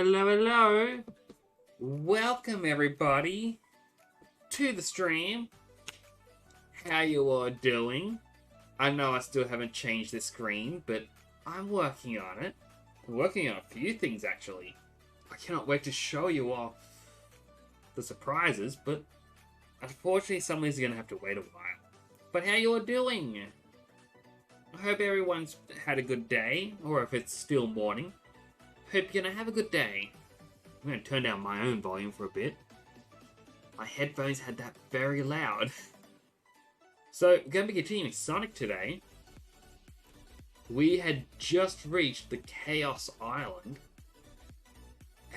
Hello. Welcome everybody to the stream. How you all doing? I know I still haven't changed the screen, but I'm working on it. I'm working on a few things actually. I cannot wait to show you all the surprises, but unfortunately some of these are going to have to wait a while. But how you all doing? I hope everyone's had a good day, or if it's still morning, hope you're going to have a good day. I'm going to turn down my own volume for a bit. My headphones had that very loud. So, we're going to be continuing Sonic today. We had just reached the Chaos Island,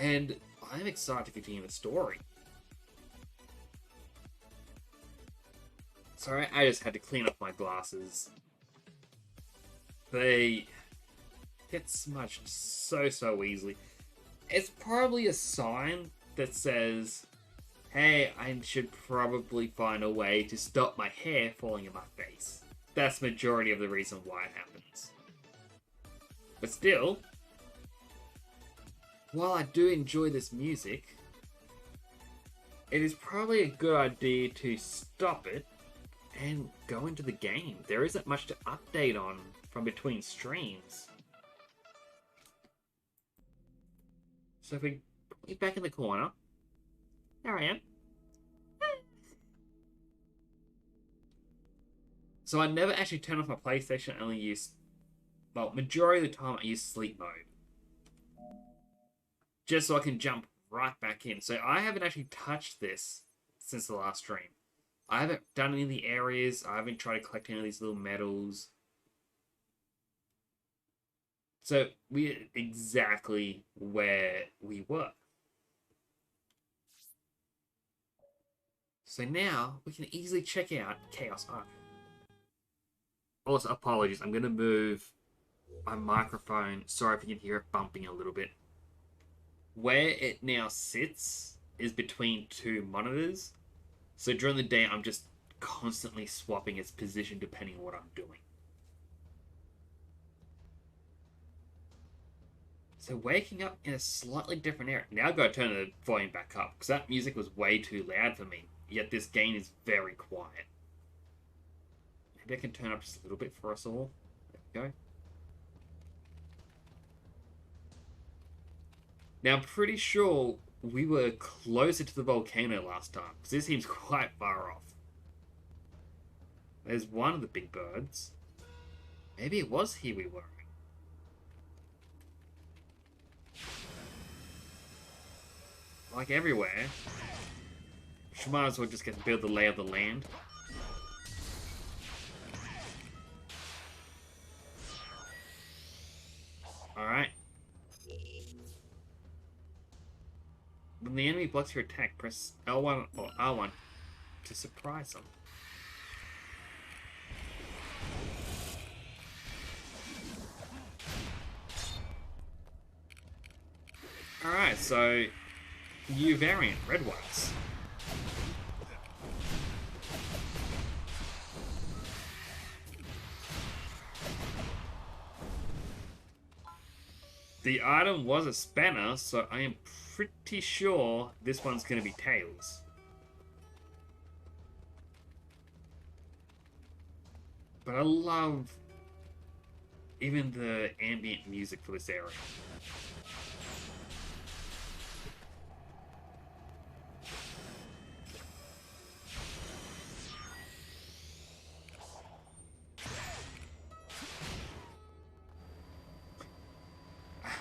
and I'm excited to continue the story. Sorry, I just had to clean up my glasses. They get smudged so easily. It's probably a sign that says, hey, I should probably find a way to stop my hair falling in my face. That's the majority of the reason why it happens. But still, while I do enjoy this music, it is probably a good idea to stop it and go into the game. There isn't much to update on from between streams. So if we get back in the corner, there I am. So I never actually turn off my PlayStation. I only use, well, majority of the time I use sleep mode. Just so I can jump right back in. So I haven't actually touched this since the last stream. I haven't done any of the areas. I haven't tried to collect any of these little medals. So we're exactly where we were. So now we can easily check out Chaos Island. Also, apologies, I'm going to move my microphone. Sorry if you can hear it bumping a little bit. Where it now sits is between two monitors. So during the day, I'm just constantly swapping its position depending on what I'm doing. So waking up in a slightly different area. Now I've got to turn the volume back up, because that music was way too loud for me. Yet this game is very quiet. Maybe I can turn up just a little bit for us all. There we go. Now I'm pretty sure we were closer to the volcano last time, because this seems quite far off. There's one of the big birds. Maybe it was here we were. Like everywhere, she might as well just get to build the lay of the land. Alright. When the enemy blocks your attack, press L1 or R1 to surprise them. Alright, so new variant, red ones. The item was a spanner, so I am pretty sure this one's going to be Tails. But I love even the ambient music for this area.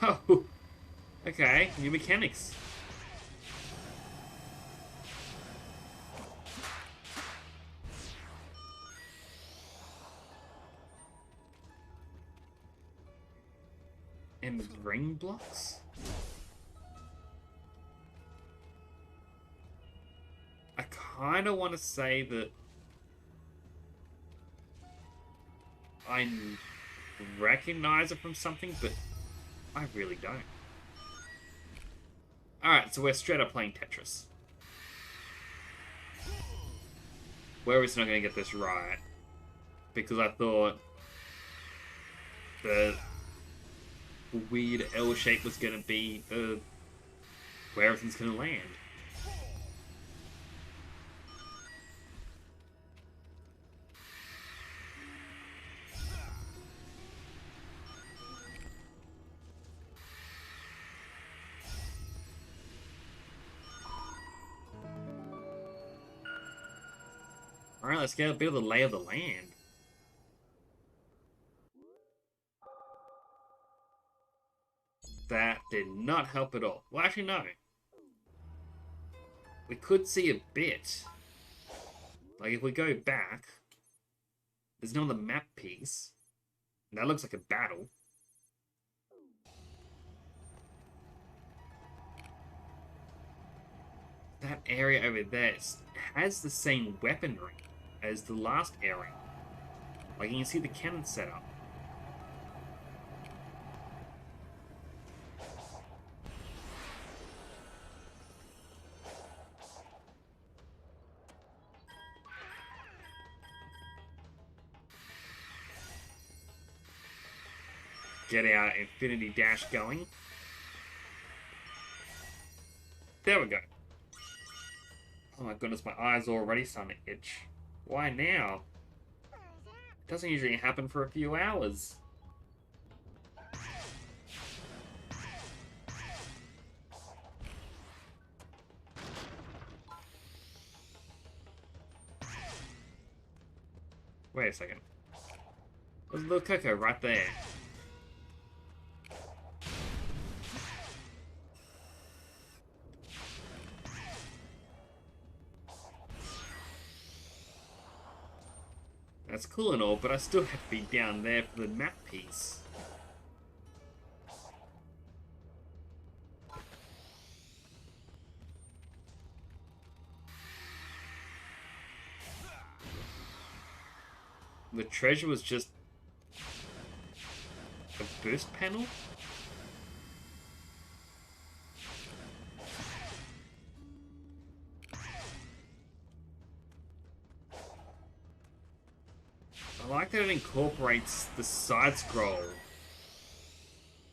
Oh, okay, new mechanics. And ring blocks? I kind of want to say that I recognize it from something, but I really don't. Alright, so we're straight up playing Tetris. We're obviously not going to get this right, because I thought the weird L shape was going to be the where everything's gonna land. Alright, let's get a bit of the lay of the land. That did not help at all. Well, actually, no. We could see a bit. Like, if we go back, there's no other map piece. That looks like a battle. That area over there has the same weaponry as the last area. Like, you can see the cannon set up. Get our Infinity Dash going. There we go. Oh my goodness, my eyes are already starting to itch. Why now? It doesn't usually happen for a few hours. Wait a second. There's a little Coco right there. That's cool and all, but I still have to be down there for the map piece. The treasure was just a boost panel? I like that it incorporates the side-scroll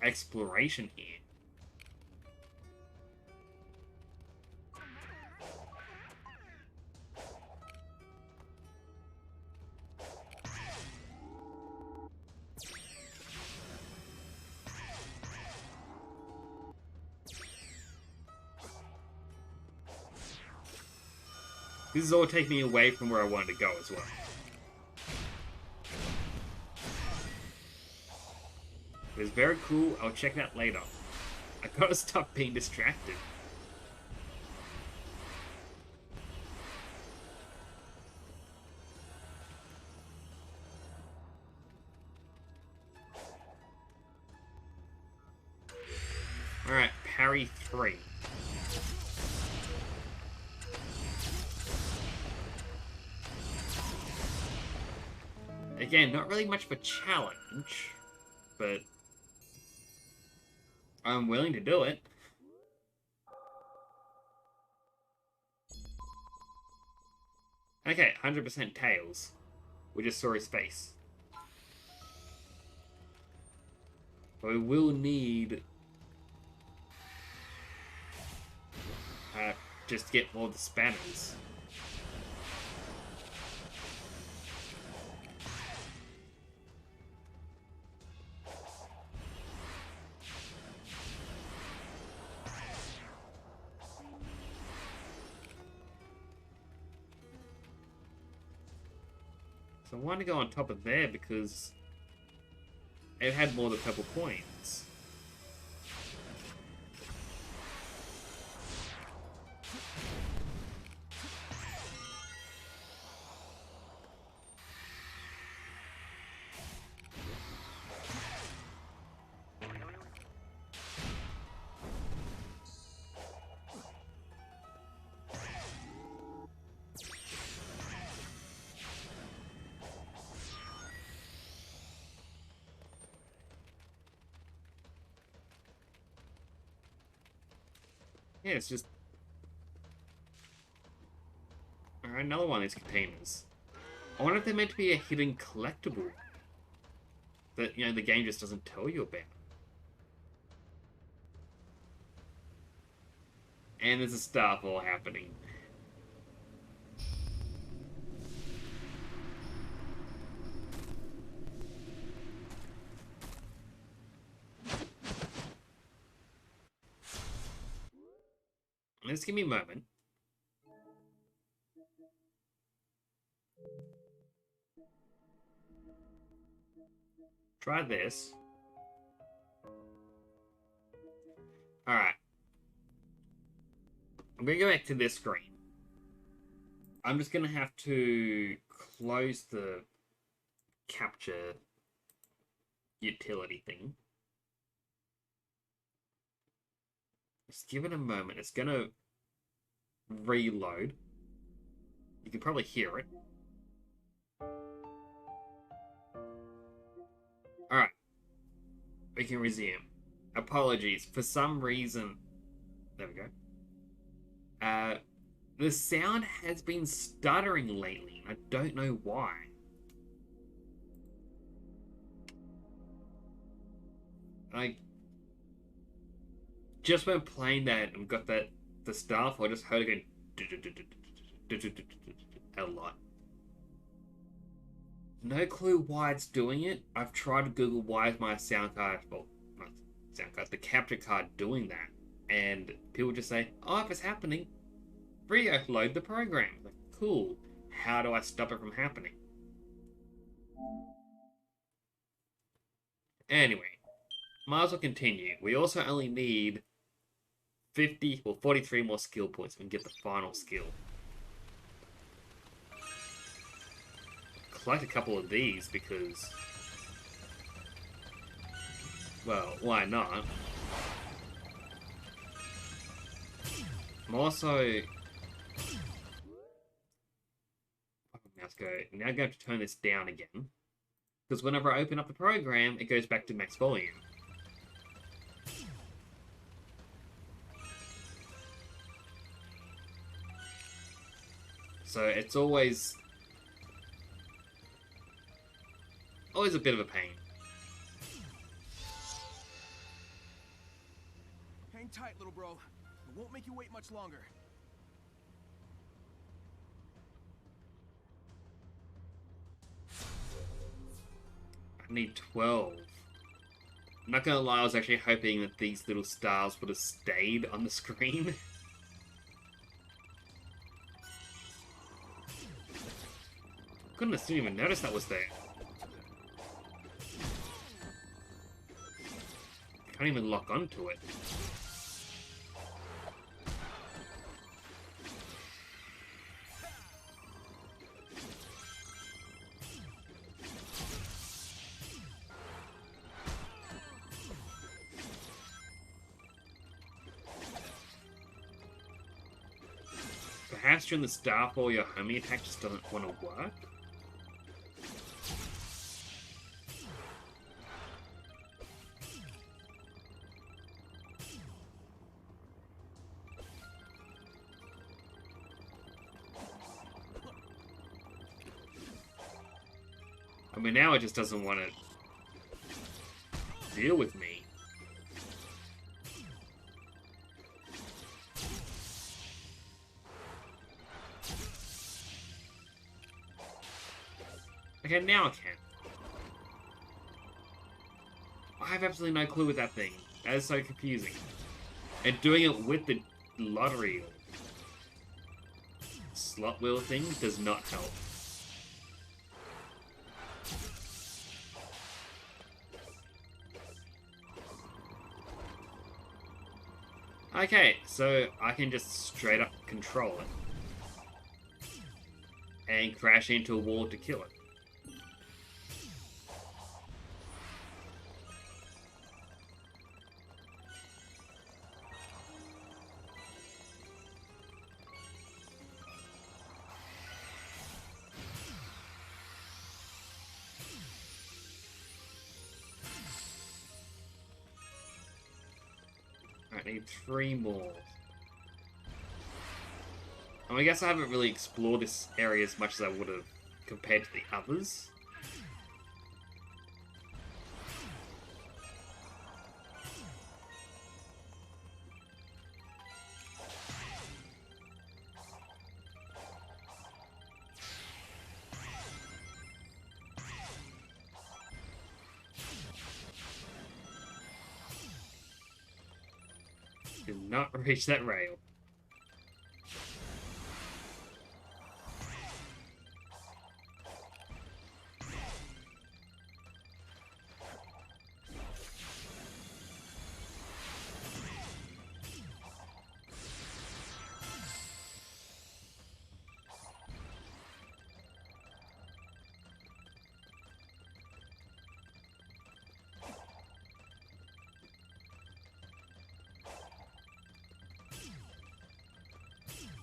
exploration here. This is all taking me away from where I wanted to go as well. It was very cool. I'll check that later. I gotta stop being distracted. Alright, parry 3. Again, not really much of a challenge, but I'm willing to do it. Okay, 100% Tails. We just saw his face. But we will need... just get all the spanners. So I want to go on top of there because it had more than a couple points. Yeah, it's just... Alright, another one of these containers. I wonder if they're meant to be a hidden collectible that, you know, the game just doesn't tell you about. And there's a starfall happening. Just give me a moment. Try this. Alright. I'm going to go back to this screen. I'm just going to have to close the capture utility thing. Just give it a moment. It's going to reload. You can probably hear it. Alright. We can resume. Apologies. For some reason... There we go. The sound has been stuttering lately. I don't know why. I just when playing that and got the stuff, I just heard it going a lot. No clue why it's doing it. I've tried to Google why is my sound card, well, not sound card, the capture card doing that, and people just say, "Oh, if it's happening, re-upload the program." Like, cool. How do I stop it from happening? Anyway, might as well continue. We also only need 50 or 43 more skill points and get the final skill. Collect a couple of these because, well, why not? I'm also... Mouse go. Now I'm going to turn this down again. Because whenever I open up the program, it goes back to max volume. So it's always a bit of a pain. Hang tight, little bro. It won't make you wait much longer. I need 12. I'm not gonna lie, I was actually hoping that these little stars would have stayed on the screen. Goodness, didn't even notice that was there. Can't even lock onto it. Perhaps during the Starfall, your homing attack just doesn't want to work? I mean, now it just doesn't want to deal with me. Okay, now I can. I have absolutely no clue with that thing. That is so confusing. And doing it with the lottery slot wheel thing does not help. Okay, so I can just straight up control it. And crash into a wall to kill it. I need 3 more. I guess I haven't really explored this area as much as I would have compared to the others. Did not reach that rail.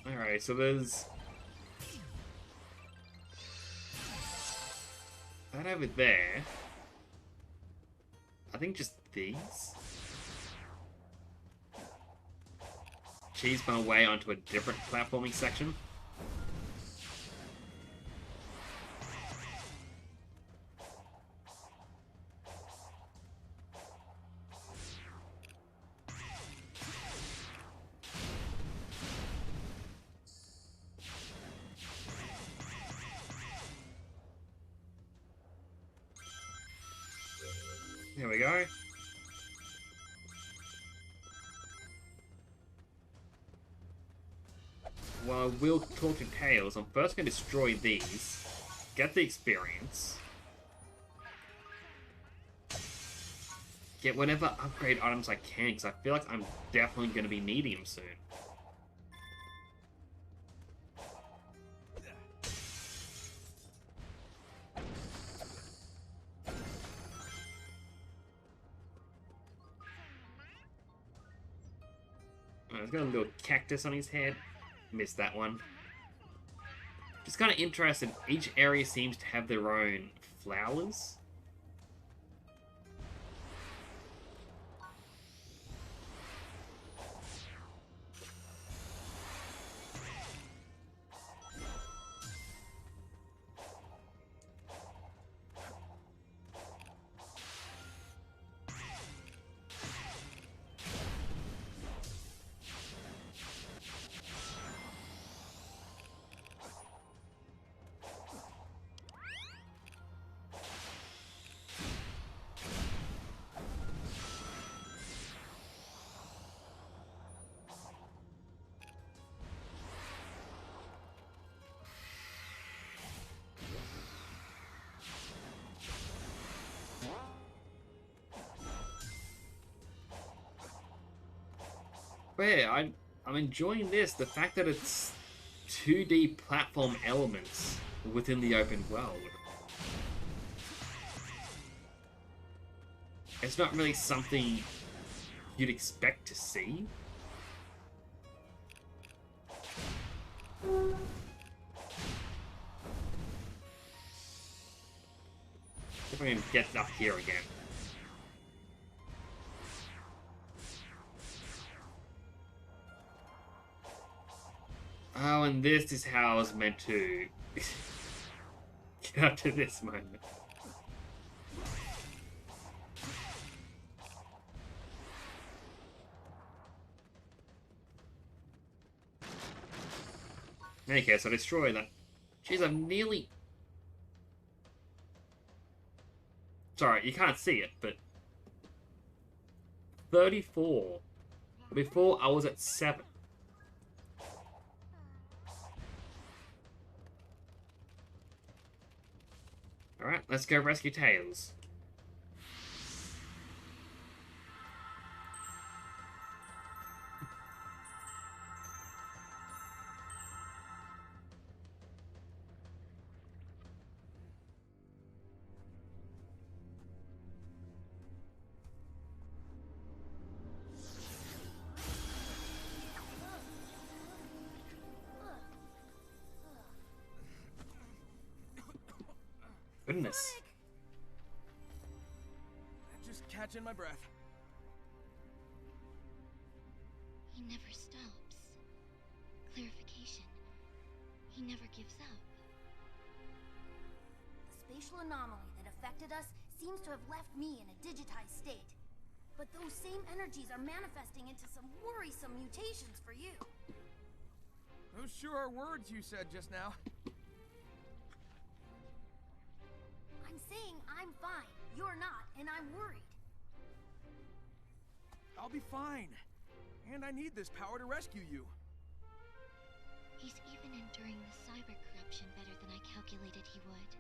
Alright, so there's that over there. I think just these. Cheese my way onto a different platforming section. There we go. While we'll talk to Tails, I'm first going to destroy these, get the experience, get whatever upgrade items I can, because I feel like I'm definitely going to be needing them soon. He's got a little cactus on his head. Missed that one. Just kind of interested. Each area seems to have their own flowers. But yeah, I'm enjoying this. The fact that it's 2D platform elements within the open world. It's not really something you'd expect to see. If I can get up here again. Oh, and this is how I was meant to get up to this moment. In any case, I destroy that. Jeez, I'm nearly... Sorry, you can't see it, but... 34. Before, I was at 7. Alright, let's go rescue Tails. Goodness. Just catching my breath. He never stops. Clarification. He never gives up. The spatial anomaly that affected us seems to have left me in a digitized state. But those same energies are manifesting into some worrisome mutations for you. Those sure are words you said just now. I'm saying I'm fine. You're not, and I'm worried. I'll be fine. And I need this power to rescue you. He's even enduring the cyber corruption better than I calculated he would.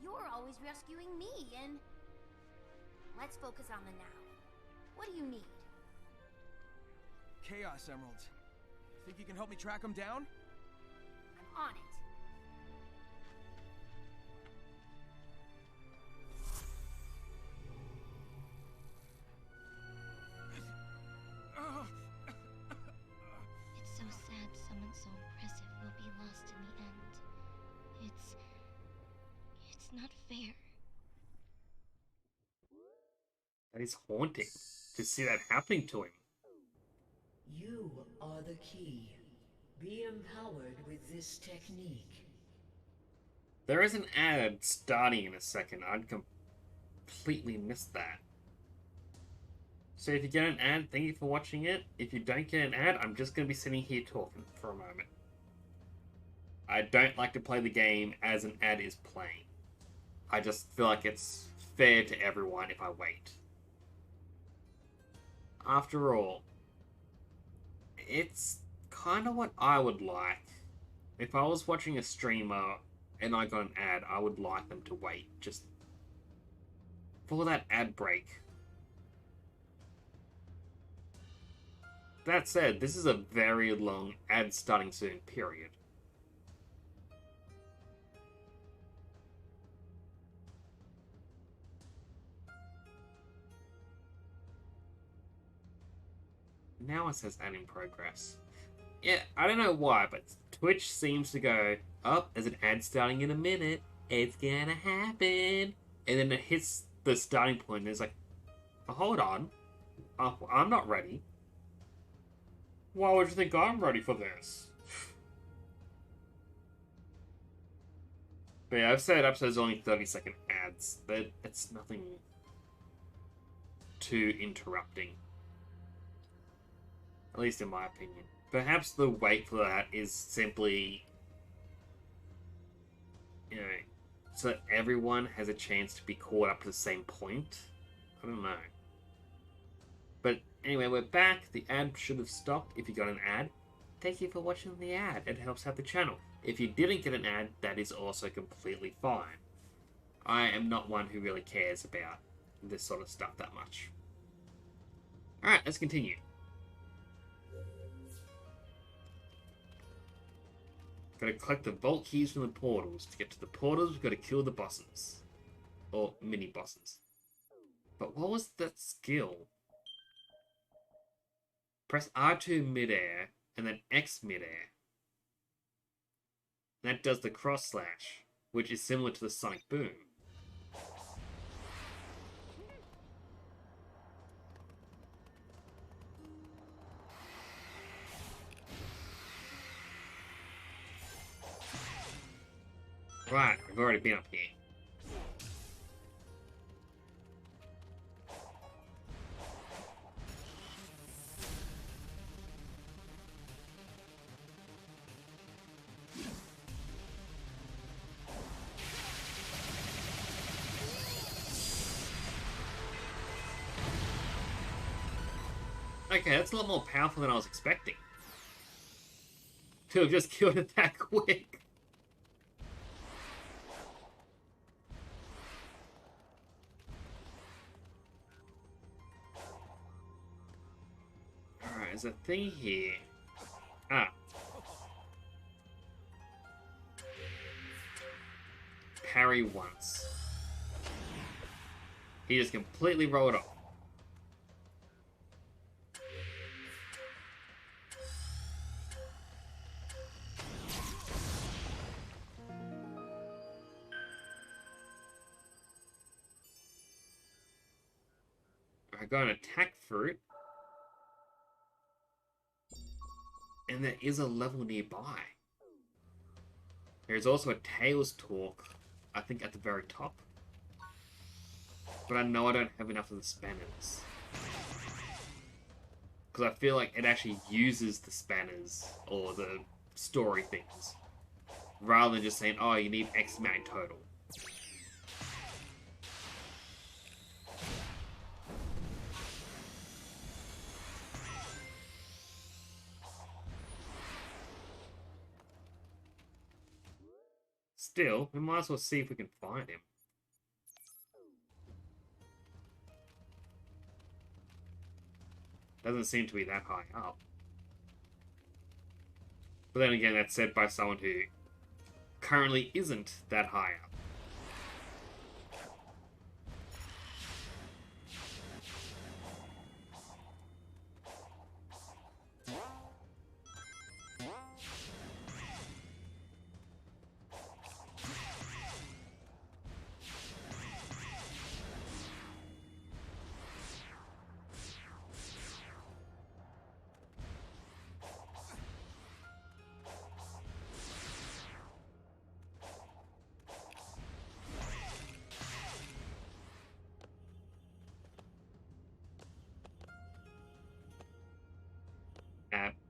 You're always rescuing me, and... Let's focus on the now. What do you need? Chaos Emeralds. Think you can help me track them down? I'm on it. It's so sad someone so impressive will be lost in the end. It's not fair. That is haunting to see that happening to him. You are the key. Be empowered with this technique. There is an ad starting in a second. I'd completely missed that. So if you get an ad, thank you for watching it. If you don't get an ad, I'm just going to be sitting here talking for a moment. I don't like to play the game as an ad is playing. I just feel like it's fair to everyone if I wait. After all, it's kind of what I would like. If I was watching a streamer and I got an ad, I would like them to wait just for that ad break. That said, this is a very long ad starting soon period. Now it says ad in progress. Yeah, I don't know why, but Twitch seems to go, oh, there's an ad starting in a minute. It's gonna happen. And then it hits the starting point and it's like, oh, hold on. I'm not ready. Why would you think I'm ready for this? But yeah, I've said episodes only 30-second ads. It's nothing too interrupting. At least in my opinion. Perhaps the wait for that is simply, you know, so that everyone has a chance to be caught up to the same point. I don't know. But anyway, we're back. The ad should have stopped if you got an ad. Thank you for watching the ad. It helps out the channel. If you didn't get an ad, that is also completely fine. I am not one who really cares about this sort of stuff that much. Alright, let's continue. Gotta collect the vault keys from the portals. To get to the portals, we've got to kill the bosses. Or mini-bosses. But what was that skill? Press R2 mid-air, and then X mid-air. That does the cross slash, which is similar to the Sonic Boom. Right, I've already been up here. Okay, that's a lot more powerful than I was expecting. To have just killed it that quick. Alright, there's a thing here. Ah. Parry once. He just completely rolled off. I got an attack fruit. And there is a level nearby. There's also a Tails talk, I think at the very top. But I know I don't have enough of the spanners. Because I feel like it actually uses the spanners, or the story things, rather than just saying, oh, you need X amount in total. Still, we might as well see if we can find him. Doesn't seem to be that high up. But then again, that's said by someone who currently isn't that high up.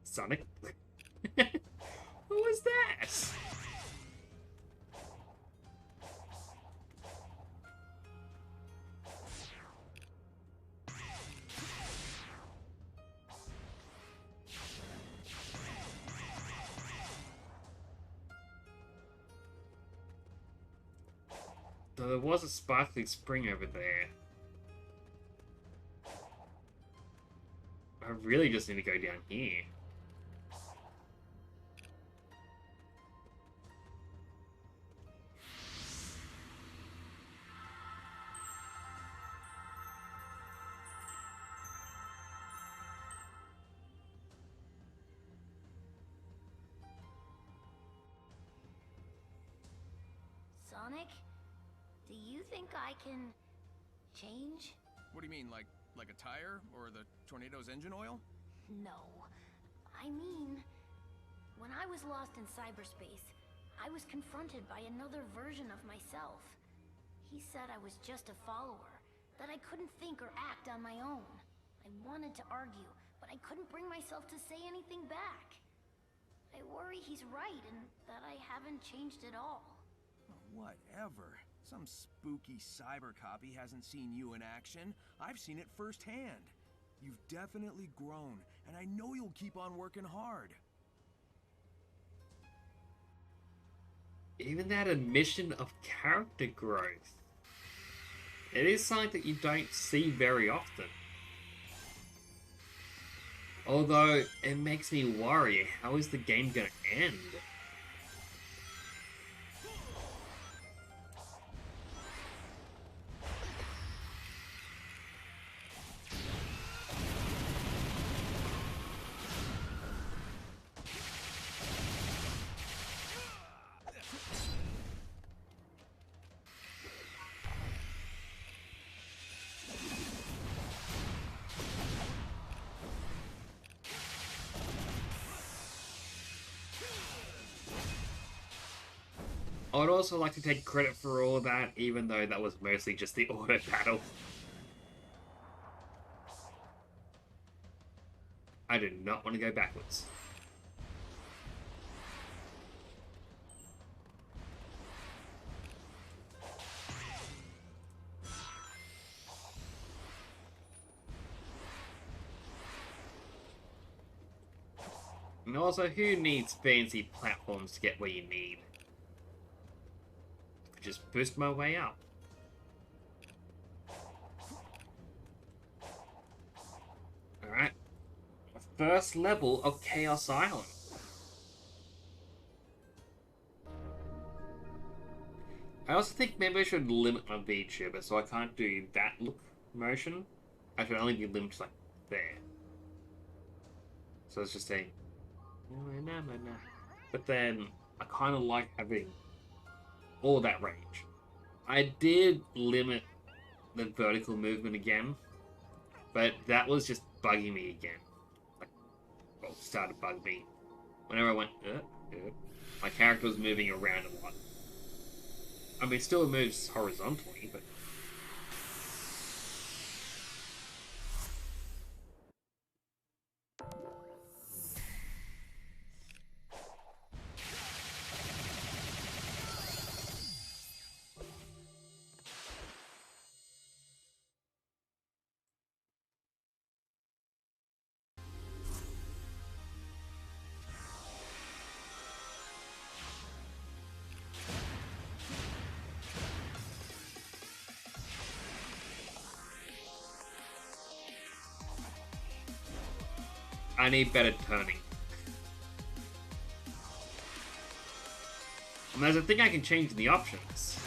Sonic? Who was that? Though there was a sparkling spring over there. I really just need to go down here. Sonic, do you think I can change? What do you mean, like a tire or the tornado's engine oil? No. I mean, when I was lost in cyberspace, I was confronted by another version of myself. He said I was just a follower, that I couldn't think or act on my own. I wanted to argue, but I couldn't bring myself to say anything back. I worry he's right and that I haven't changed at all. Whatever. Some spooky cyber copy hasn't seen you in action. I've seen it firsthand. You've definitely grown, and I know you'll keep on working hard. Even that admission of character growth. It is something that you don't see very often. Although, it makes me worry, how is the game gonna end? I would also like to take credit for all of that, even though that was mostly just the auto battle. I do not want to go backwards. And also, who needs fancy platforms to get where you need? Just boost my way up. Alright. First level of Chaos Island. I also think maybe I should limit my VTuber so I can't do that look motion. I should only be limited like there. So it's just saying. But then I kind of like having all that range. I did limit the vertical movement again, but that was just bugging me again. Like, well, started to bug me. Whenever I went, my character was moving around a lot. I mean, still it moves horizontally, but... I need better turning. And there's a thing I can change in the options.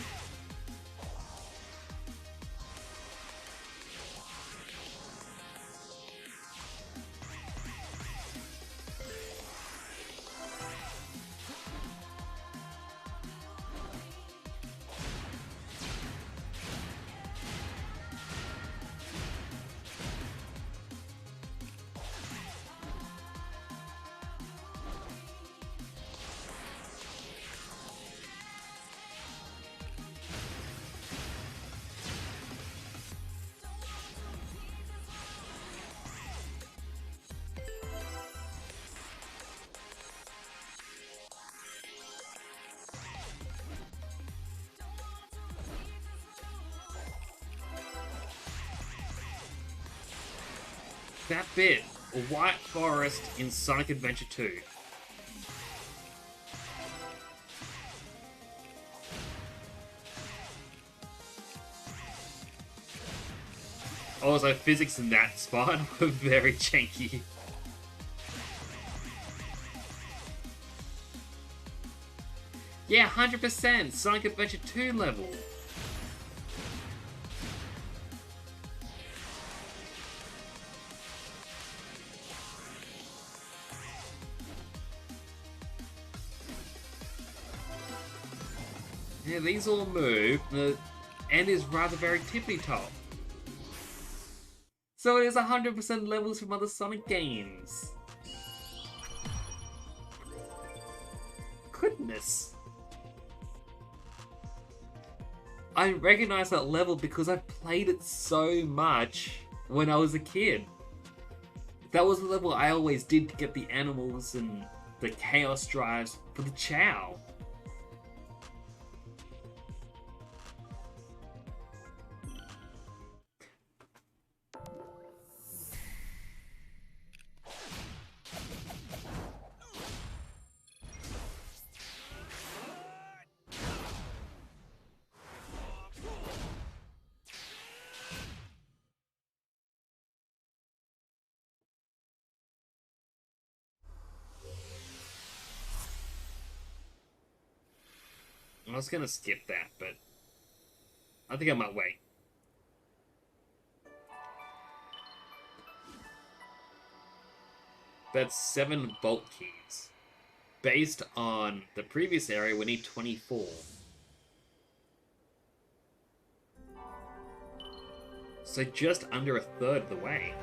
That bit, a white forest in Sonic Adventure 2. Also, physics in that spot were very janky. Yeah, 100% Sonic Adventure 2 level. Yeah, these all move. The end is rather very tippy top. So it is 100% levels from other Sonic games. Goodness. I recognize that level because I played it so much when I was a kid. That was the level I always did to get the animals and the chaos drives for the Chow. I was gonna skip that, but I think I might wait. That's 7 Vault Keys. Based on the previous area, we need 24. So just under a third of the way.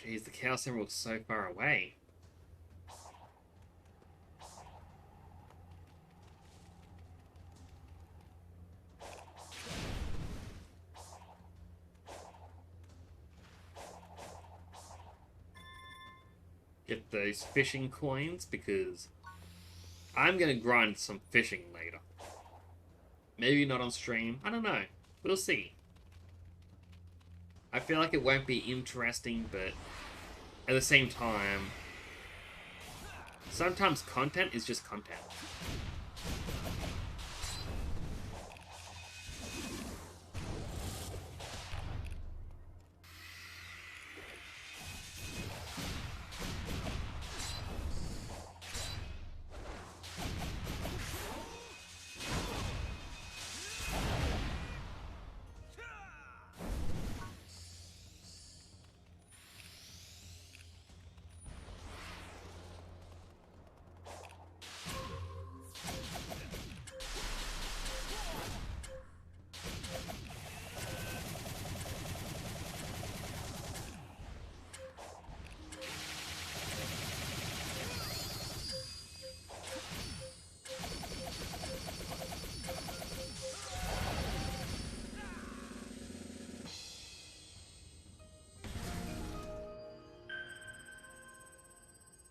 Jeez, the Chaos Emerald's so far away. Get those fishing coins because I'm gonna grind some fishing later. Maybe not on stream. I don't know. We'll see. I feel like it won't be interesting, but at the same time, sometimes content is just content.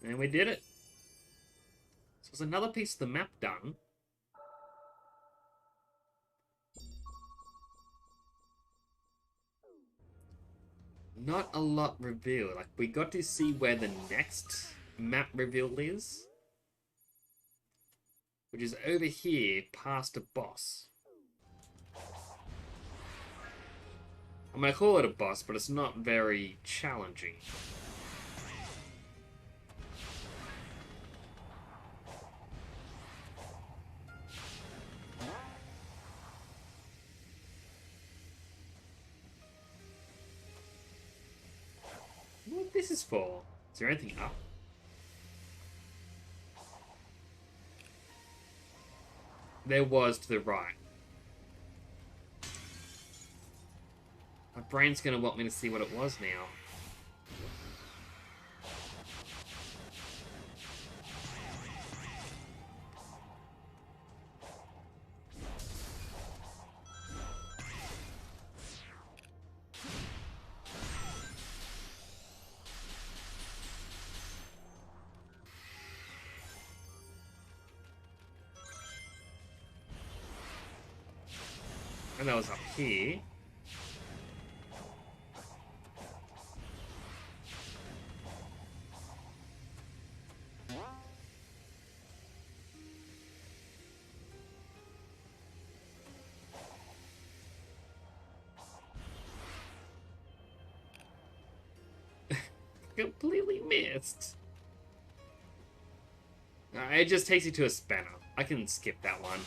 And we did it. So there's another piece of the map done. Not a lot revealed. Like, we got to see where the next map reveal is. which is over here past a boss. I might call it a boss, but it's not very challenging. What this is for? Is there anything up? There was to the right. My brain's gonna want me to see what it was now. And that was up here. Completely missed. It just takes you to a spanner. I can skip that one.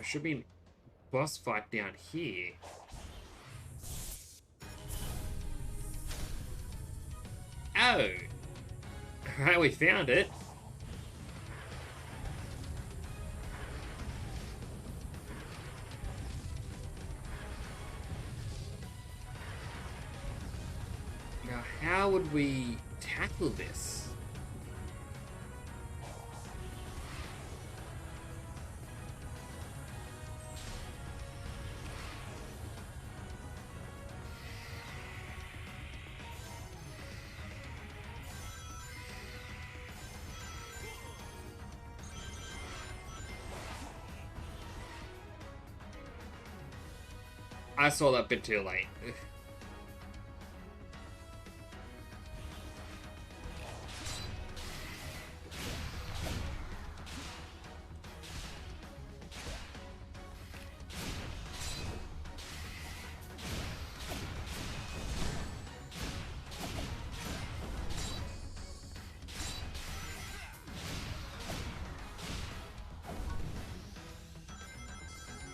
Should be a boss fight down here. Oh! Alright, we found it. Now, how would we tackle this? I saw that bit too late.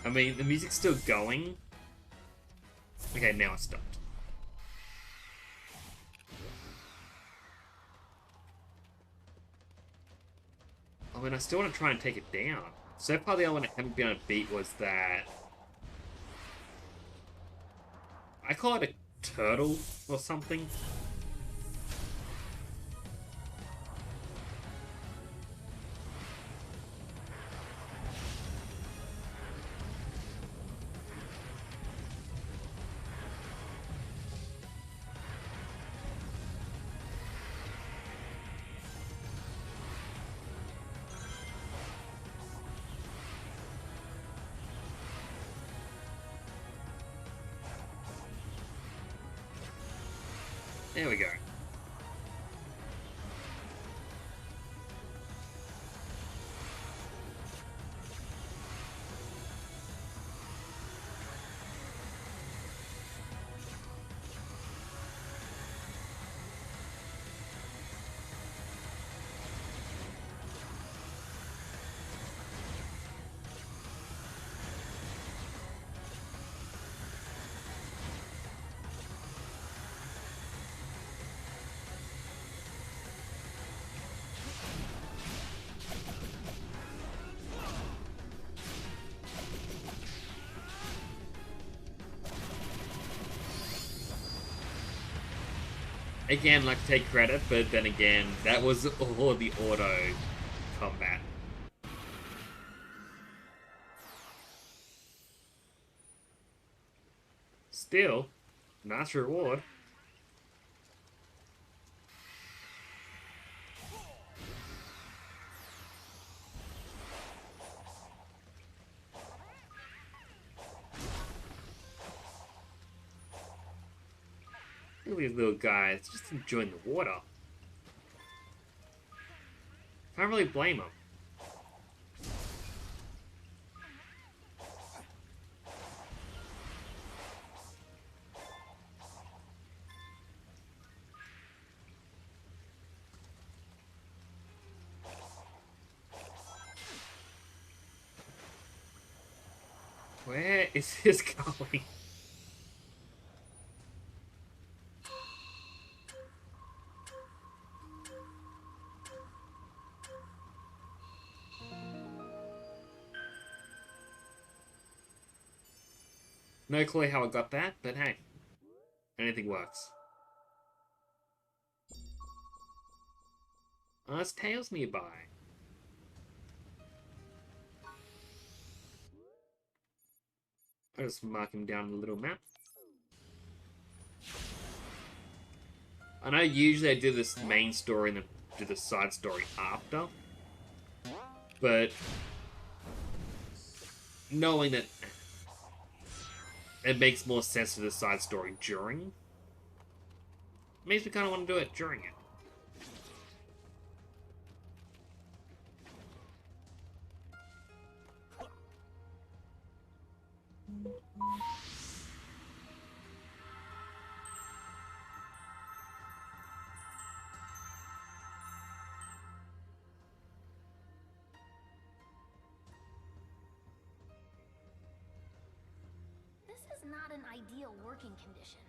I mean, the music's still going. Okay, now it's stopped. I mean, I still want to try and take it down. So far, the only one I haven't been able to beat was that... I call it a turtle or something. There we go. Again, like to take credit, but then again, that was all the auto combat. Still, nice reward. Look at these little guys just enjoying the water. Can't really blame them. Where is this going? No clue how I got that, but hey, anything works. Oh, there's Tails nearby. I'll just mark him down on the little map. I know usually I do this main story and then do the side story after, but knowing that it makes more sense to the side story during, makes me kind of want to do it during it. Not an ideal working condition.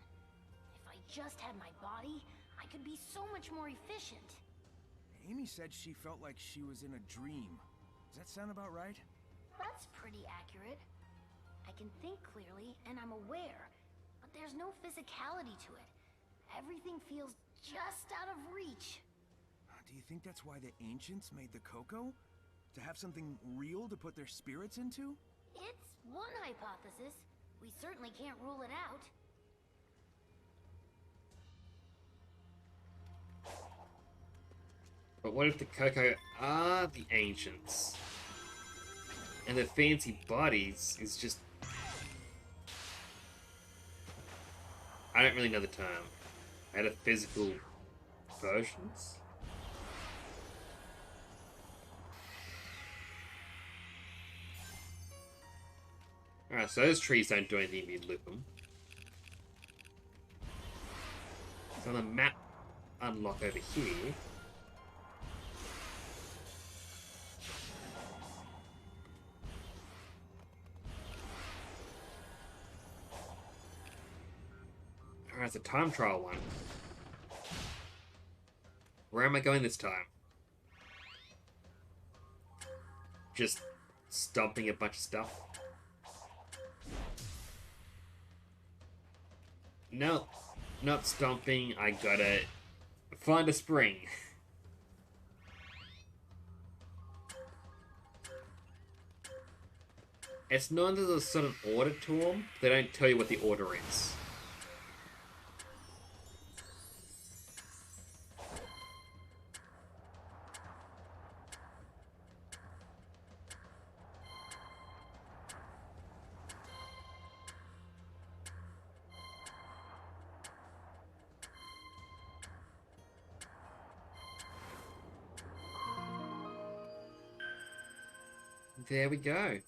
If I just had my body, I could be so much more efficient. Amy said she felt like she was in a dream. Does that sound about right? That's pretty accurate. I can think clearly, and I'm aware, but there's no physicality to it. Everything feels just out of reach. Do you think that's why the ancients made the Coco? To have something real to put their spirits into? It's one hypothesis. We certainly can't rule it out. But what if the Coco are the ancients? And the fancy bodies is just... I don't really know the term. Metaphysical versions? Alright, so those trees don't do anything if you loop them. So the map unlock over here. Alright, it's a time trial one. Where am I going this time? Just stomping a bunch of stuff? No, not stomping. I gotta find a spring. It's known as a sort of order to them. They don't tell you what the order is. There we go.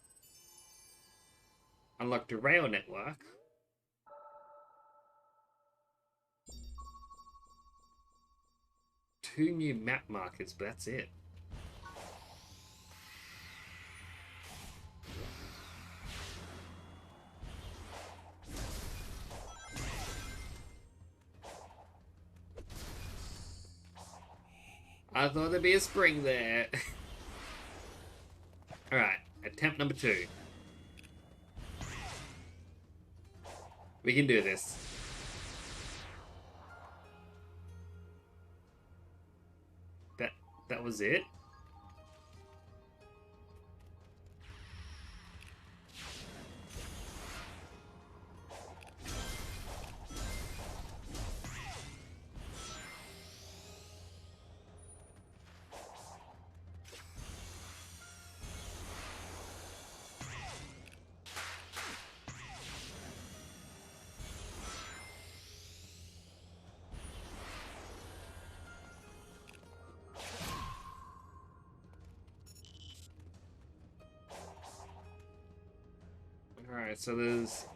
Unlocked a rail network. Two new map markers, but that's it. I thought there'd be a spring there. Alright, attempt number 2. We can do this. That was it? Alright, so there's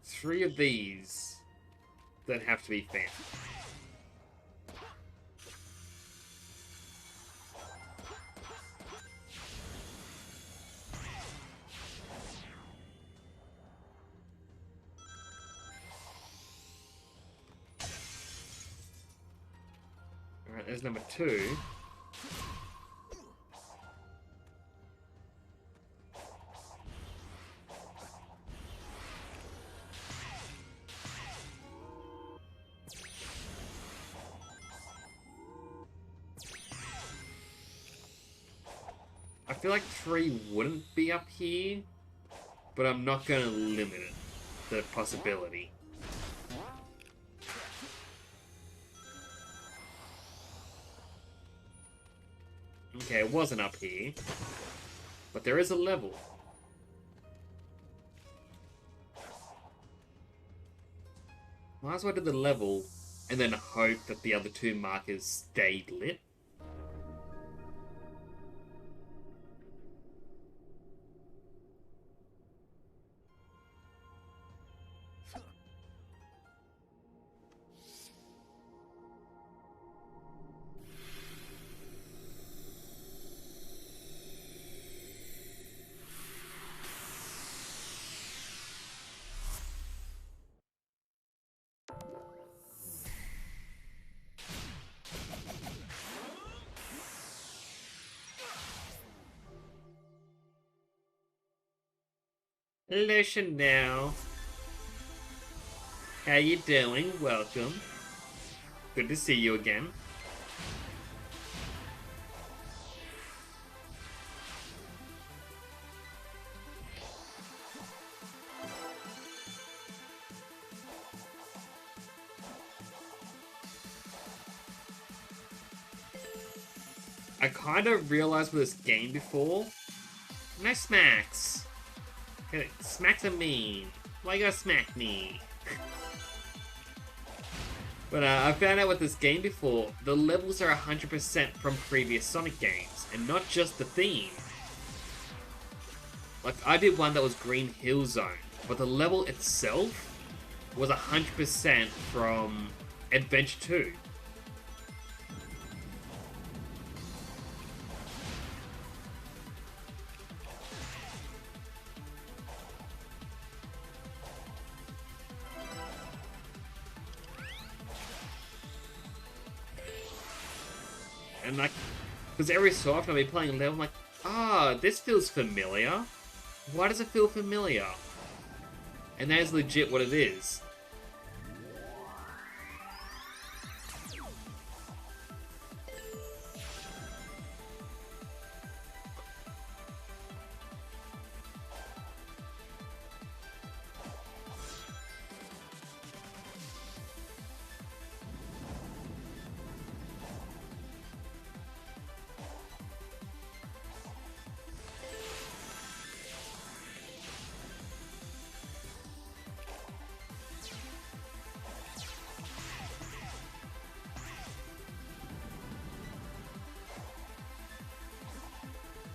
3 of these that have to be found. Alright, there's number 2. I feel like 3 wouldn't be up here, but I'm not going to limit it, the possibility. Okay, it wasn't up here, but there is a level. Might as well do the level and then hope that the other 2 markers stayed lit. Hello, Chanel. How you doing? Welcome. Good to see you again. I kind of realized with this game before. No smacks. Okay, smacks are mean. Why you gotta smack me? But I found out with this game before, the levels are 100% from previous Sonic games, and not just the theme. Like, I did one that was Green Hill Zone, but the level itself was 100% from Adventure 2. And like, because every so often I'll be playing a level, I'm like, ah, this feels familiar. Why does it feel familiar? And that is legit what it is.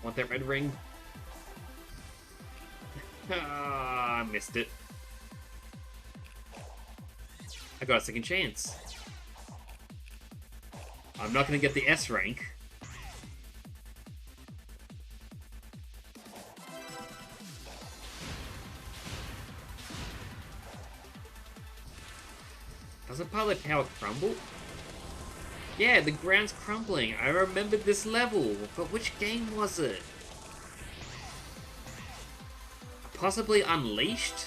Want that red ring? Ah, I missed it. I got a second chance. I'm not gonna get the S rank. Doesn't Pilot Tower crumble? Yeah, the ground's crumbling. I remembered this level, but which game was it? Possibly Unleashed?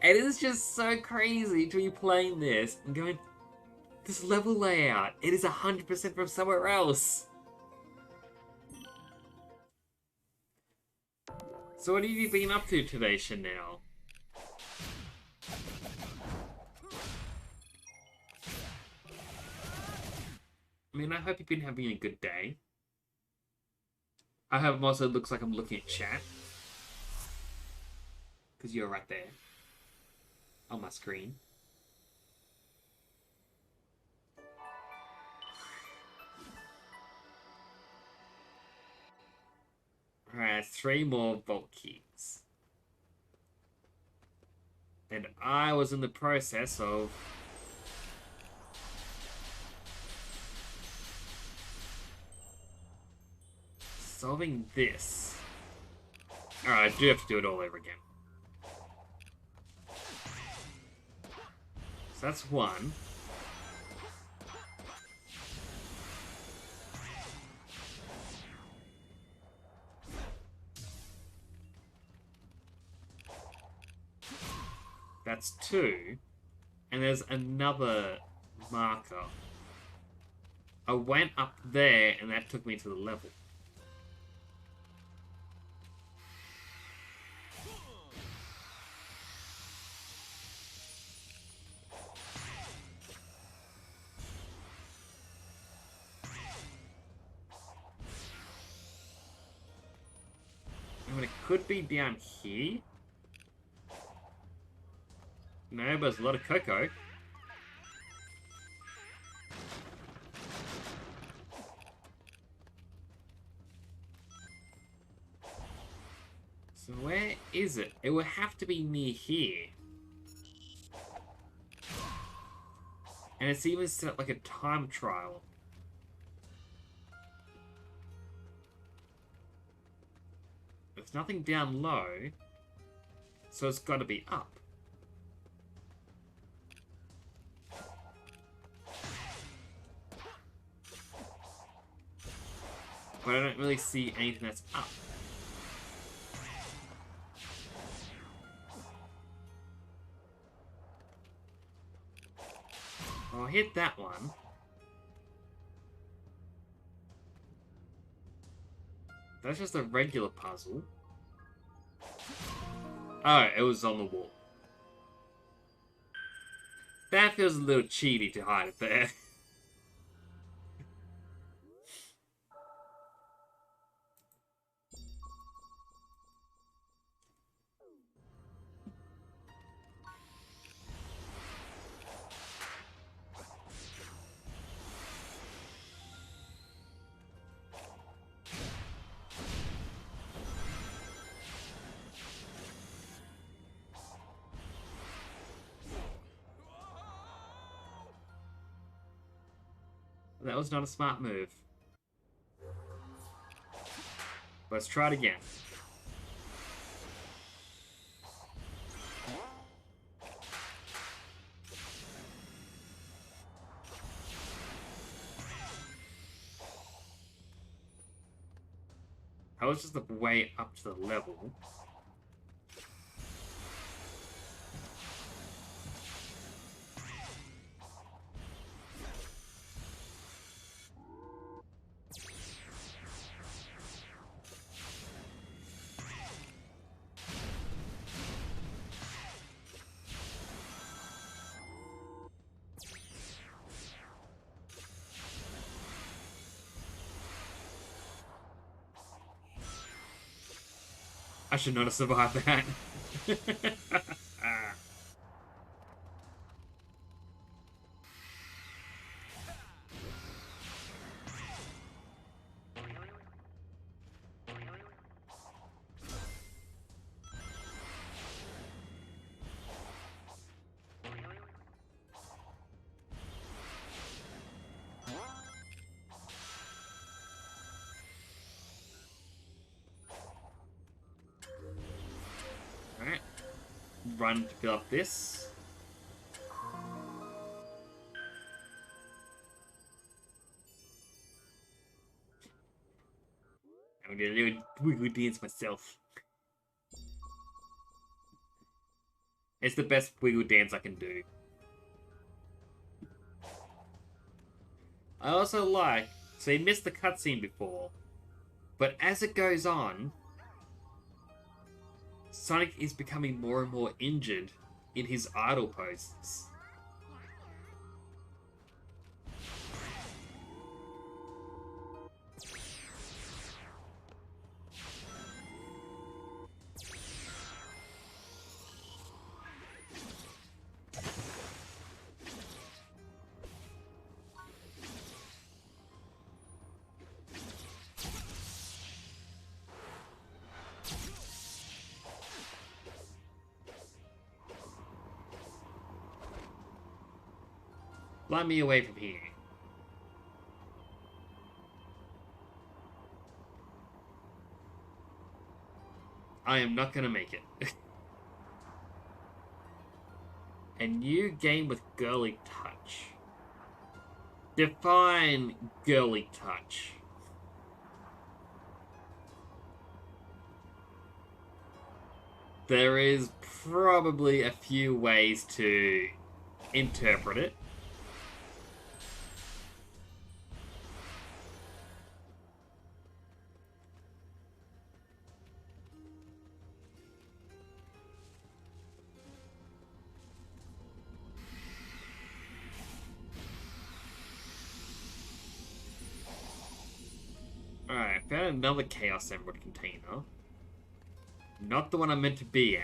It is just so crazy to be playing this and going, this level layout, it is 100% from somewhere else. So what have you been up to today, Chanel? I mean, I hope you've been having a good day. I hope it also looks like I'm looking at chat. Because you're right there. on my screen. Alright, 3 more vault keys. And I was in the process of solving this. Alright, I do have to do it all over again. So that's 1. That's 2. And there's another marker. I went up there and that took me to the level. I mean, it could be down here. No, but there's a lot of cocoa. So where is it? It would have to be near here. And it's even set up like a time trial. There's nothing down low. So it's got to be up. But I don't really see anything that's up. I'll hit that one. That's just a regular puzzle. Oh, it was on the wall. That feels a little cheaty to hide it there. That was not a smart move. Let's try it again. I was just the way up to the level. I should not have survived that. Alright. Run to fill up this. I'm gonna do a wiggle dance myself. It's the best wiggle dance I can do. I also like, so you missed the cutscene before, but as it goes on, Sonic is becoming more and more injured in his idle poses. Fly me away from here. I am not gonna make it. A new game with girly touch. Define girly touch. There is probably a few ways to interpret it. Alright, I found another Chaos Emerald container. Not the one I'm meant to be at.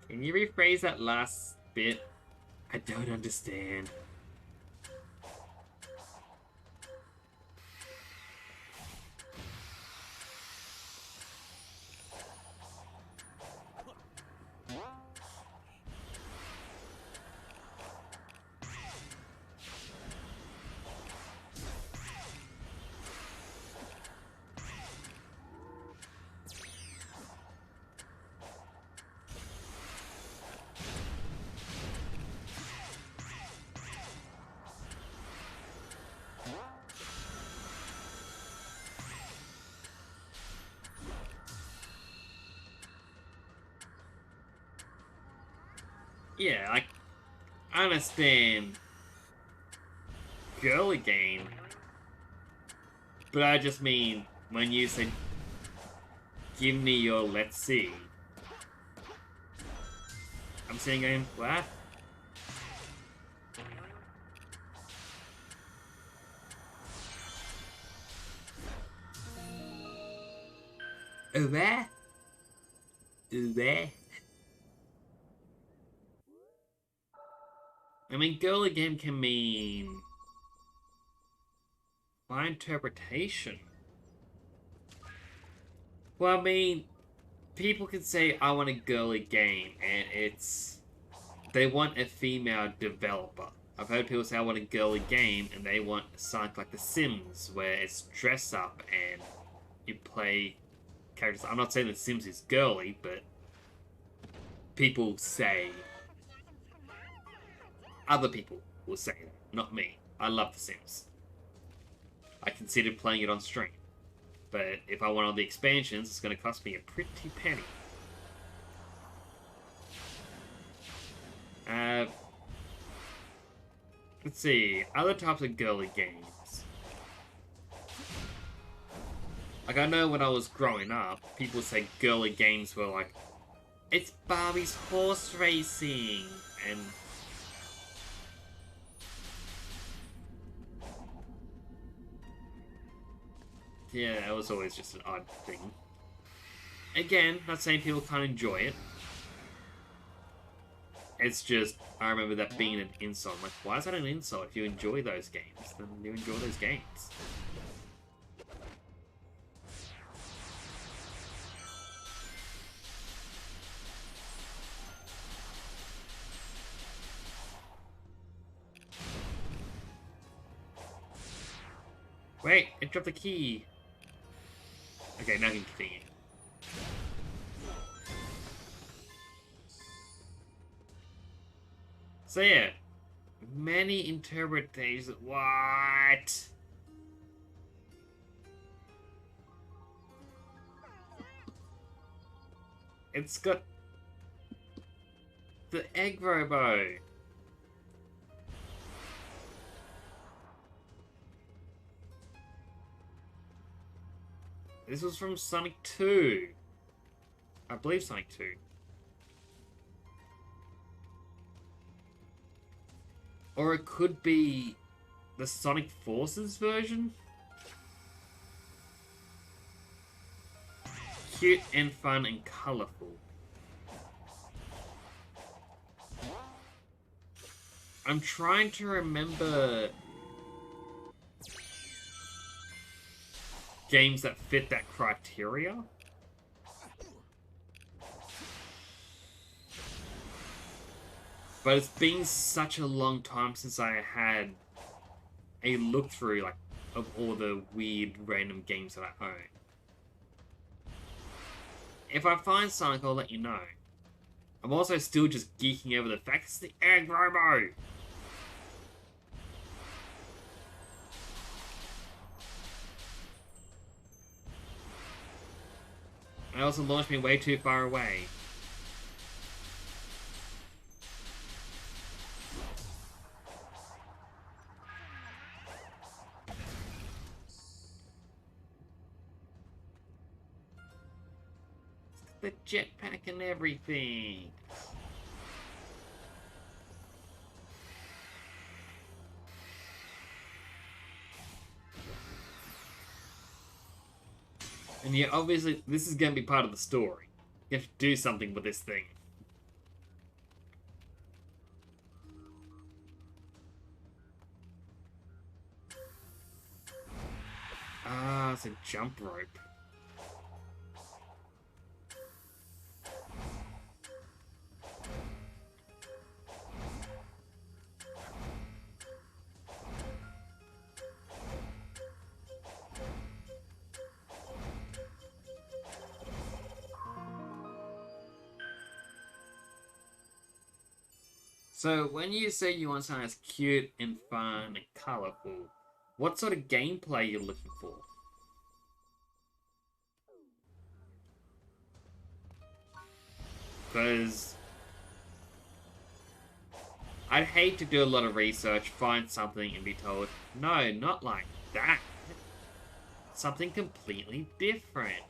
Can you rephrase that last bit? I don't understand. Yeah, I understand girly game, but I just mean when you say, give me your let's see. I'm sitting going, what? Where? Where? I mean, girly game can mean my interpretation. Well, I mean, people can say I want a girly game, and they want a female developer. I've heard people say I want a girly game, and they want something like The Sims, where it's dress up and you play characters. I'm not saying The Sims is girly, but people say. Other people will say that, not me. I love The Sims. I considered playing it on stream. But if I want all the expansions, it's going to cost me a pretty penny. Let's see. Other types of girly games. Like, I know when I was growing up, people say girly games were like, it's Barbie's horse racing! And yeah, that was always just an odd thing. Again, not saying people can't enjoy it. It's just, I remember that being an insult. I'm like, why is that an insult? If you enjoy those games, then you enjoy those games. Wait, it dropped the key. Okay, now you can continue. So yeah, many interpretations. What? It's got the egg robo. This was from Sonic 2. I believe Sonic 2. Or it could be the Sonic Forces version. Cute and fun and colourful. I'm trying to remember games that fit that criteria. But it's been such a long time since I had a look through, like, of all the weird random games that I own. If I find Sonic, I'll let you know. I'm also still just geeking over the fact it's the Egg Robo! It also launched me way too far away. The jetpack and everything. And yeah, obviously, this is going to be part of the story. You have to do something with this thing. Ah, it's a jump rope. So, when you say you want something that's cute and fun and colourful, what sort of gameplay are you looking for? Because I'd hate to do a lot of research, find something and be told, no, not like that. Something completely different.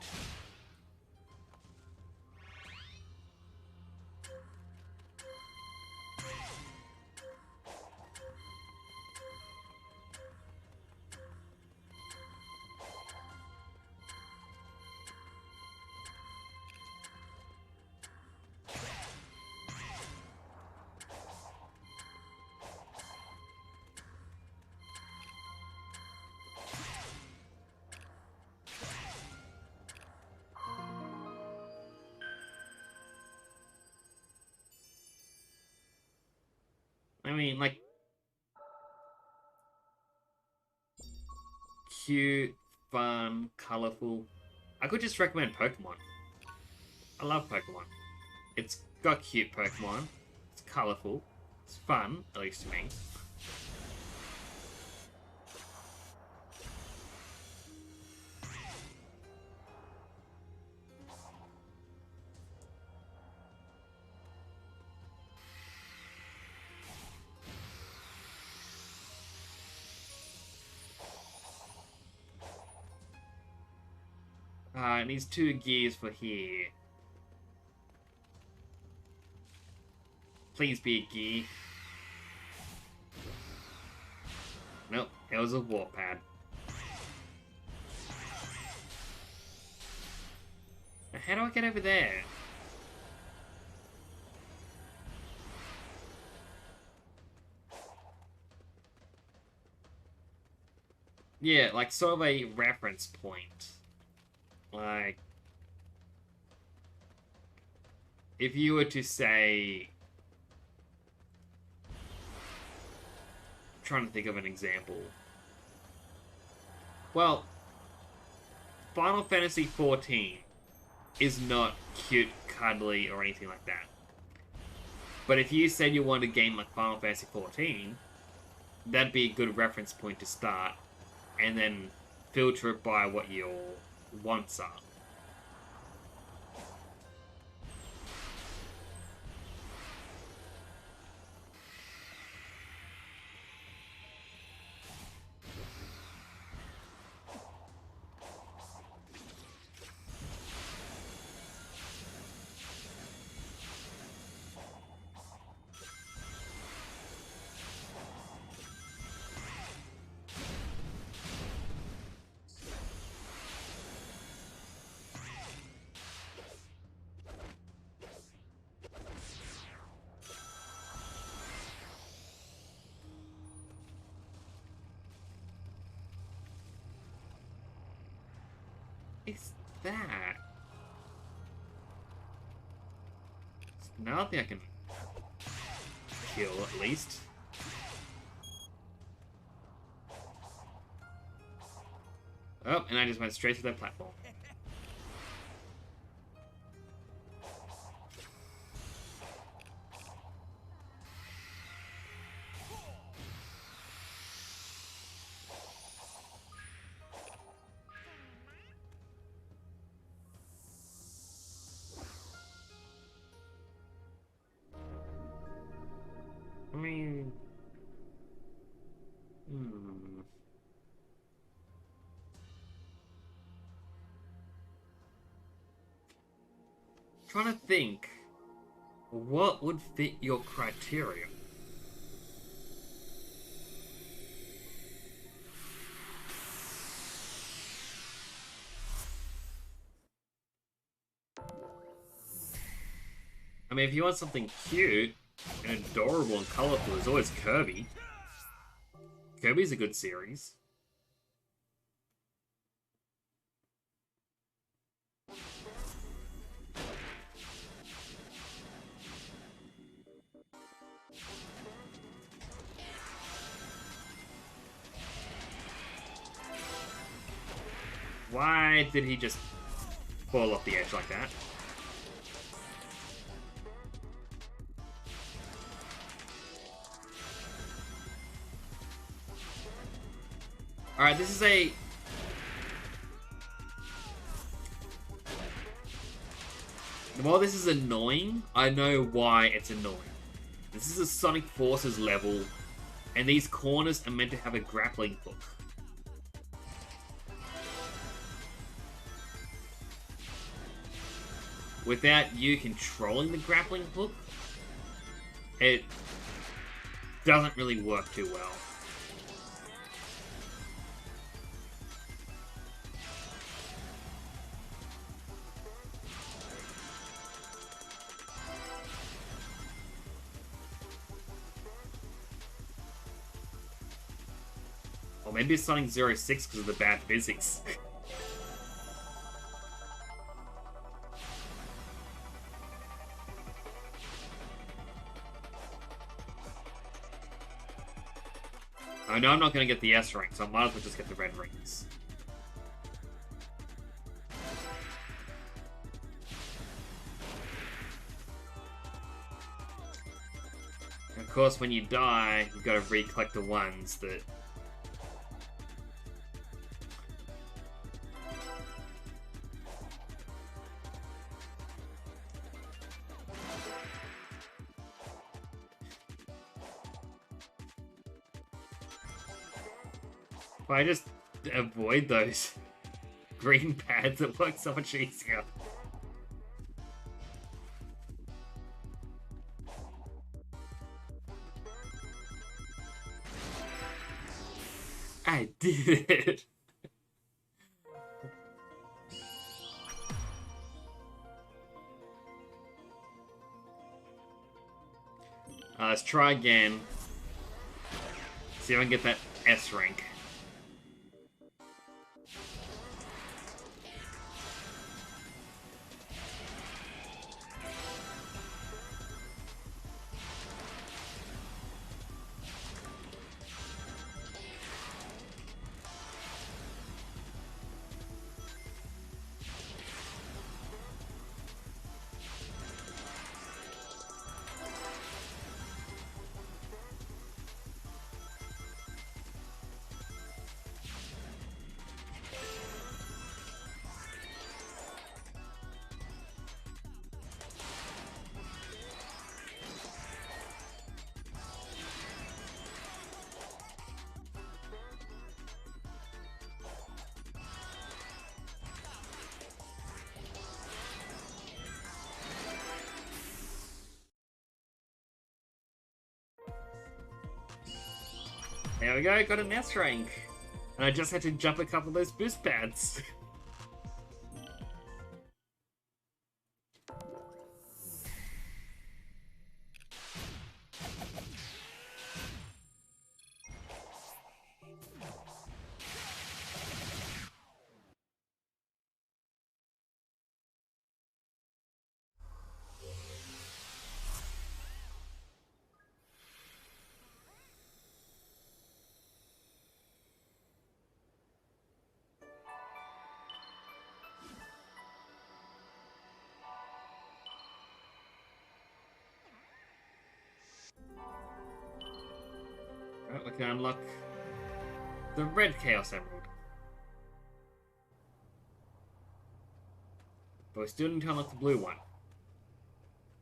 I mean, like, cute, fun, colorful. I could just recommend Pokemon. I love Pokemon. It's got cute Pokemon. It's colorful. It's fun, at least to me. It needs 2 gears for here. Please be a gear. Nope, it was a warp pad. Now, how do I get over there? Yeah, like sort of a reference point. Like, if you were to say, I'm trying to think of an example. Well, Final Fantasy XIV is not cute, cuddly, or anything like that. But if you said you wanted a game like Final Fantasy XIV, that'd be a good reference point to start, and then filter it by what your wants are. is that? Now I think I can kill at least. Oh, and I just went straight to that platform. I mean... Trying to think, what would fit your criteria? I mean, if you want something cute and adorable and colorful, there's always Kirby. Kirby's a good series. Why did he just fall off the edge like that? Alright, this is a... While this is annoying, I know why it's annoying. This is a Sonic Forces level, and these corners are meant to have a grappling hook. Without you controlling the grappling hook, it doesn't really work too well. Or maybe it's Sonic 06 because of the bad physics. I know I'm not going to get the S rank, so I might as well just get the red rings. And of course, when you die, you've got to recollect the ones that... If I just avoid those green pads, it works so much easier. I did it! Let's try again. See if I can get that S rank. There we go, got an S rank. And I just had to jump a couple of those boost pads. Alright, we can unlock the red Chaos Emerald. But we still need to unlock the blue one.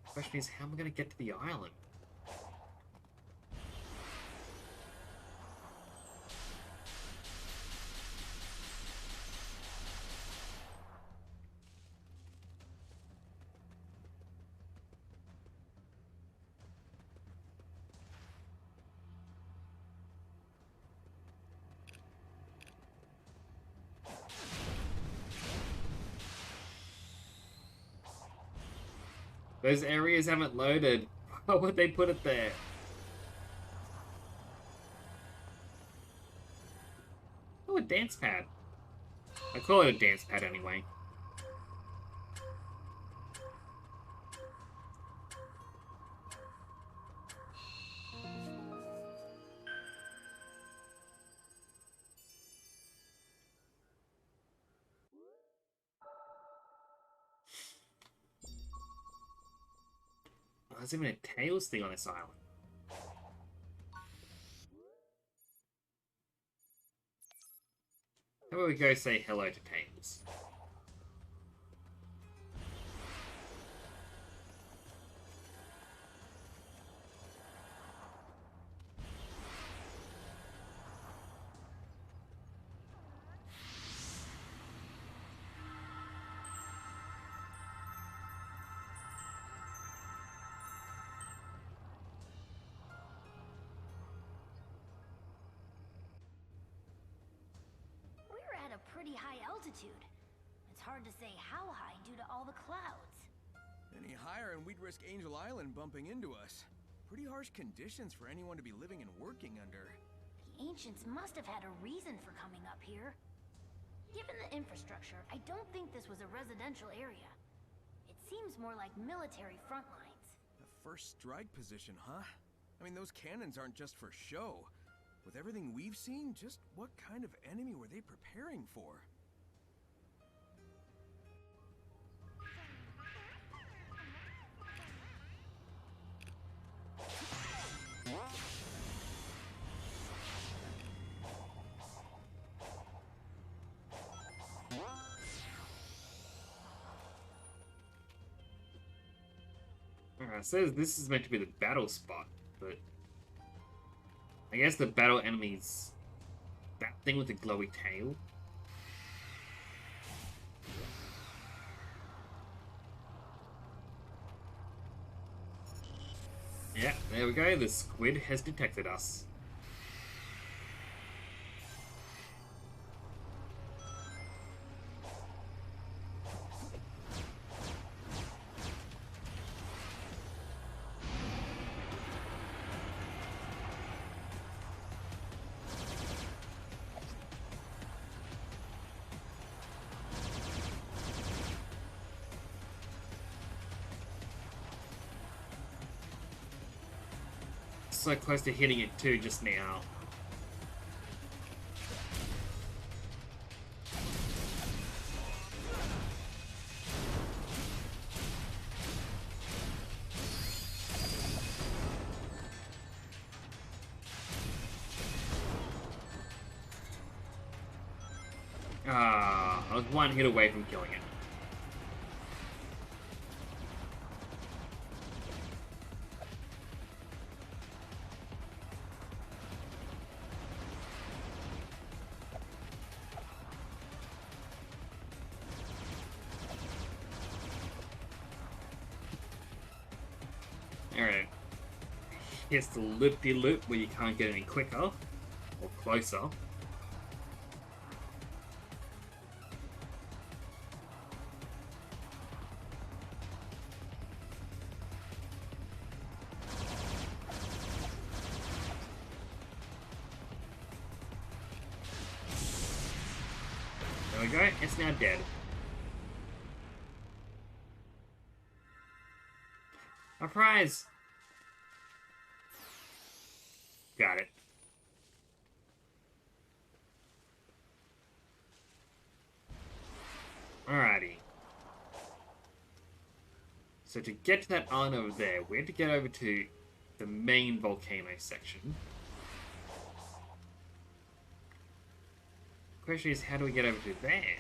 The question is, how am I going to get to the island? Those areas haven't loaded. Why would they put it there? Oh, a dance pad. I call it a dance pad anyway. There's even a Tails thing on this island. How about we go say hello to Tails? Pretty high altitude. It's hard to say how high due to all the clouds. Any higher and we'd risk Angel Island bumping into us. Pretty harsh conditions for anyone to be living and working under. The ancients must have had a reason for coming up here. Given the infrastructure, I don't think this was a residential area. It seems more like military front lines. A first strike position, huh? I mean, those cannons aren't just for show. With everything we've seen, just what kind of enemy were they preparing for? Alright, it says this is meant to be the battle spot, but I guess the battle enemy's that thing with the glowy tail. Yeah, there we go. The squid has detected us. So close to hitting it too just now. Ah, I was one hit away from killing it. Alright. Here's the loop-de-loop where you can't get any quicker or closer. There we go, it's now dead. A prize! Got it. Alrighty. So to get to that island over there, we have to get over to the main volcano section. Question is, how do we get over to there?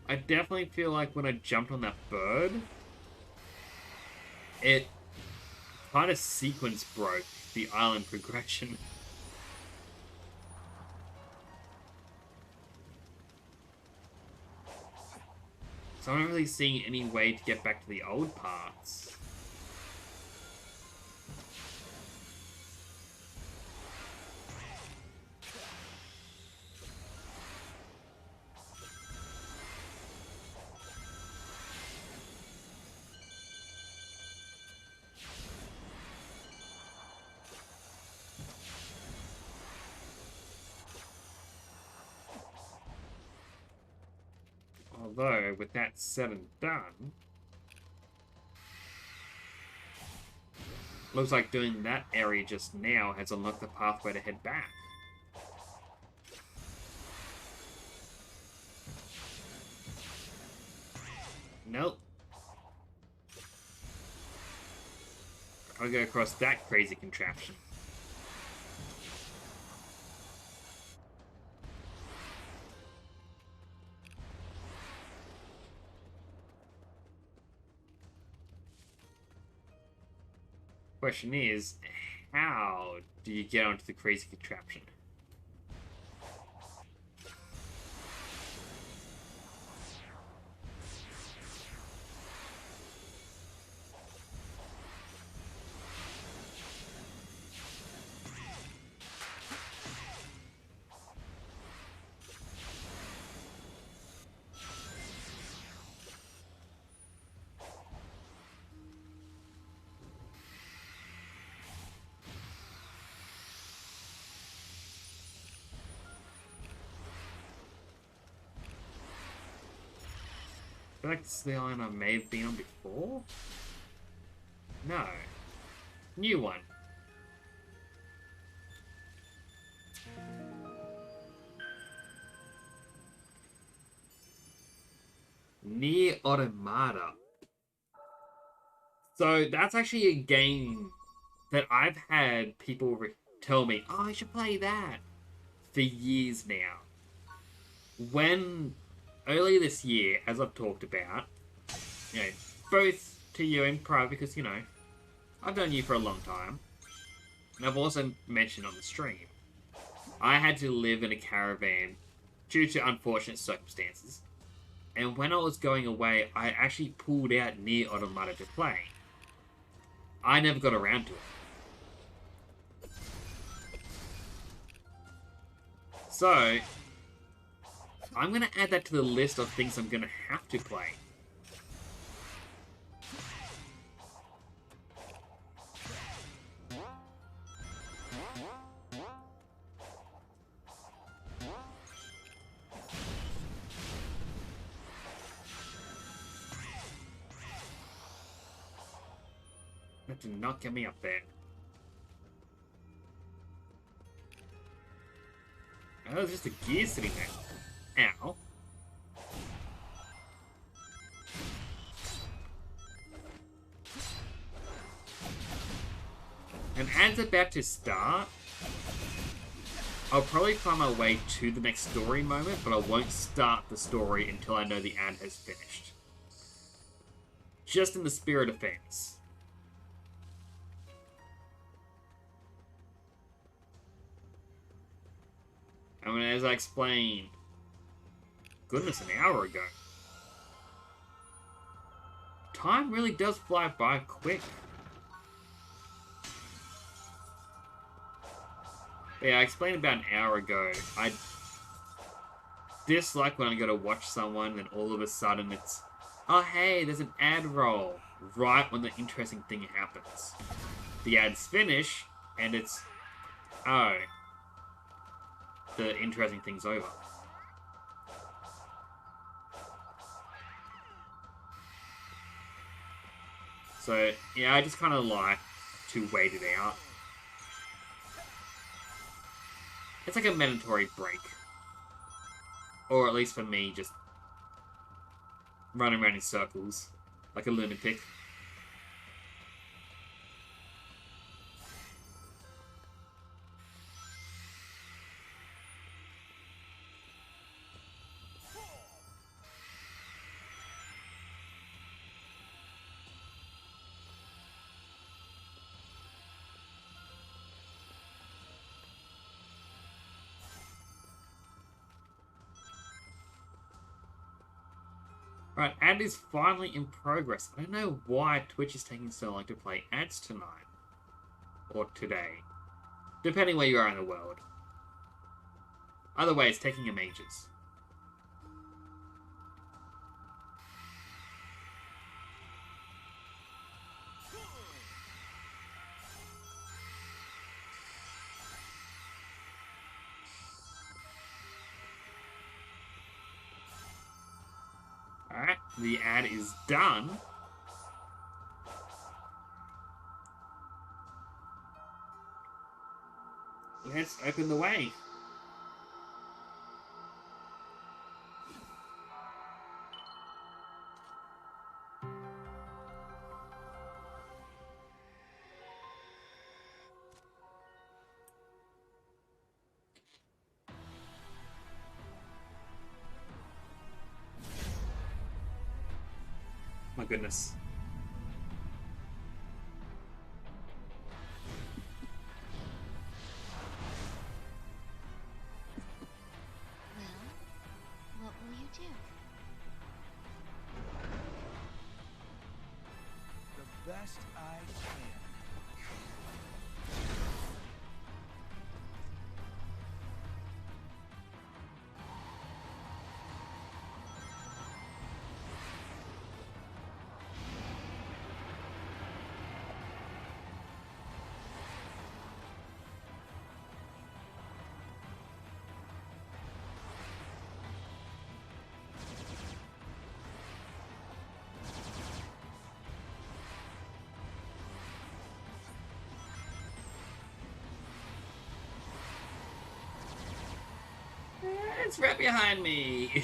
I definitely feel like when I jumped on that bird, it kind of sequence broke the island progression. So I'm not really seeing any way to get back to the old parts. Although, with that said and done, looks like doing that area just now has unlocked the pathway to head back. Nope. I'll go across that crazy contraption. Question is, how do you get onto the crazy contraption? I feel like this is the island I may have been on before? No. New one. Nier Automata. So that's actually a game that I've had people tell me, oh, I should play that for years now. When earlier this year, as I've talked about, you know, both to you in private, because, you know, I've known you for a long time, and I've also mentioned on the stream, I had to live in a caravan due to unfortunate circumstances, and when I was going away, I actually pulled out Nier Automata to play. I never got around to it. So, I'm going to add that to the list of things I'm going to have to play. That did not get me up there. Oh, there's just a gear sitting there. Ow. And as about to start, I'll probably find my way to the next story moment, but I won't start the story until I know the ad has finished. Just in the spirit of things. I mean, as I explained, goodness, an hour ago. Time really does fly by quick. But yeah, I explained about an hour ago. I dislike when I go to watch someone and all of a sudden it's, oh hey, there's an ad roll right when the interesting thing happens. The ads finish and it's, oh, the interesting thing's over. So, yeah, I just kind of like to wait it out. It's like a mandatory break. Or at least for me, just running around in circles like a lunatic. Alright, ad is finally in progress. I don't know why Twitch is taking so long to play ads tonight. Or today. Depending where you are in the world. Either way, it's taking them ages. Alright, the ad is done. Let's open the way. My goodness. Well, what will you do? The best I can. It's right behind me.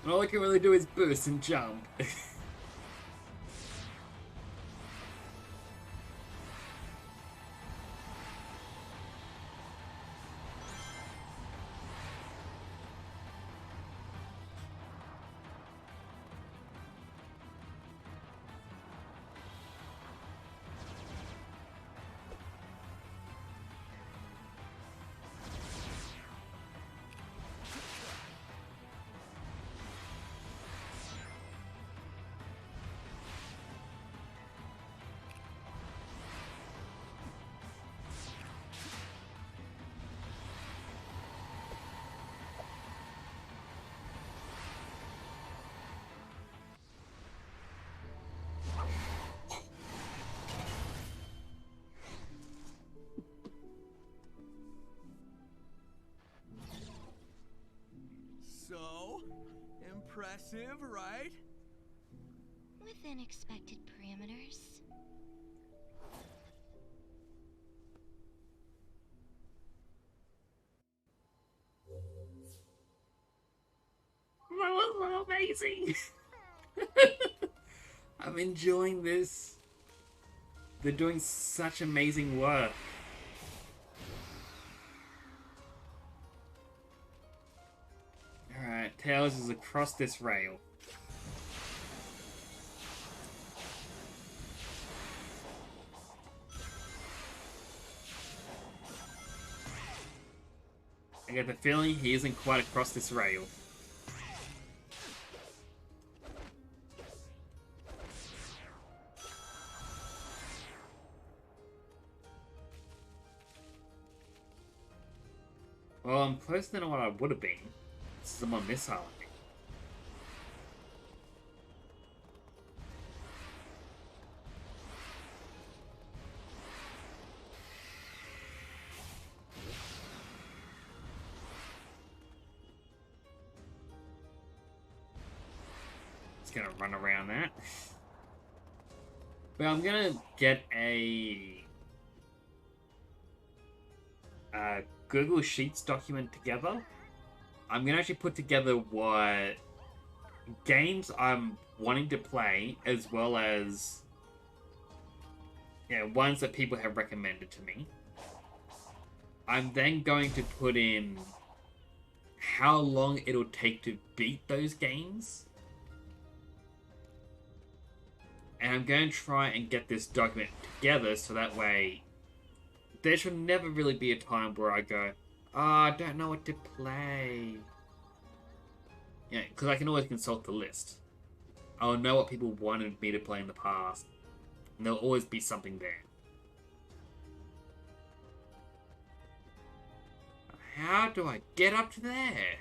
And all I can really do is boost and jump. So, impressive, right? Within expected parameters. That was so amazing. I'm enjoying this. They're doing such amazing work. Alright, Tails is across this rail. I get the feeling he isn't quite across this rail. Well, I'm closer than what I would have been. Since I'm on this island. Just gonna run around that. But I'm gonna get a Google Sheets document together. I'm gonna actually put together what games I'm wanting to play, as well as ones that people have recommended to me. I'm then going to put in how long it'll take to beat those games. And I'm going to try and get this document together so that way there should never really be a time where I go, oh, I don't know what to play. Yeah, because I can always consult the list. I'll know what people wanted me to play in the past. And there'll always be something there. How do I get up to there?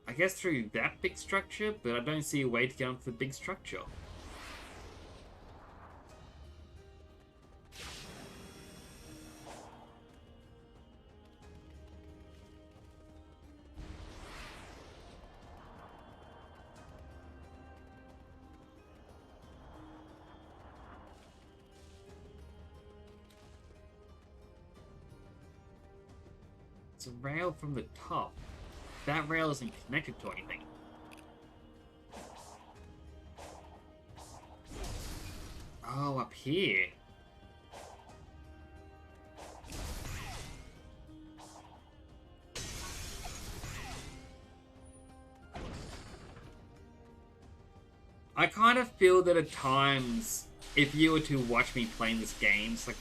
I guess through that big structure, but I don't see a way to get onto the big structure. It's a rail from the top. That rail isn't connected to anything. Oh, up here. I kind of feel that at times, if you were to watch me playing this game, it's like,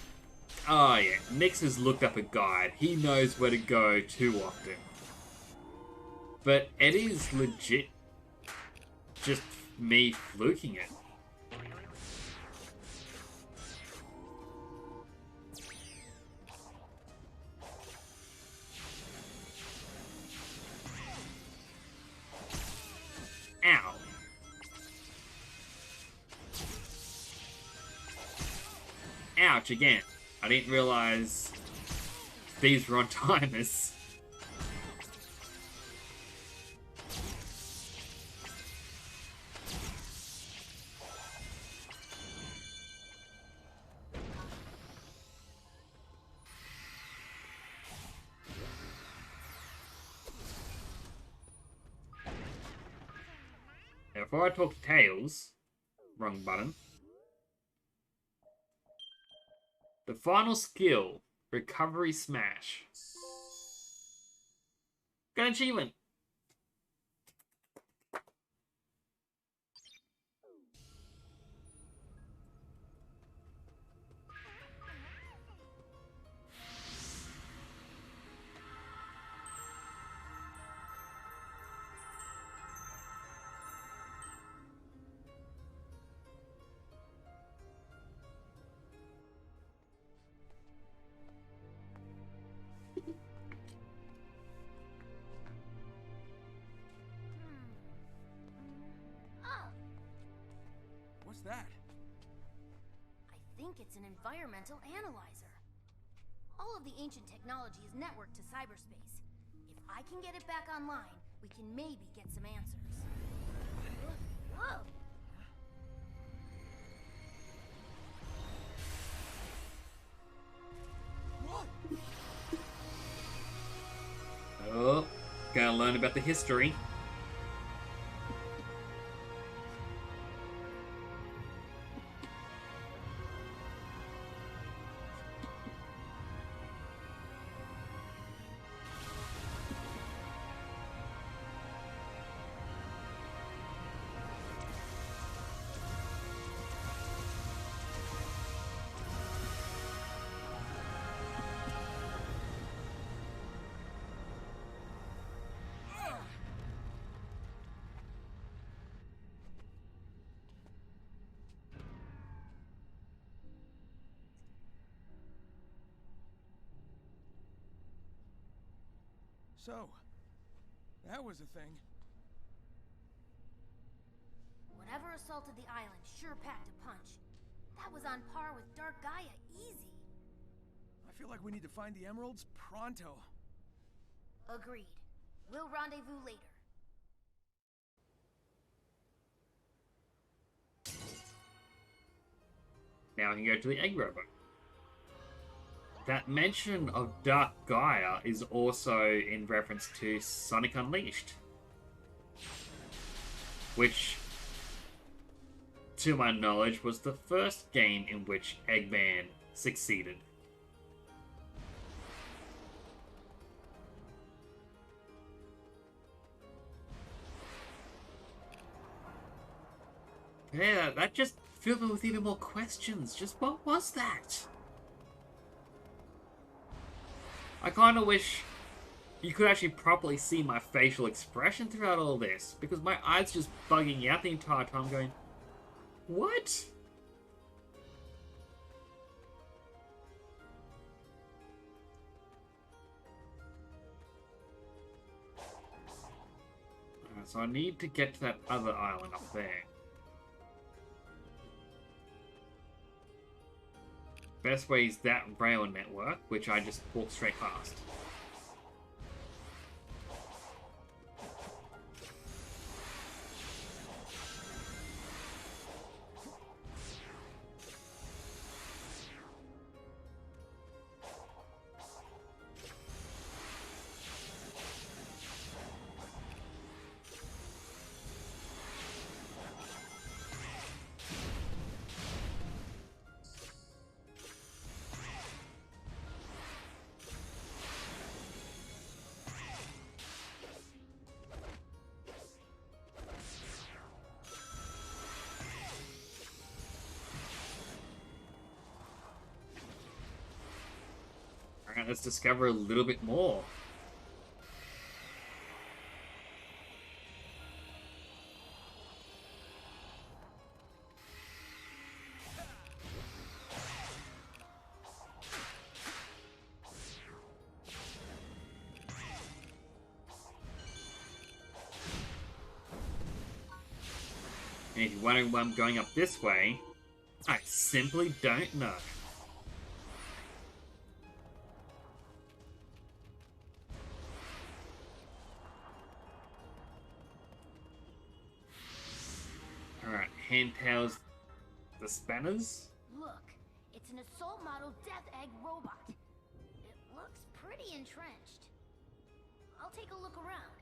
oh yeah, Nix has looked up a guide. He knows where to go too often. But it is legit just me fluking it. Ow. Ouch, again. I didn't realize these were on timers. Now, before I talk to Tails, wrong button. The final skill, Recovery Smash. Got an achievement. What's that? I think it's an environmental analyzer. All of the ancient technology is networked to cyberspace. If I can get it back online, we can maybe get some answers. Whoa! Oh, gotta learn about the history. So, that was a thing. Whatever assaulted the island sure packed a punch. That was on par with Dark Gaia, easy. I feel like we need to find the emeralds pronto. Agreed. We'll rendezvous later. Now we can go to the egg robot. That mention of Dark Gaia is also in reference to Sonic Unleashed. Which, to my knowledge, was the first game in which Eggman succeeded. Yeah, that just filled me with even more questions. Just what was that? I kind of wish you could actually properly see my facial expression throughout all this, because my eyes just bugging out the entire time going, what? So I need to get to that other island up there. Best way is that rail network, which I just walked straight past. Alright, let's discover a little bit more. And if you're wondering why I'm going up this way, I simply don't know. Alright, handtails the spanners. Look, it's an assault model Death Egg robot. It looks pretty entrenched. I'll take a look around.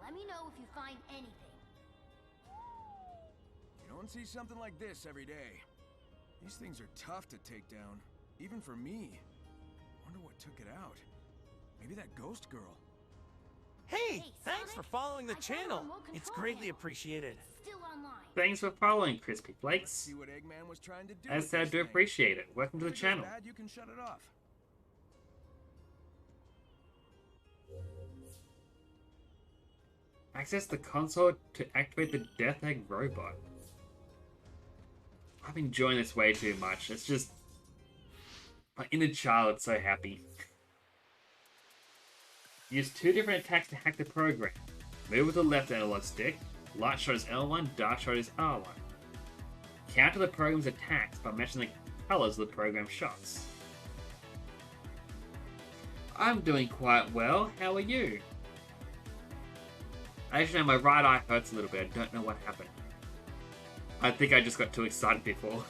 Let me know if you find anything. You don't see something like this every day. These things are tough to take down, even for me. Wonder what took it out. Maybe that ghost girl. Hey, thanks Sonic. for following the I found a channel. remote It's control greatly panel. appreciated. Still online. Thanks for following, Crispy Let's Flakes. see what Eggman was trying to do. As with said, this do thing. appreciate it. Welcome to the If it goes channel. bad, you can shut it off. Access the console to activate the Death Egg robot. I'm enjoying this way too much. It's just... my inner child is so happy. Use 2 different attacks to hack the program. Move with the left analog stick. Light shot is L1, dark shot is R1. Counter the program's attacks by matching the colors of the program's shots. I'm doing quite well. How are you? Actually, my right eye hurts a little bit. I don't know what happened. I think I just got too excited before.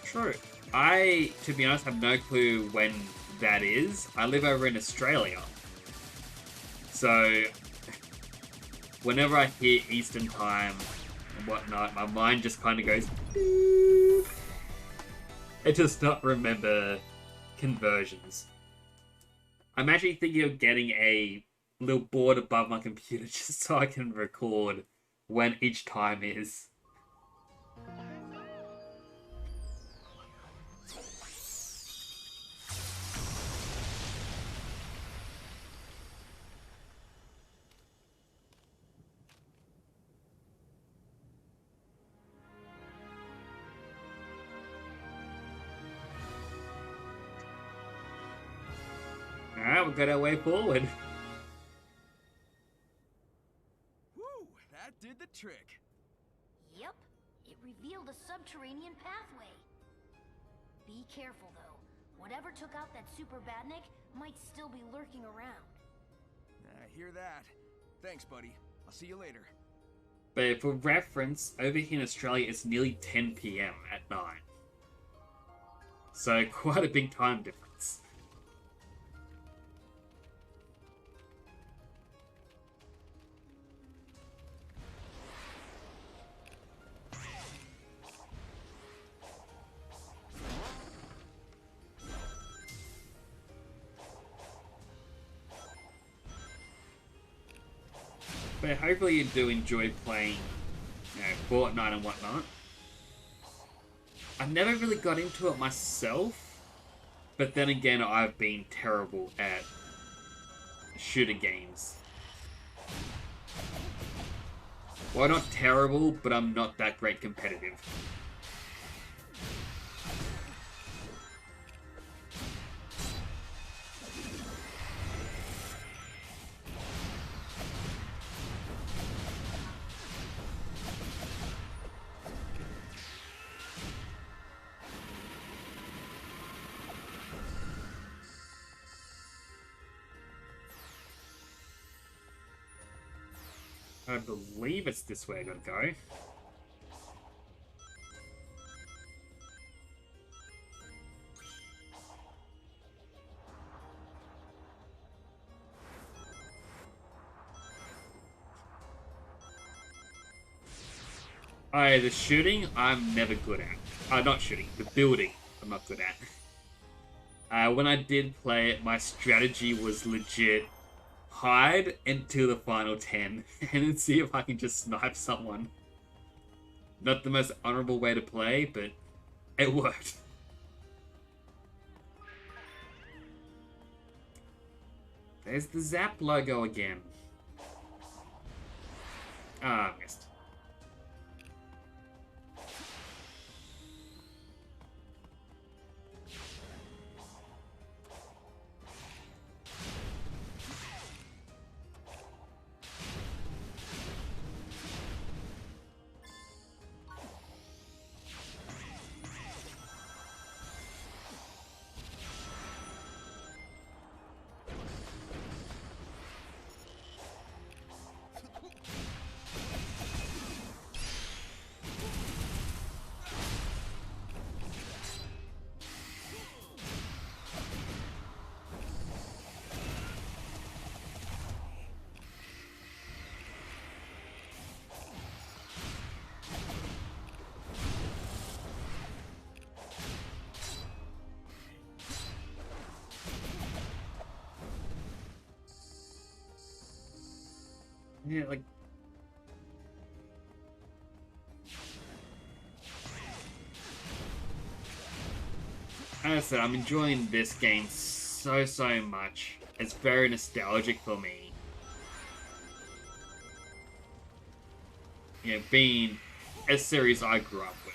True. I, to be honest, have no clue when that is. I live over in Australia. So, whenever I hear Eastern Time and whatnot, my mind just kind of goes... beep. It does not remember conversions. I'm actually thinking of getting a little board above my computer just so I can record when each time is. Alright, we've got our way forward. Woo! That did the trick. Yep, it revealed a subterranean pathway. Be careful, though. Whatever took out that Super Badnik might still be lurking around. I hear that. Thanks, buddy. I'll see you later. But for reference, over here in Australia, it's nearly 10 PM at night. So quite a big time difference. But hopefully you do enjoy playing, Fortnite and whatnot. I never really got into it myself, but then again, I've been terrible at shooter games. Well, not terrible, but I'm not that great competitive. I believe it's this way I gotta go. The shooting, I'm never good at. Not shooting, the building, I'm not good at. When I did play it, my strategy was legit hide until the final 10 and then see if I can just snipe someone. Not the most honorable way to play, but it worked. There's the Zap logo again. Ah, missed. Yeah, like... As I said, I'm enjoying this game so much. It's very nostalgic for me. You know, being a series I grew up with.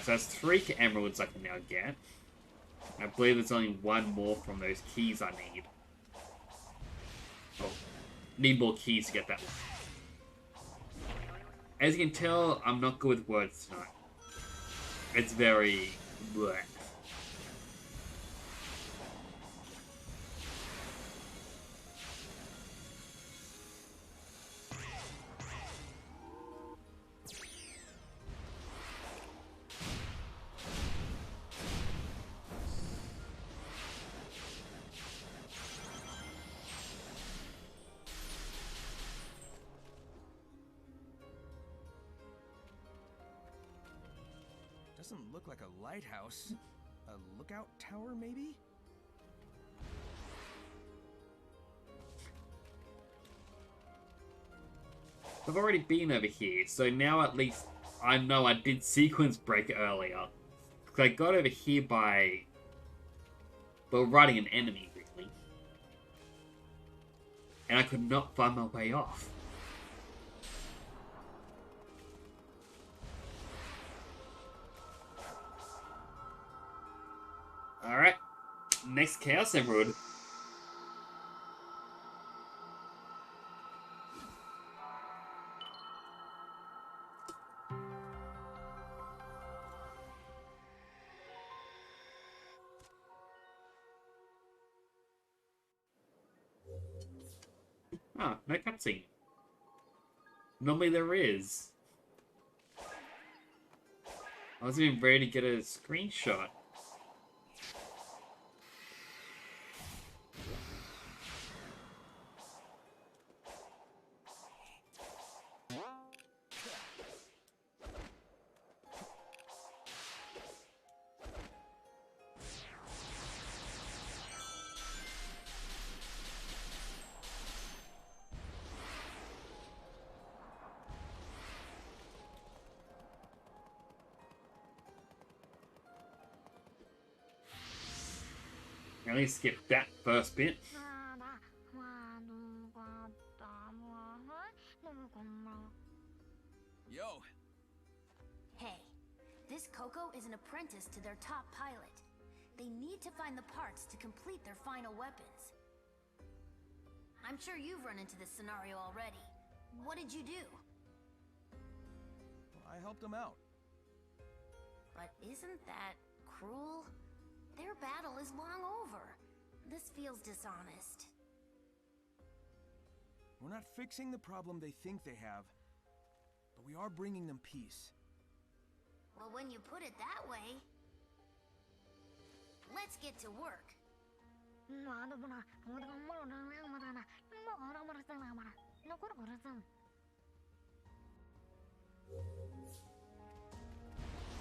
So that's 3 emeralds I can now get. I believe there's only 1 more from those keys I need. Oh, need more keys to get that one. As you can tell, I'm not good with words tonight. It's very... bleh. Doesn't look like a lighthouse. A lookout tower, maybe? I've already been over here, so now at least I know I did sequence break earlier. Because I got over here by... well, riding an enemy, really. And I could not find my way off. Alright. Next Chaos Emerald. Ah, no cutscene. Normally there is. I wasn't even ready to get a screenshot. At least skip that first bit. Yo, Hey, this Coco is an apprentice to their top pilot. They need to find the parts to complete their final weapons. I'm sure you've run into this scenario already. What did you do? I helped him out. But isn't that cruel? Their battle is long over. This feels dishonest. We're not fixing the problem they think they have, but we are bringing them peace. Well, when you put it that way, let's get to work.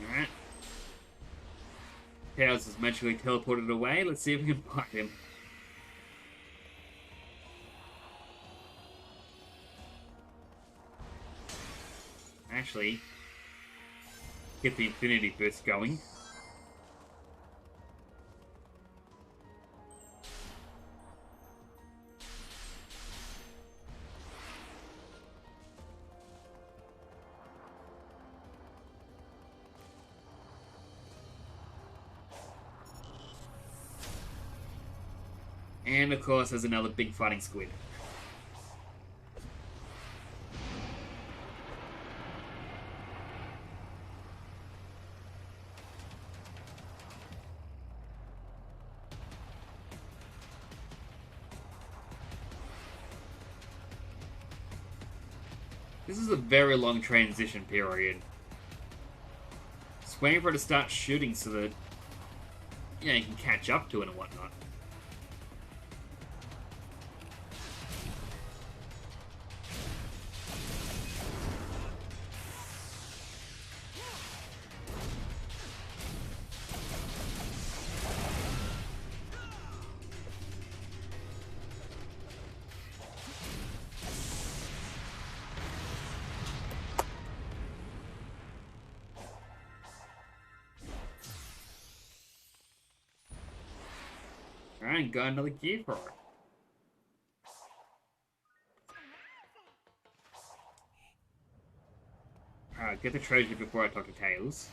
Alright. Chaos is magically teleported away. Let's see if we can find him. Actually, get the Infinity Burst going. And of course, there's another big fighting squid. This is a very long transition period. Just waiting for it to start shooting so that, you know, you can catch up to it and whatnot. Alright, got another key for her. Alright, get the treasure before I talk to Tails.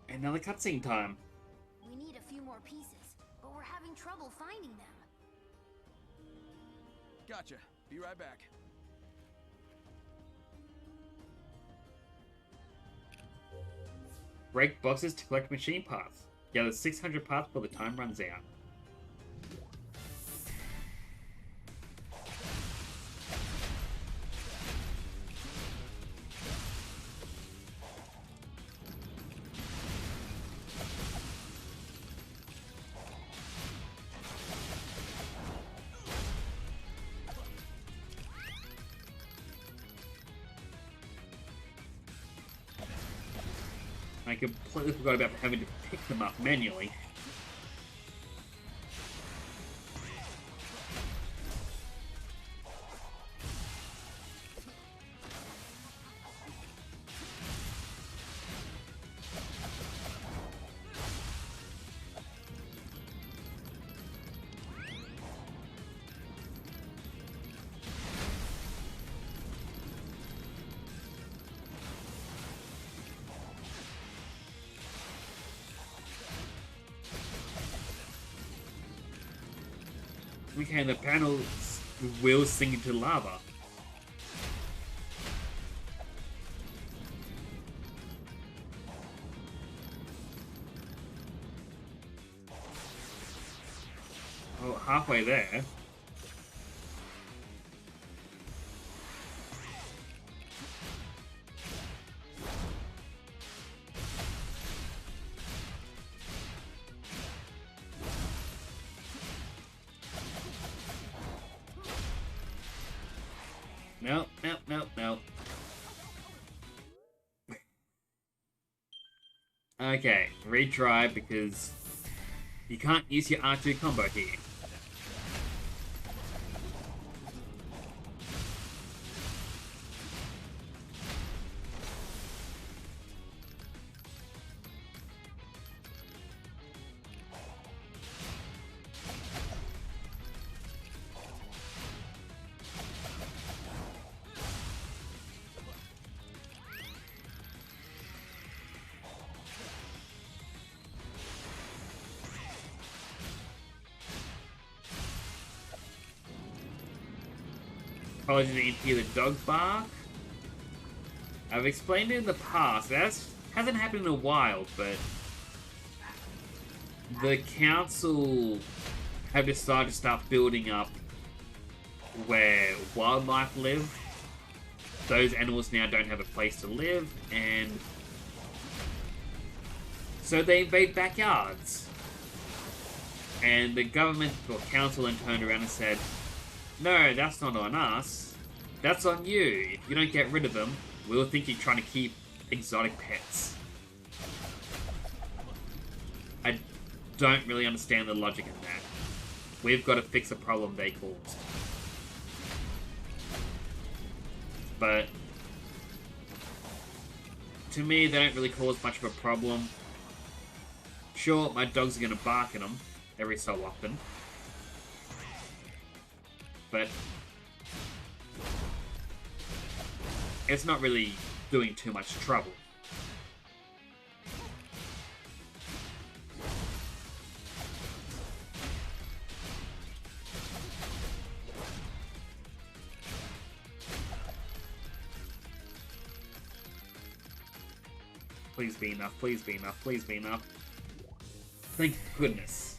Another cutscene time. We need a few more pieces, but we're having trouble finding them. Gotcha. Be right back. Break boxes to collect machine parts. Gather 600 parts before the time runs out. I completely forgot about having to pick them up manually. Okay, the panels will sink into lava. Oh, halfway there. Nope, nope, nope, nope. Okay, retry because you can't use your R2 combo here. Apologies if you hear the dog bark. I've explained it in the past. That hasn't happened in a while, but the council have decided to start building up where wildlife live. Those animals now don't have a place to live, and so they invade backyards. And the government or council then turned around and said, no, that's not on us. That's on you. If you don't get rid of them, we'll think you're trying to keep exotic pets. I don't really understand the logic in that. We've got to fix a problem they caused. But to me, they don't really cause much of a problem. Sure, my dogs are going to bark at them every so often. But it's not really doing too much trouble. Please be enough, please be enough, please be enough. Thank goodness.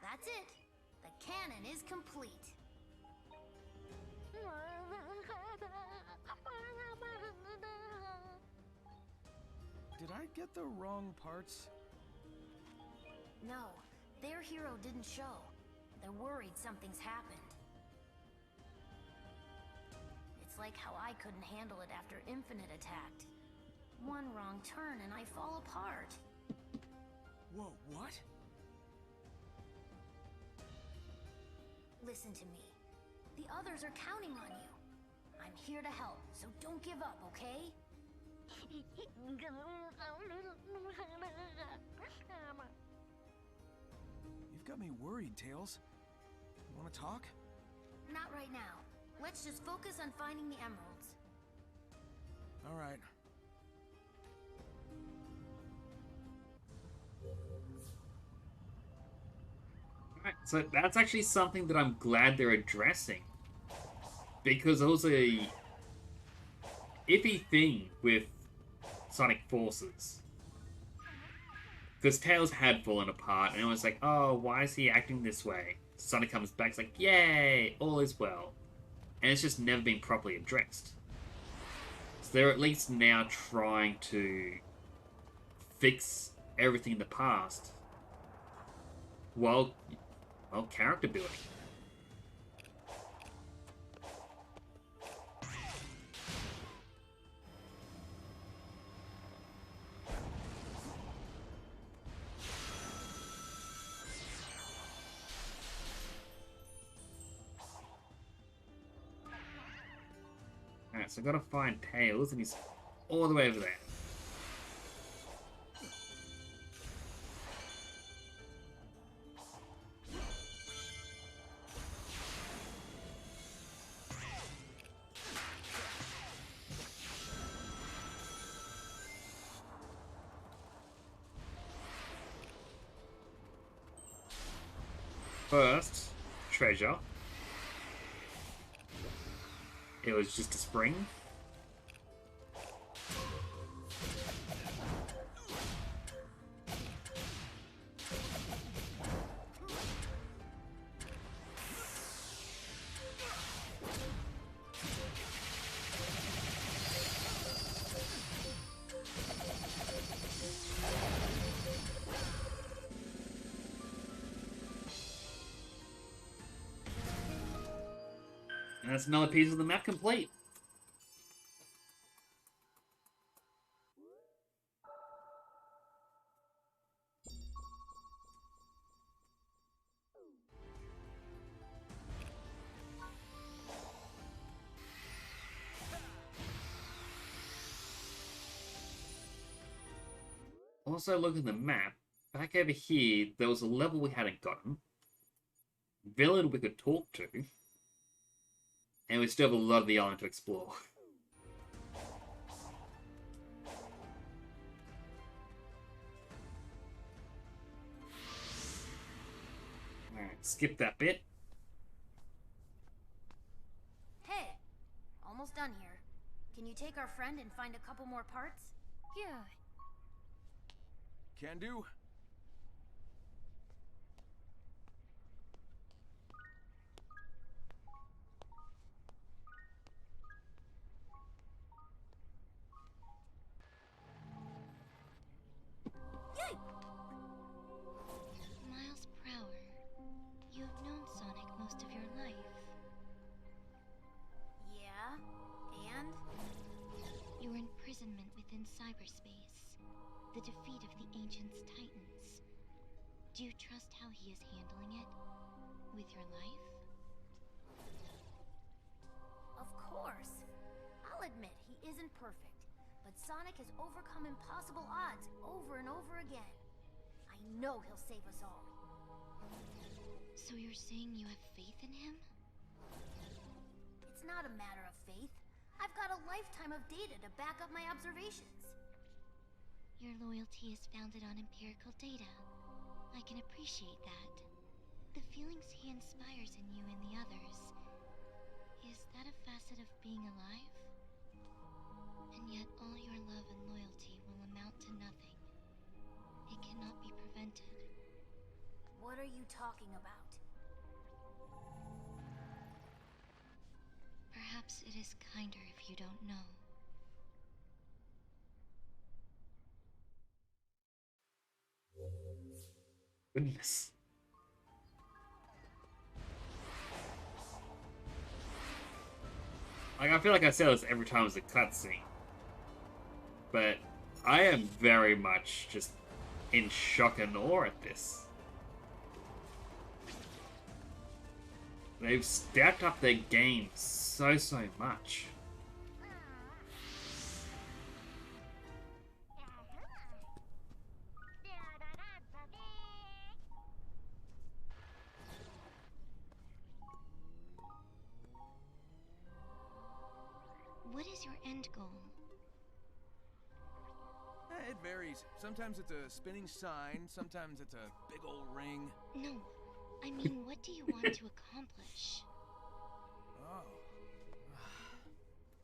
That's it. The cannon is complete. Did I get the wrong parts? No, their hero didn't show. They're worried something's happened. It's like how I couldn't handle it after Infinite attacked. One wrong turn and I fall apart. Whoa, what? Listen to me. The others are counting on you. I'm here to help, so don't give up, okay? You've got me worried, Tails. You want to talk? Not right now. Let's just focus on finding the emeralds. All right. Alright, so that's actually something that I'm glad they're addressing. Because it was a iffy thing with Sonic Forces. Because Tails had fallen apart, and it was like, oh, why is he acting this way? Sonic comes back, it's like, yay, all is well. And it's just never been properly addressed. So they're at least now trying to fix everything in the past while character building. Alright, so I've got to find Tails, and he's all the way over there. First, treasure. It was just a spring. And that's another piece of the map complete. Also, look at the map. Back over here, there was a level we hadn't gotten. Villain we could talk to. And we still have a lot of the island to explore. Alright, skip that bit. Hey, almost done here. Can you take our friend and find a couple more parts? Yeah. Can do. Miles Prower, you have known Sonic most of your life. Yeah, and? Your imprisonment within cyberspace. The defeat of the Ancient's Titans. Do you trust how he is handling it? With your life? Of course. I'll admit he isn't perfect, but Sonic has overcome impossible odds over and over again. I know he'll save us all. So you're saying you have faith in him? It's not a matter of faith. I've got a lifetime of data to back up my observations. Your loyalty is founded on empirical data. I can appreciate that. The feelings he inspires in you and the others. Is that a facet of being alive? And yet all your love and loyalty will amount to nothing. It cannot be prevented. What are you talking about? Perhaps it is kinder if you don't know. Goodness. Like, I feel like I say this every time it's a cutscene. But I am very much just in shock and awe at this. They've stepped up their game so much. What is your end goal? It varies. Sometimes it's a spinning sign, sometimes it's a big old ring. No, I mean, what do you want to accomplish? Oh.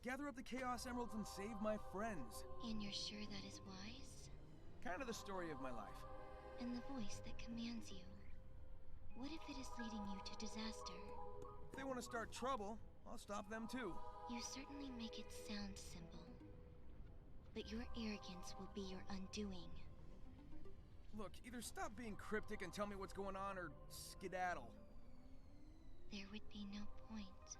Gather up the Chaos Emeralds and save my friends. And you're sure that is wise? Kind of the story of my life. And the voice that commands you. What if it is leading you to disaster? If they want to start trouble, I'll stop them too. You certainly make it sound simple. But your arrogance will be your undoing. Look, either stop being cryptic and tell me what's going on, or skedaddle. There would be no point.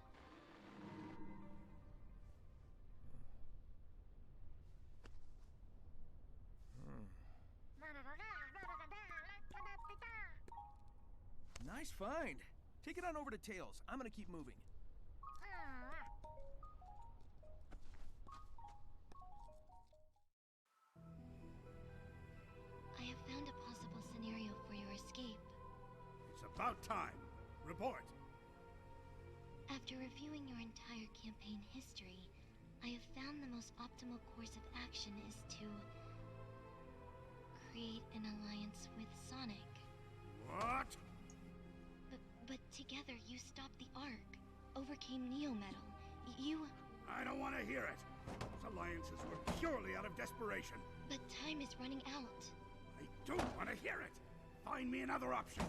Nice find. Take it on over to Tails. I'm gonna keep moving. I have found a possible scenario for your escape. It's about time. Report. After reviewing your entire campaign history, I have found the most optimal course of action is to create an alliance with Sonic. What? But But together you stopped the Ark, overcame Neometal. You... I don't want to hear it. Those alliances were purely out of desperation. But time is running out. I don't want to hear it. Find me another option.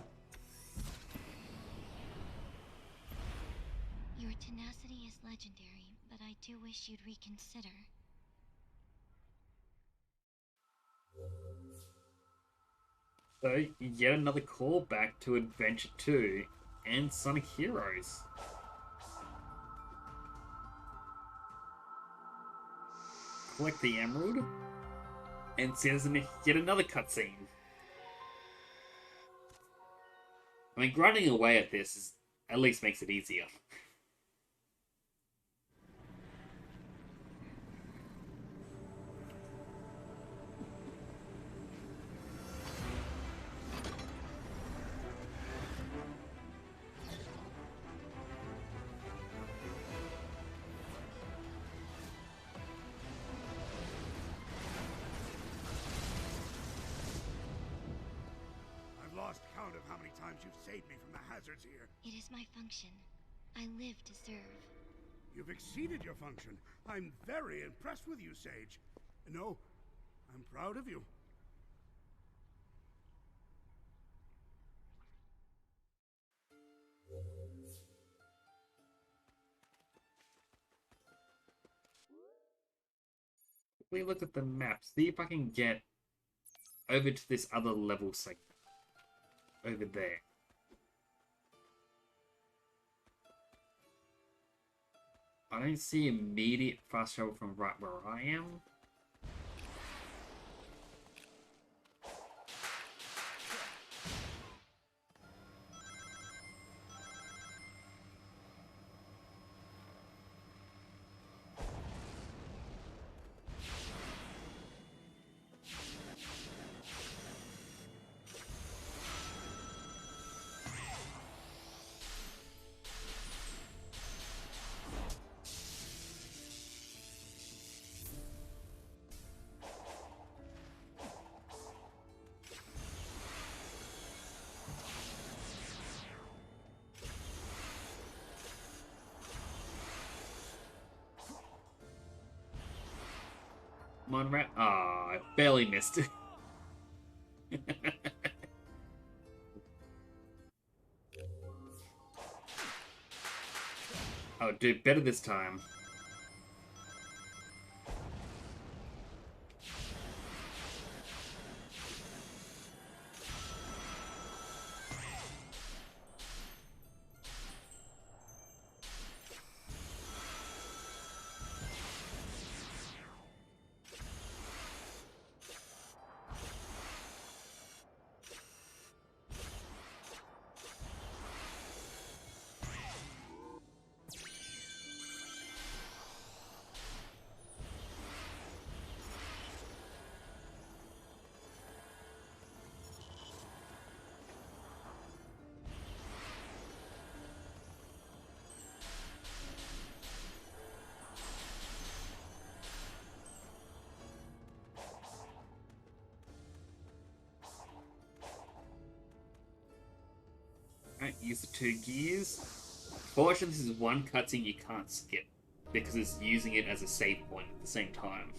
Your tenacity is legendary, but I do wish you'd reconsider. So, yet another callback to Adventure 2 and Sonic Heroes. Collect the emerald, and see there's yet another cutscene. I mean, grinding away at this at least makes it easier. I've lost count of how many times you've saved me from the hazards here. It is my function. I live to serve. You've exceeded your function. I'm very impressed with you, Sage. No, I'm proud of you. We look at the map, see if I can get over to this other level segment. Over there. I don't see immediate fast travel from right where I am. Monrat? Ah, I barely missed it. I'll do better this time. Alright, use the 2 gears. Fortunately, this is one cutscene you can't skip, because it's using it as a save point at the same time.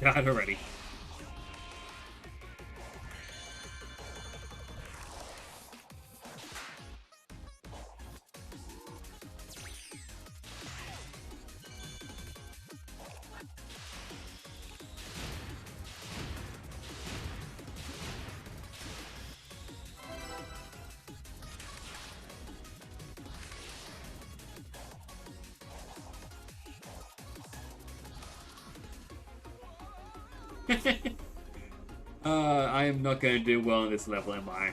Died already. I am not going to do well in this level, am I?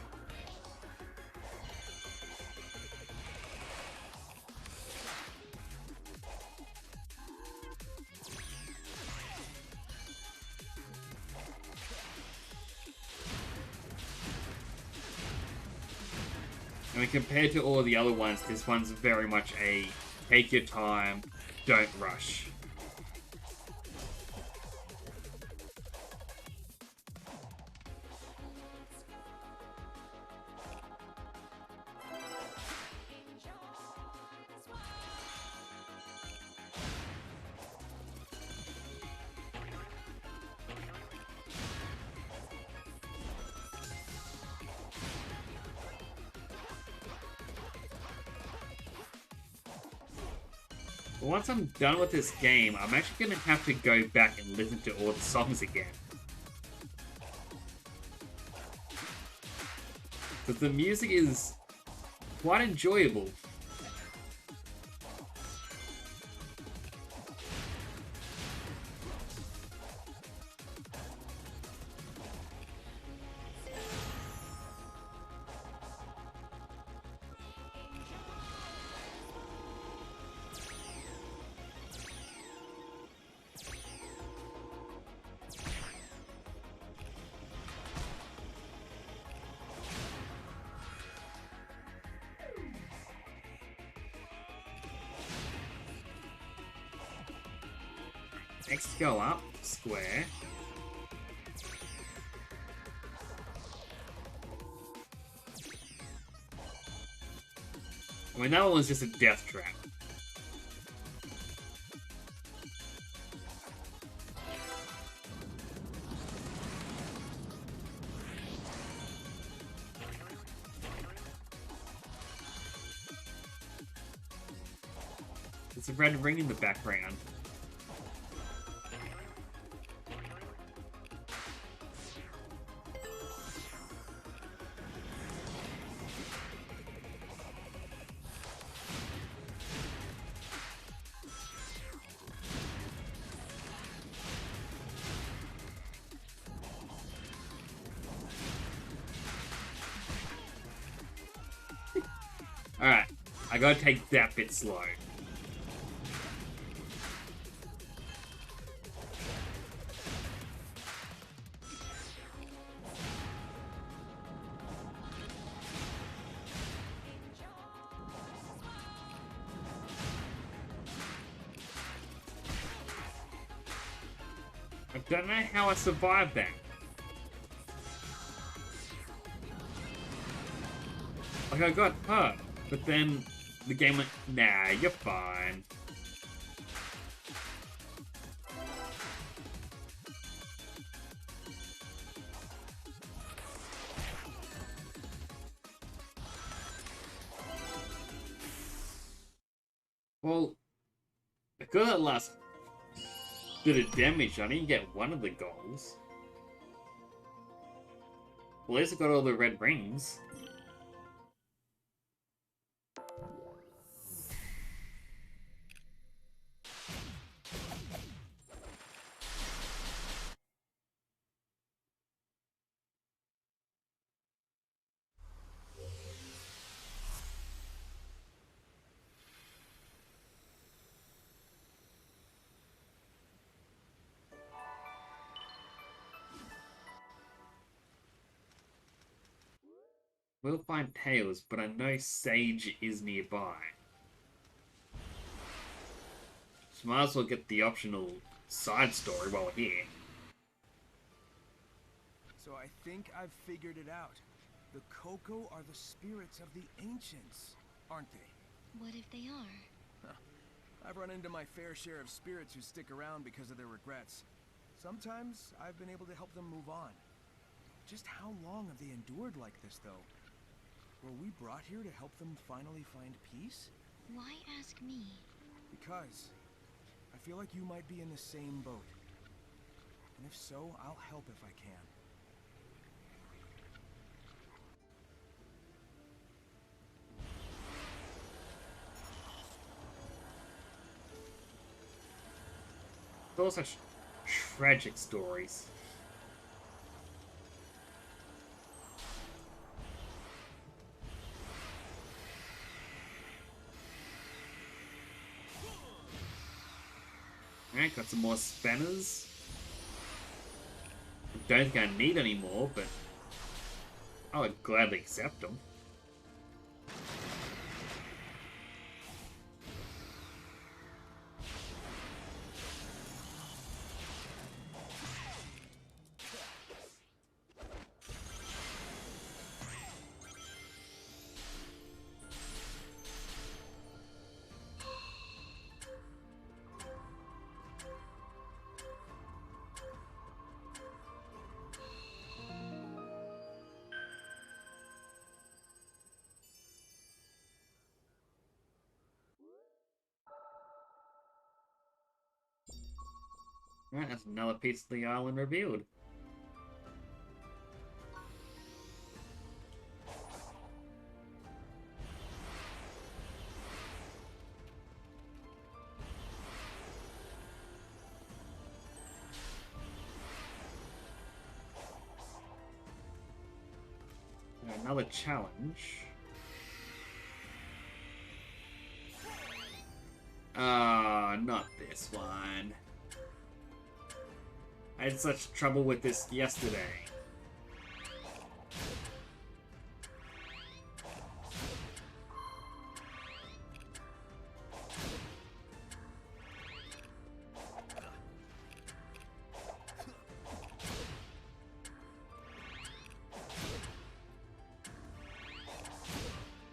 I mean, compared to all the other ones, this one's very much a take your time, don't rush. But once I'm done with this game, I'm actually going to have to go back and listen to all the songs again. Because the music is quite enjoyable. Next, go up, square. I mean, that one was just a death trap. There's a red ring in the background. Alright, I gotta take that bit slow. I don't know how I survived that. Like, I got hurt, but then the game went, nah, you're fine. Well, because that last bit of damage, I didn't get one of the goals. Well, at least I got all the red rings. We'll find Tails, but I know Sage is nearby. So might as well get the optional side story while we're here. So I think I've figured it out. The Koco are the spirits of the ancients, aren't they? What if they are? I've run into my fair share of spirits who stick around because of their regrets. Sometimes I've been able to help them move on. Just how long have they endured like this, though? Were we brought here to help them finally find peace? Why ask me? Because I feel like you might be in the same boat. And if so, I'll help if I can. Those are such tragic stories. Alright, got some more spanners. Don't think I need any more, but I would gladly accept them. Alright, that's another piece of the island revealed. Another challenge. Not this one. I had such trouble with this yesterday.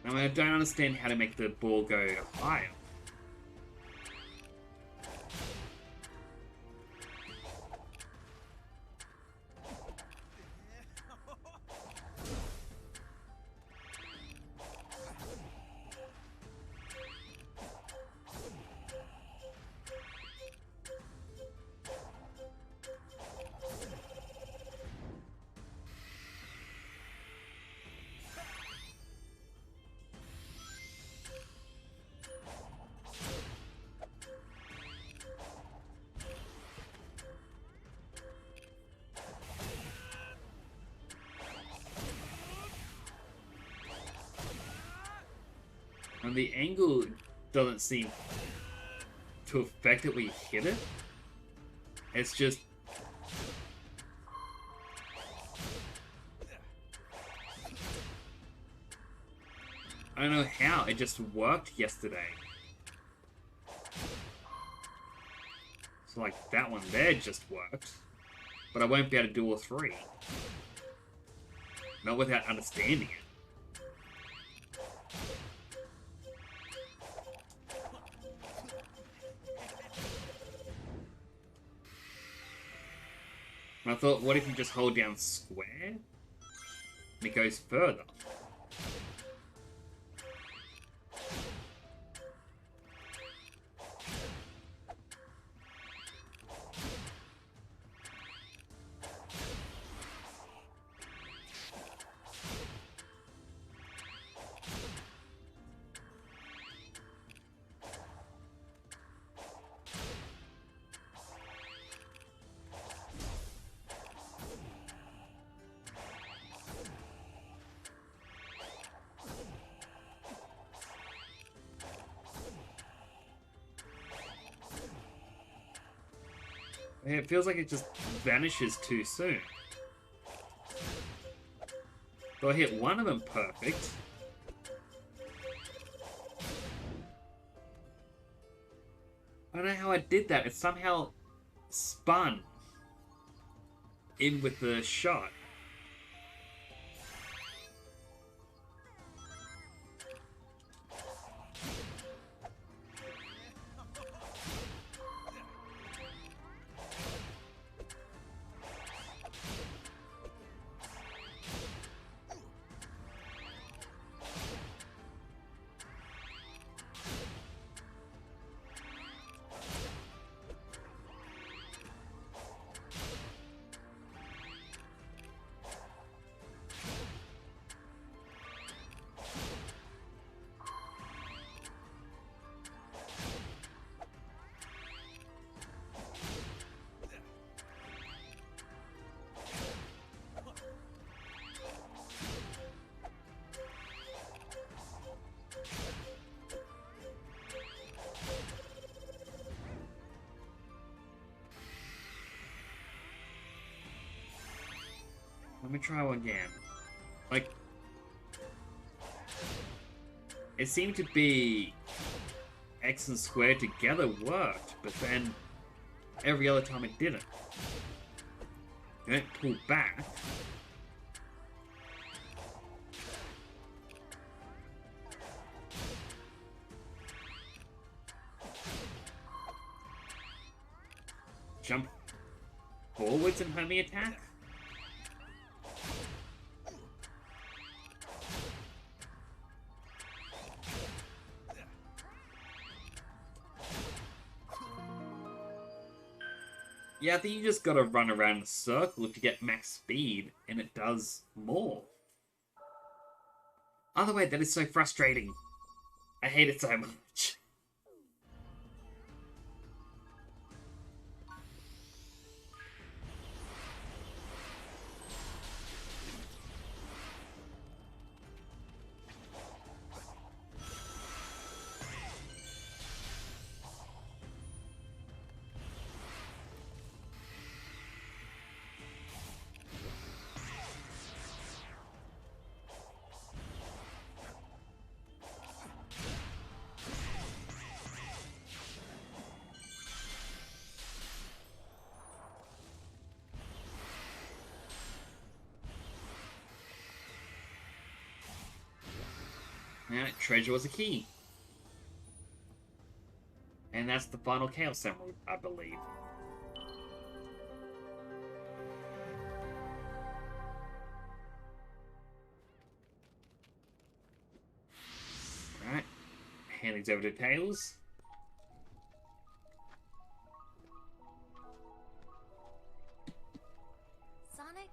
Now I don't understand how to make the ball go higher. And the angle doesn't seem to affect it when you hit it. It's just... I don't know how, it just worked yesterday. So like that one there just worked. But I won't be able to do all three. Not without understanding it. And I thought, what if you just hold down square? And it goes further. It feels like it just vanishes too soon. So I hit one of them perfect. I don't know how I did that. It somehow spun in with the shot. Let me try one again. Like, it seemed to be X and square together worked, but then every other time it didn't. Then it pulled back. Jump forwards and homing attack? Yeah, I think you just gotta run around in a circle to get max speed, and it does more. Other way, that is so frustrating. I hate it so much. Yeah, treasure was a key. And that's the final Chaos Emerald, I believe. Right. Hand these over to Tails. Sonic,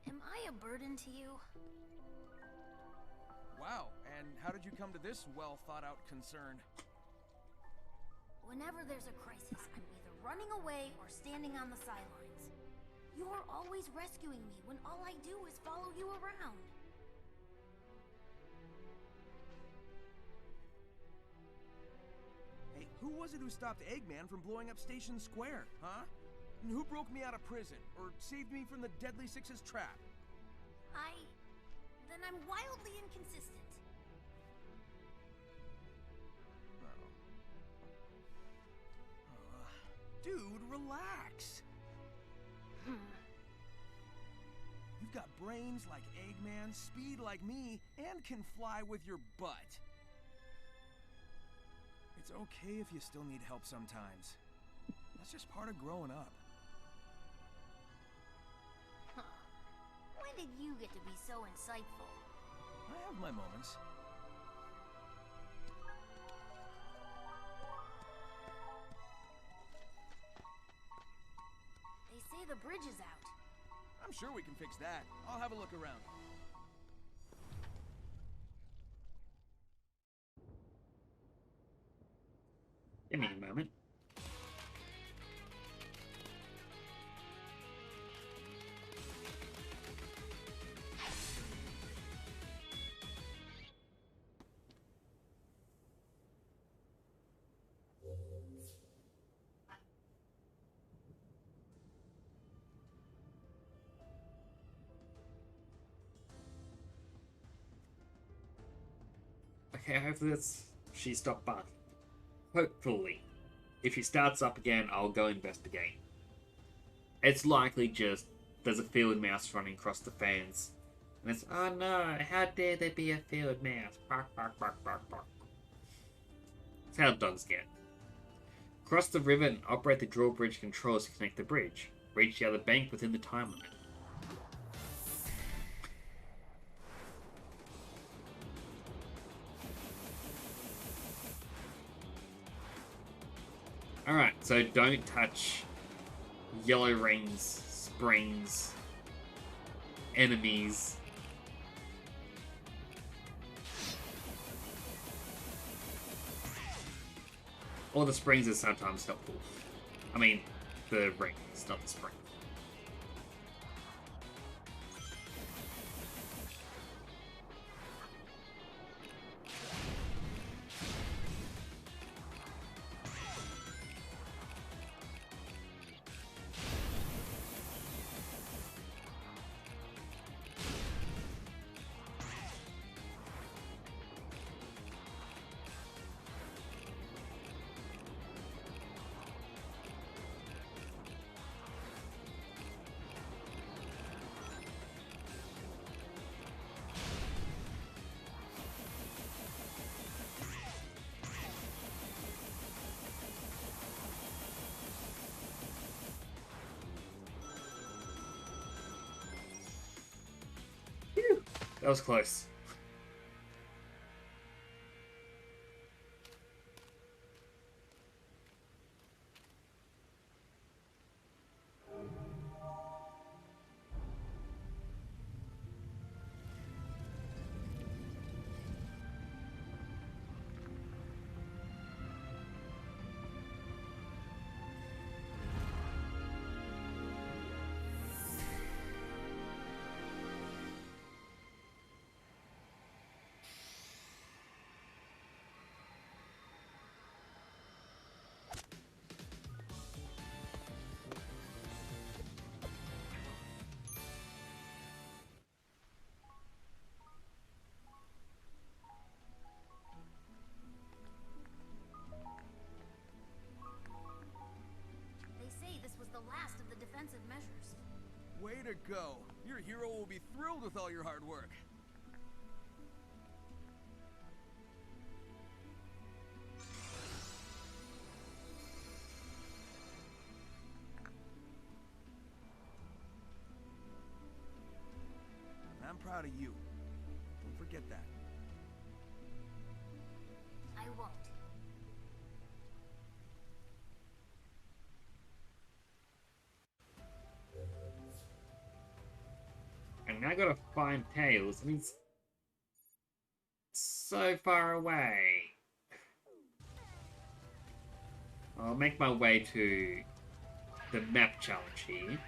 am I a burden to you? Wow, and how did you come to this well-thought-out concern? Whenever there's a crisis, I'm either running away or standing on the sidelines. You're always rescuing me when all I do is follow you around. Hey, who was it who stopped Eggman from blowing up Station Square, huh? And who broke me out of prison, or saved me from the Deadly Six's trap? Then I'm wildly inconsistent. Dude, relax. You've got brains like Eggman, speed like me, and can fly with your butt. It's okay if you still need help sometimes. That's just part of growing up. Huh. When did you get to be so insightful? I have my moments. They say the bridge is out. I'm sure we can fix that. I'll have a look around. Give me a moment. Okay, hopefully she stopped barking. Hopefully. If she starts up again, I'll go investigate. It's likely just there's a field mouse running across the fence. And it's, oh no, how dare there be a field mouse? Bark, bark, bark, bark, bark. That's how dogs get. Cross the river and operate the drawbridge controls to connect the bridge. Reach the other bank within the time limit. Alright, so don't touch yellow rings, springs, enemies. Or the springs is sometimes helpful. I mean, the rings, not the spring. That was close. They say this was the last of the defensive measures. Way to go. Your hero will be thrilled with all your hard work. I'm proud of you. Don't forget that. I won't. And I gotta find Tails, and he's so far away. I'll make my way to the map challenge here.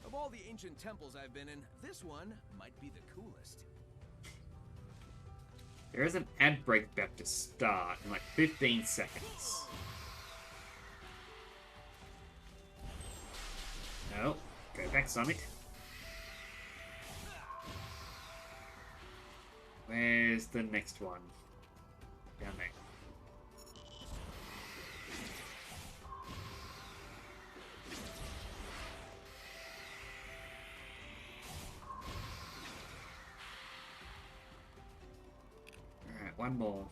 Of all the ancient temples I've been in, this one might be the coolest. There is an ad break about to start in like 15 seconds. No, go back, Sonic. Where's the next one? Down there. Alright, one more.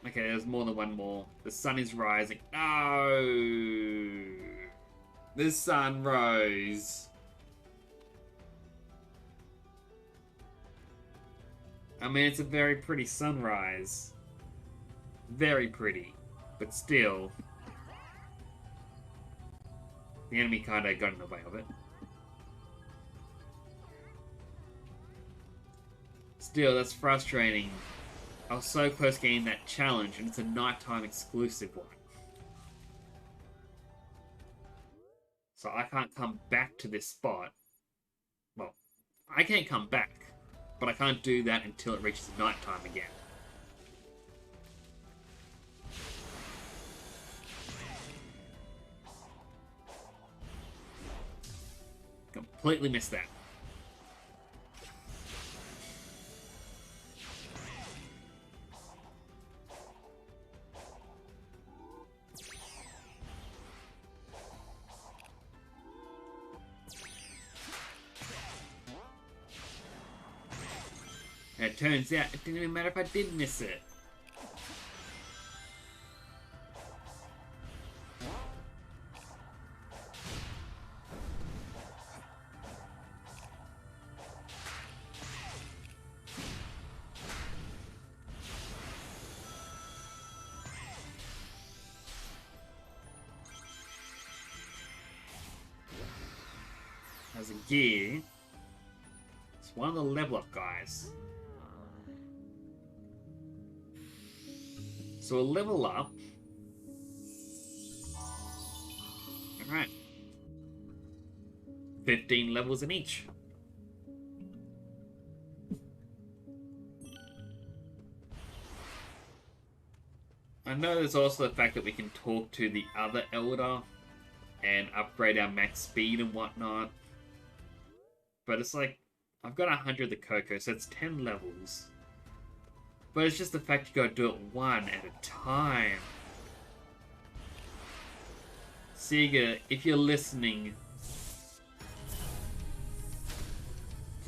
Okay, there's more than one more. The sun is rising. No! The sun rose. I mean, it's a very pretty sunrise. Very pretty. But still, the enemy kinda got in the way of it. Still, that's frustrating. I was so close to getting that challenge, and it's a nighttime exclusive one. So I can't come back to this spot. Well, I can't come back, but I can't do that until it reaches nighttime again. Completely missed that. And it turns out it didn't even matter if I did miss it. As a gear, it's one of the level up guys. So we'll level up. Alright. 15 levels in each. I know there's also the fact that we can talk to the other Elder and upgrade our max speed and whatnot. But it's like, I've got 100 of the Coco, so it's 10 levels. But it's just the fact you gotta do it one at a time. Sega, if you're listening,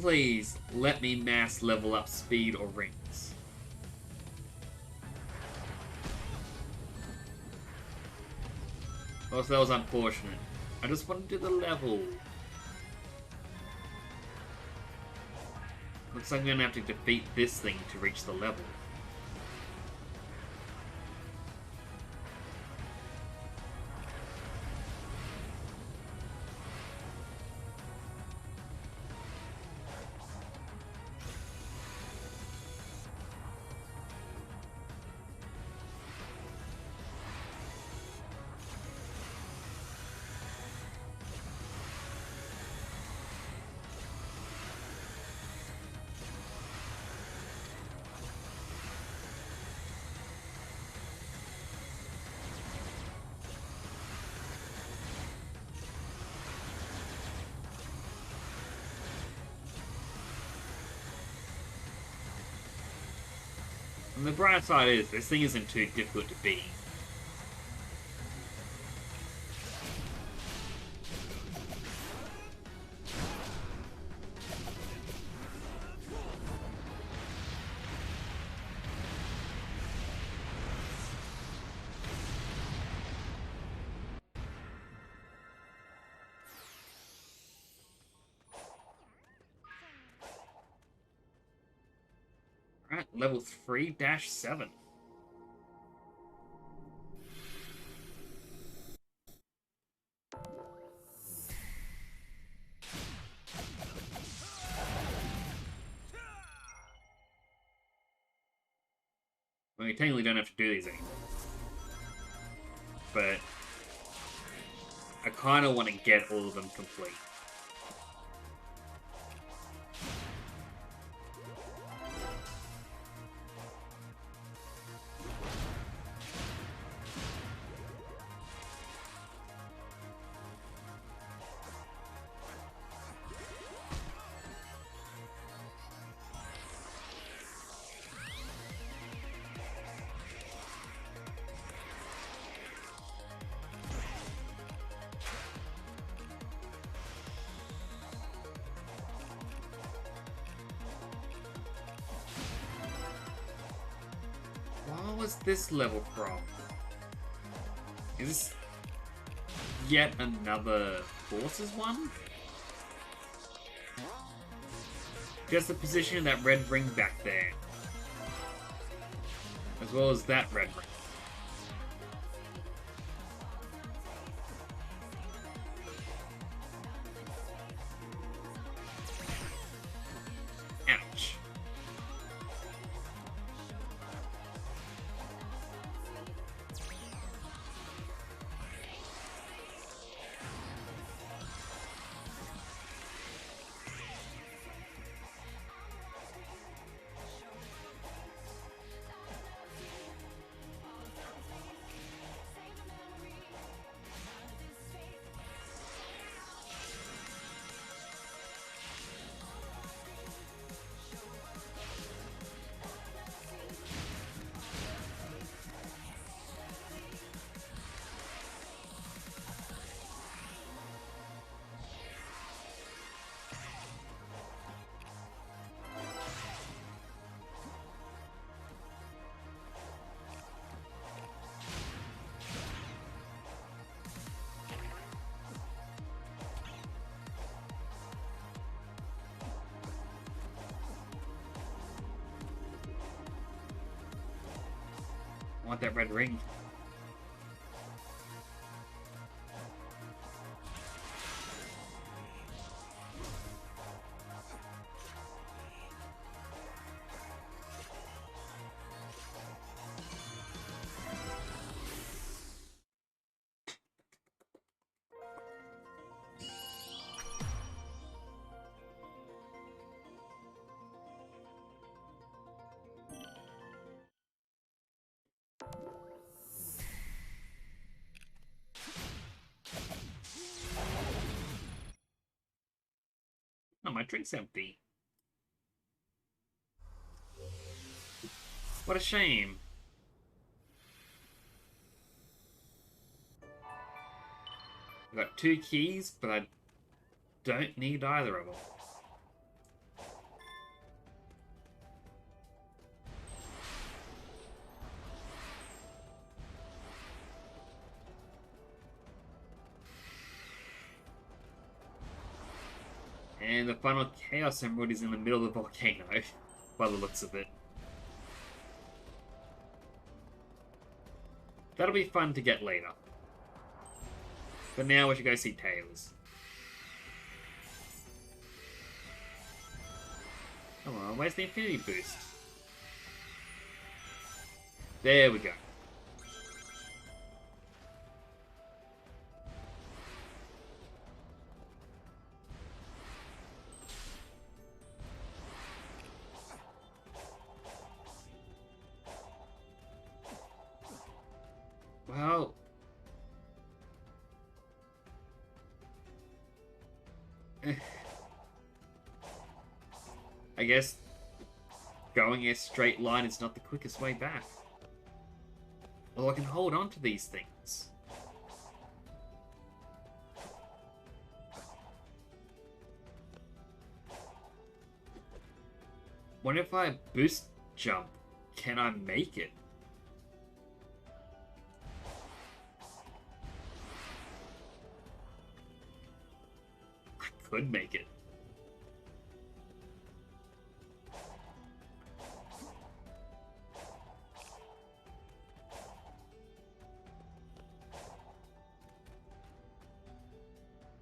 Please, let me mass level up speed or rings. Also, that was unfortunate. I just want to do the level. Looks like I'm gonna have to defeat this thing to reach the level. And the bright side is, this thing isn't too difficult to beat. Alright, level 3-7. Well, you technically don't have to do these anymore. But I kind of want to get all of them complete. What was this level from? Is this yet another Forces one? Just the position of that red ring back there. As well as that red ring. Ouch. I want that red ring. Oh, my drink's empty. What a shame. I've got 2 keys, but I don't need either of them. And the final Chaos Emerald is in the middle of the volcano, by the looks of it. That'll be fun to get later. But now we should go see Tails. Come on, where's the Infinity Boost? There we go. Well, I guess going a straight line is not the quickest way back. Although I can hold on to these things. What if I boost jump? Can I make it? I could make it.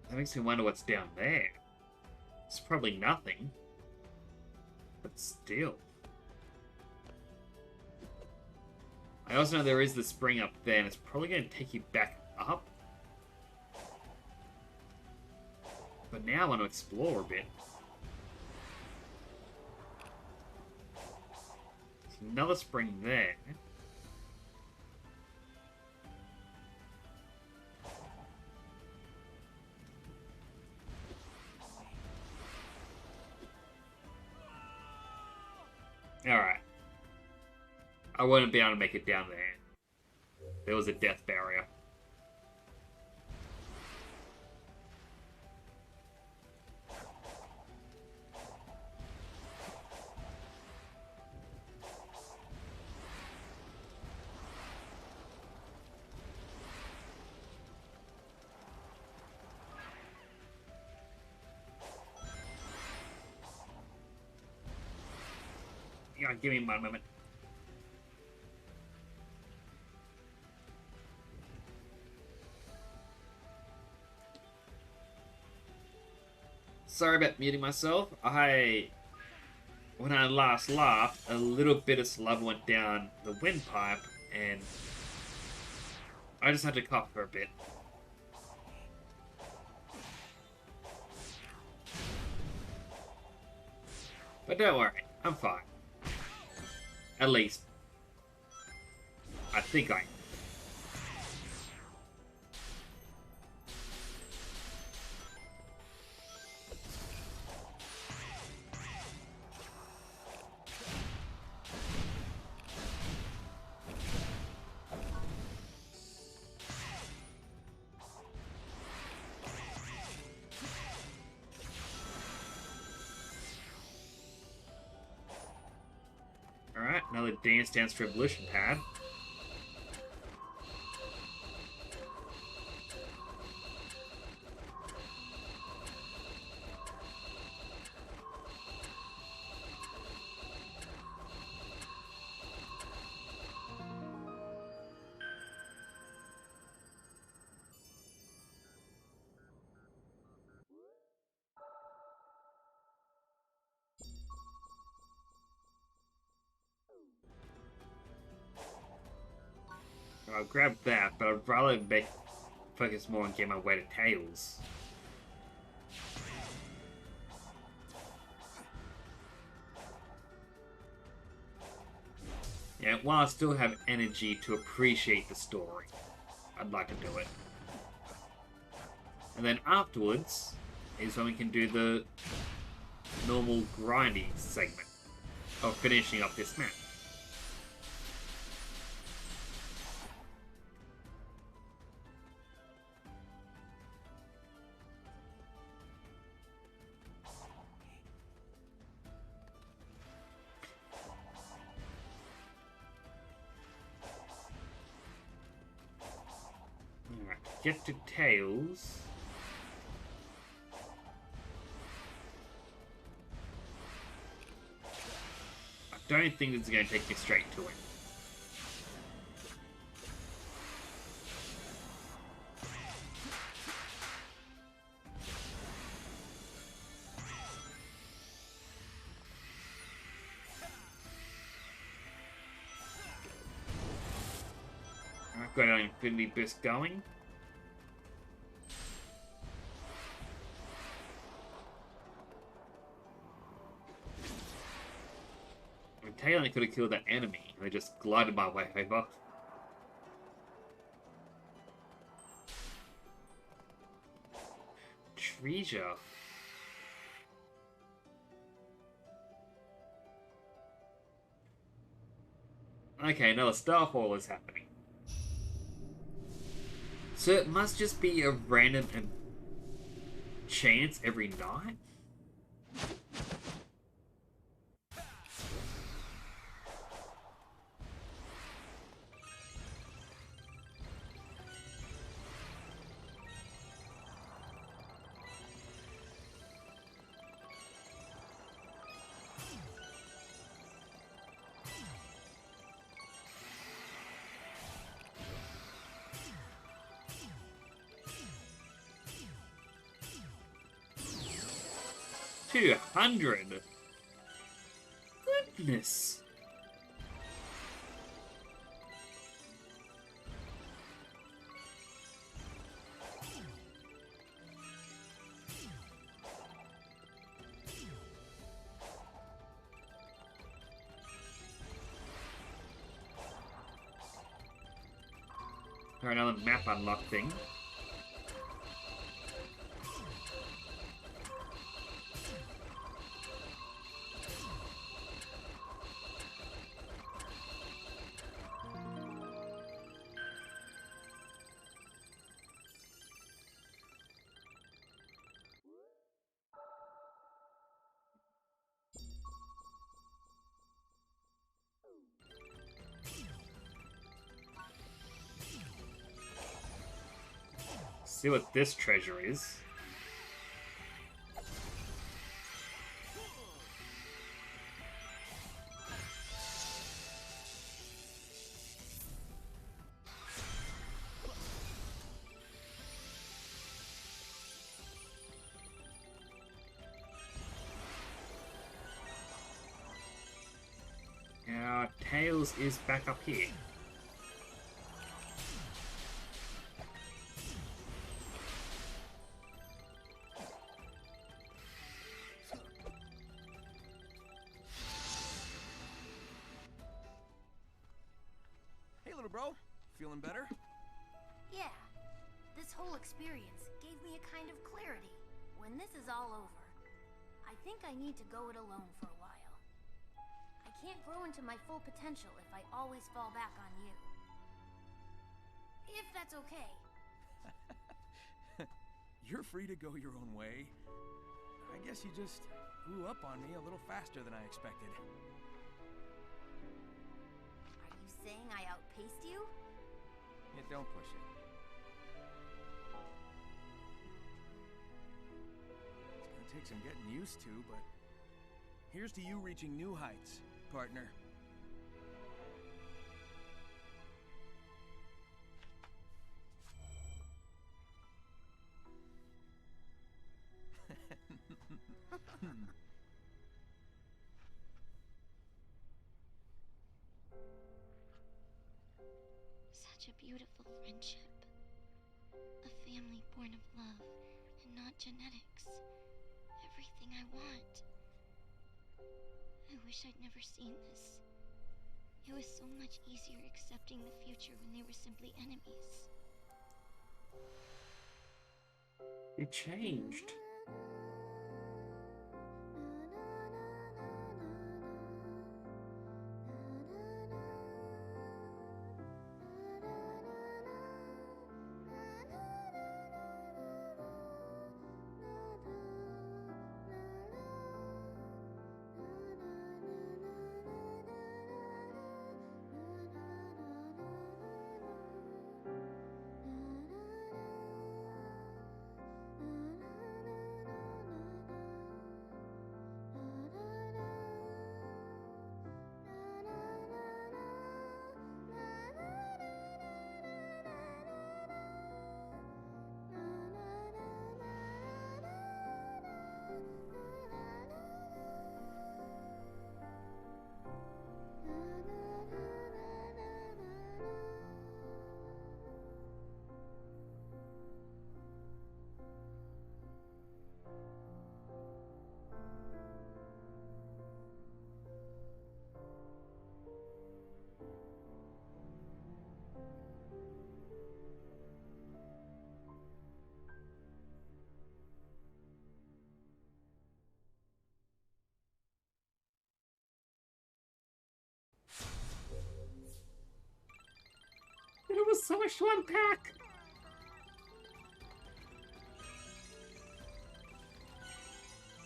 That makes me wonder what's down there. It's probably nothing. But still. I also know there is the spring up there, and it's probably going to take you back up. But now I want to explore a bit. There's another spring there. Alright. I wouldn't be able to make it down there. There was a death barrier. Yeah, give me one moment. Sorry about muting myself. When I last laughed, a little bit of saliva went down the windpipe, and I just had to cough for a bit. But don't worry, I'm fine. At least, I think I am. Alright, another Dance Dance Revolution pad. I'll grab that, but I'd rather focus more on getting my way to Tails. Yeah, while I still have energy to appreciate the story, I'd like to do it. And then afterwards is when we can do the normal grinding segment of finishing up this map. Get to Tails. don't think this is going to take me straight to it. I've got an Infinity Burst going. Talon could have killed that enemy, and I just glided my way over. Treasure. Okay, another Starfall is happening. So it must just be a random chance every night? $200. Goodness. Or another map unlock thing. See what this treasure is. Now, Tails is back up here. Bro, feeling better? Yeah. This whole experience gave me a kind of clarity. When this is all over, I think I need to go it alone for a while. I can't grow into my full potential if I always fall back on you. If that's okay. You're free to go your own way. I guess you just grew up on me a little faster than I expected. Saying I outpaced you? Yeah, don't push it. It's gonna take some getting used to, but here's to you reaching new heights, partner. Such a beautiful friendship. A family born of love and not genetics. Everything I want. I wish I'd never seen this. It was so much easier accepting the future when they were simply enemies. You changed. was so much to unpack.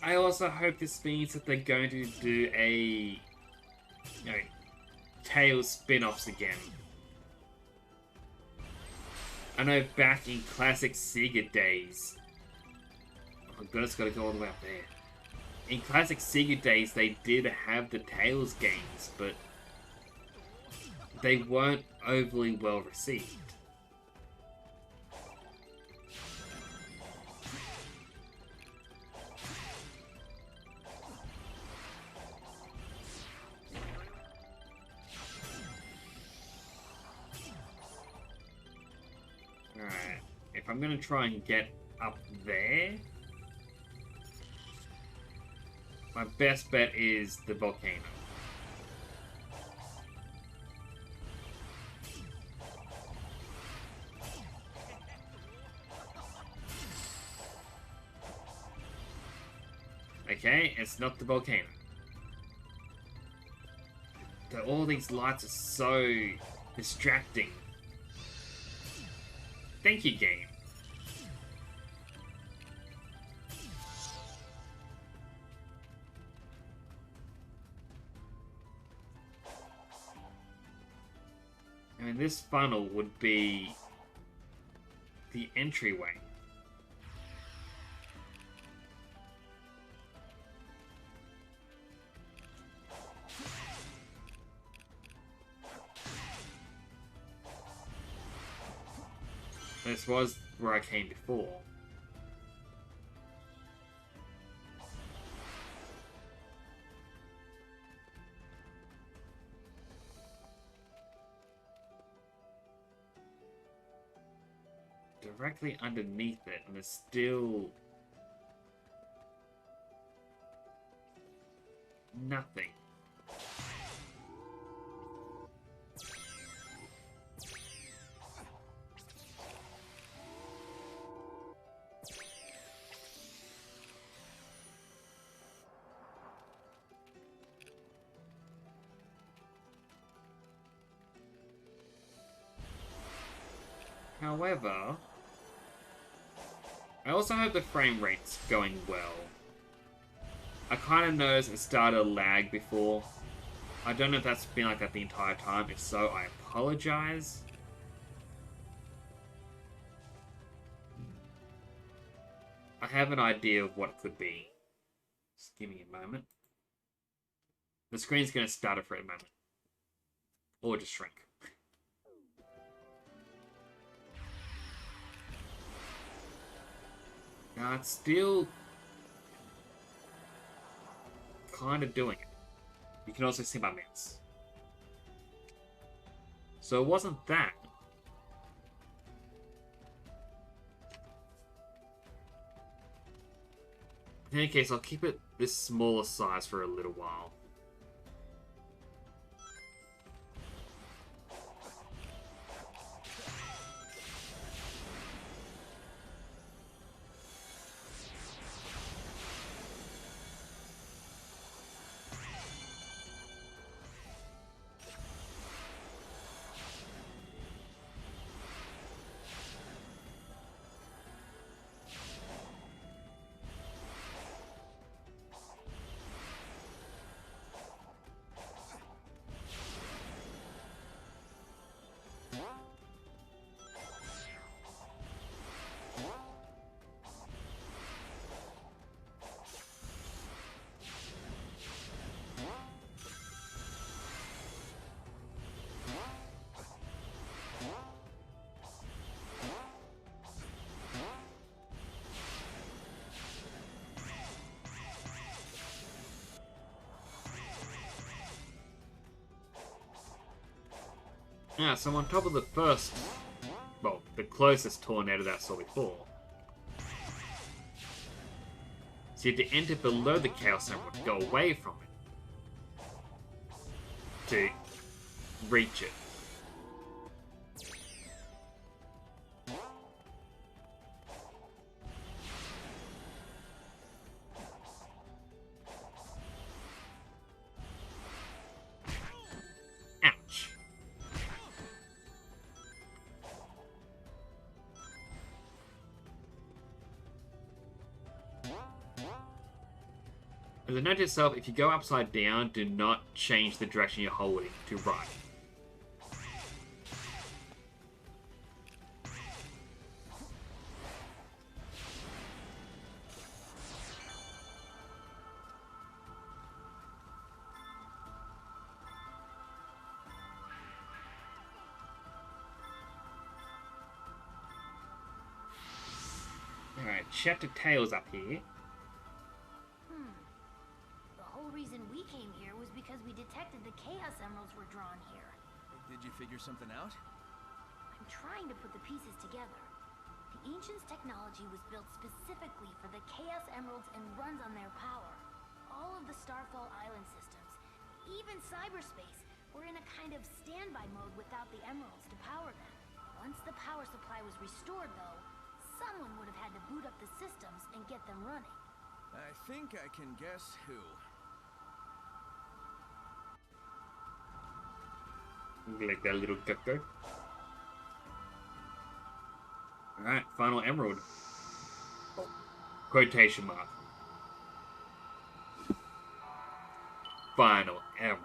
I also hope this means that they're going to do a, Tales spin-offs again. I know back in classic Sega days. Oh my goodness, gotta go all the way up there. In classic Sega days, they did have the Tales games, but they weren't overly well received. Alright, if I'm gonna try and get up there, my best bet is the volcano. Okay, it's not the volcano. All these lights are so distracting. Thank you, game. I mean, this funnel would be the entryway. This was where I came before. Directly underneath it, and there's still nothing. However, I also hope the frame rate's going well. I kind of noticed it started to lag before. I don't know if that's been like that the entire time. If so, I apologize. I have an idea of what it could be. Just give me a moment. The screen's going to stutter for a moment. Or just shrink. Now it's still kind of doing it. You can also see my mouse. So it wasn't that. In any case, I'll keep it this smaller size for a little while. Yeah, so on top of the first, well, the closest tornado that I saw before. So you have to enter below the Chaos Emerald, go away from it, to reach it. As a note to yourself, if you go upside down, do not change the direction you're holding to right. Alright, Chapter Tails up here. The whole reason we came here was because we detected the Chaos Emeralds were drawn here. Did you figure something out? I'm trying to put the pieces together. The Ancients' technology was built specifically for the Chaos Emeralds and runs on their power. All of the Starfall Island systems, even cyberspace, were in a kind of standby mode without the Emeralds to power them. Once the power supply was restored, though, someone would have had to boot up the systems and get them running. I think I can guess who. Like that little cuckoo. Alright, final emerald. Quotation mark. Final emerald.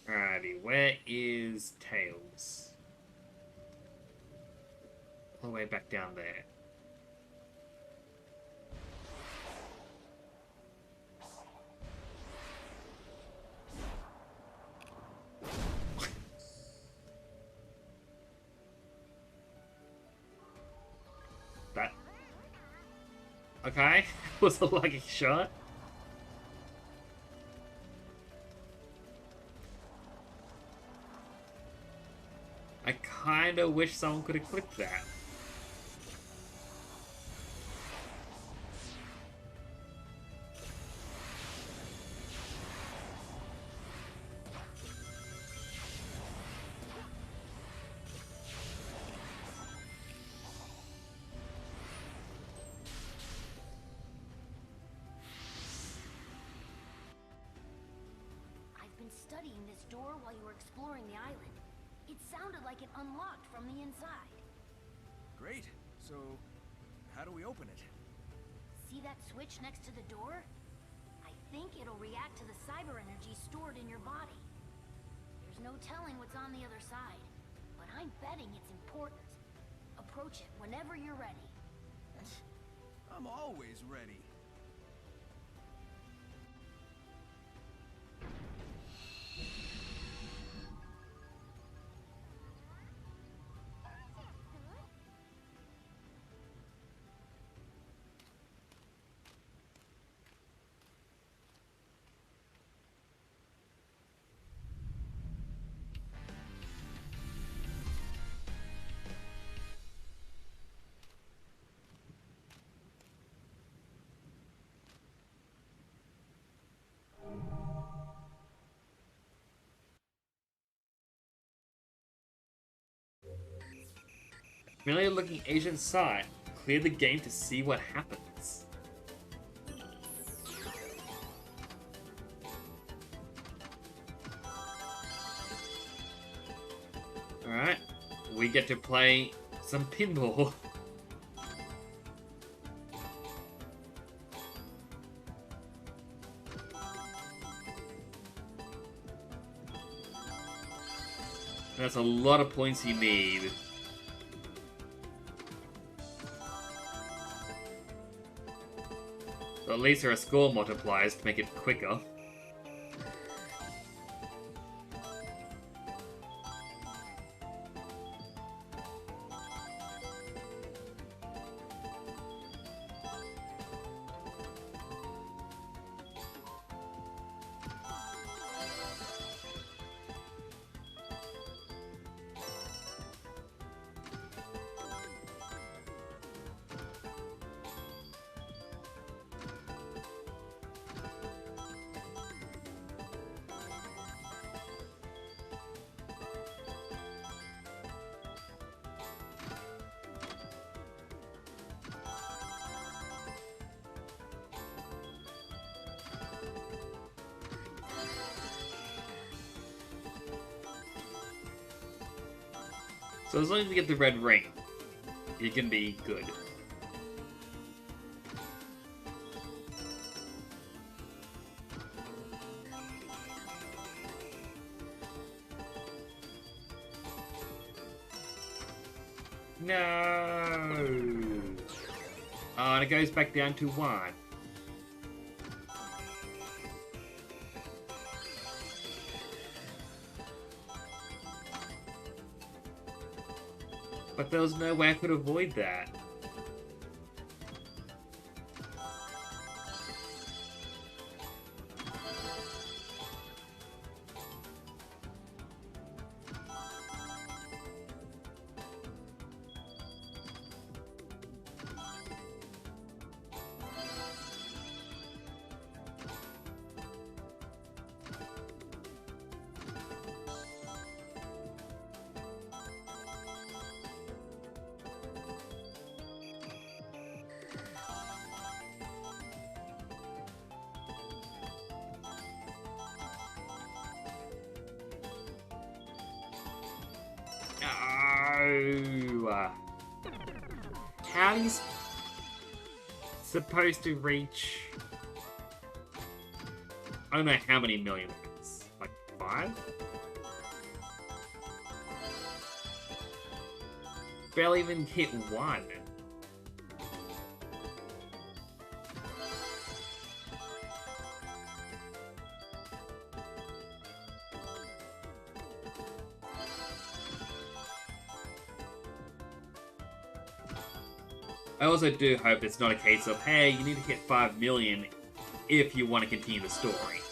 Alrighty, where is Tails? All the way back down there. That... Okay, was a lucky shot. I kinda wish someone could have clicked that. I've been studying this door while you were exploring the island. It sounded like it unlocked from the inside. Great. So, how do we open it? See that switch next to the door? I think it'll react to the cyber energy stored in your body. There's no telling what's on the other side, but I'm betting it's important. Approach it whenever you're ready. I'm always ready. Familiar looking Asian site. Clear the game to see what happens. Alright, we get to play some pinball. That's a lot of points you need. So at least there are score multipliers to make it quicker. So as long as you get the red ring, you can be good. No! Oh, and it goes back down to 1. But there was no way I could avoid that. No! How are you supposed to reach... I don't know how many million it is. Like 5? Barely even hit 1. I also do hope it's not a case of, hey, you need to hit 5 million if you want to continue the story.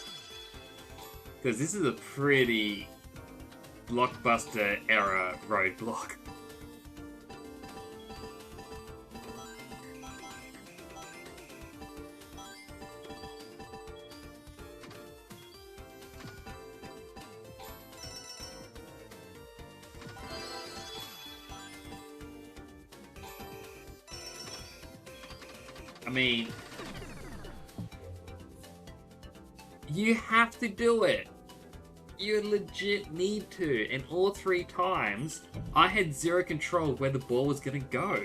Because this is a pretty blockbuster era roadblock. I mean, you have to do it. You legit need to. And all 3 times, I had zero control of where the ball was going to go.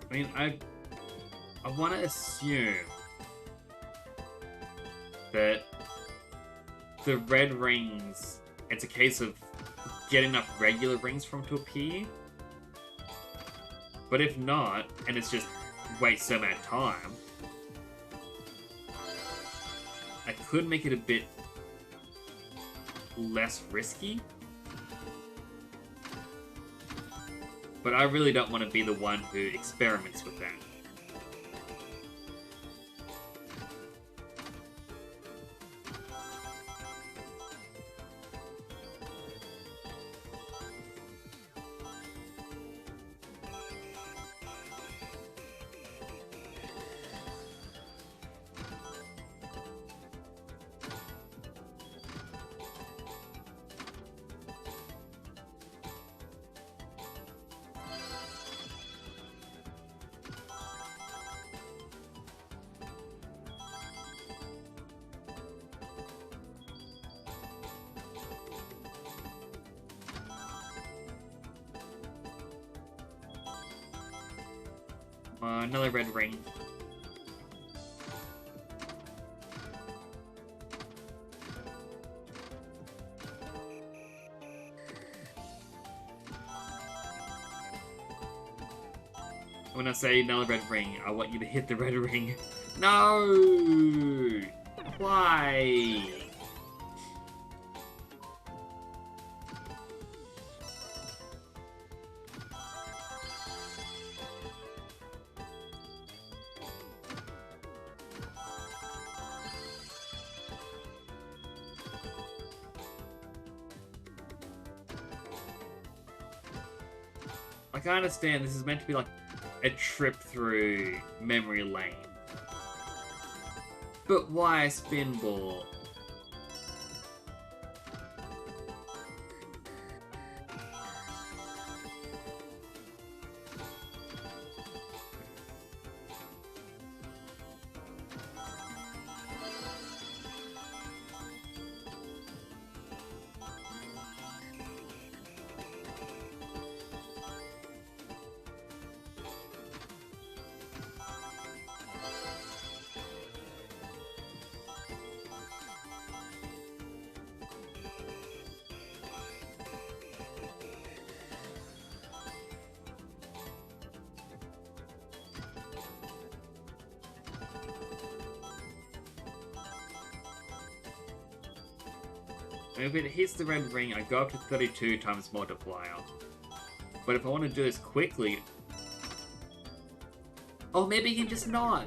I mean, I want to assume that the red rings, it's a case of get enough regular rings for them to appear. But if not, and it's just waste so much time, I could make it a bit less risky. But I really don't want to be the one who experiments with that. Another red ring. When I say another red ring, I want you to hit the red ring. No! Why? Like, I understand this is meant to be like a trip through memory lane. But why a spin ball? If it hits the red ring, I go up to 32 times multiplier. But if I want to do this quickly... Oh, maybe he can just not.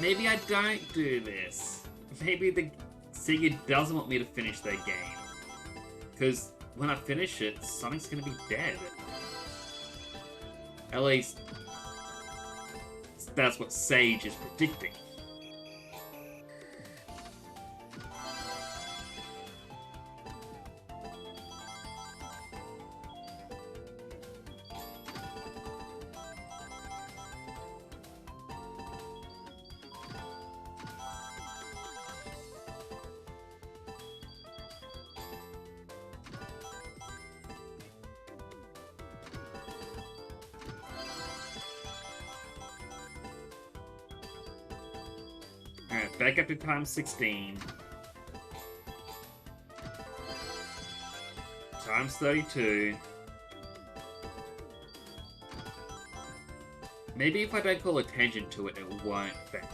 Maybe I don't do this. Maybe the Sega doesn't want me to finish their game. Because when I finish it, Sonic's gonna be dead. At least, that's what Sage is predicting. Alright, back up to times 16. Times 32. Maybe if I don't call attention to it, it won't affect.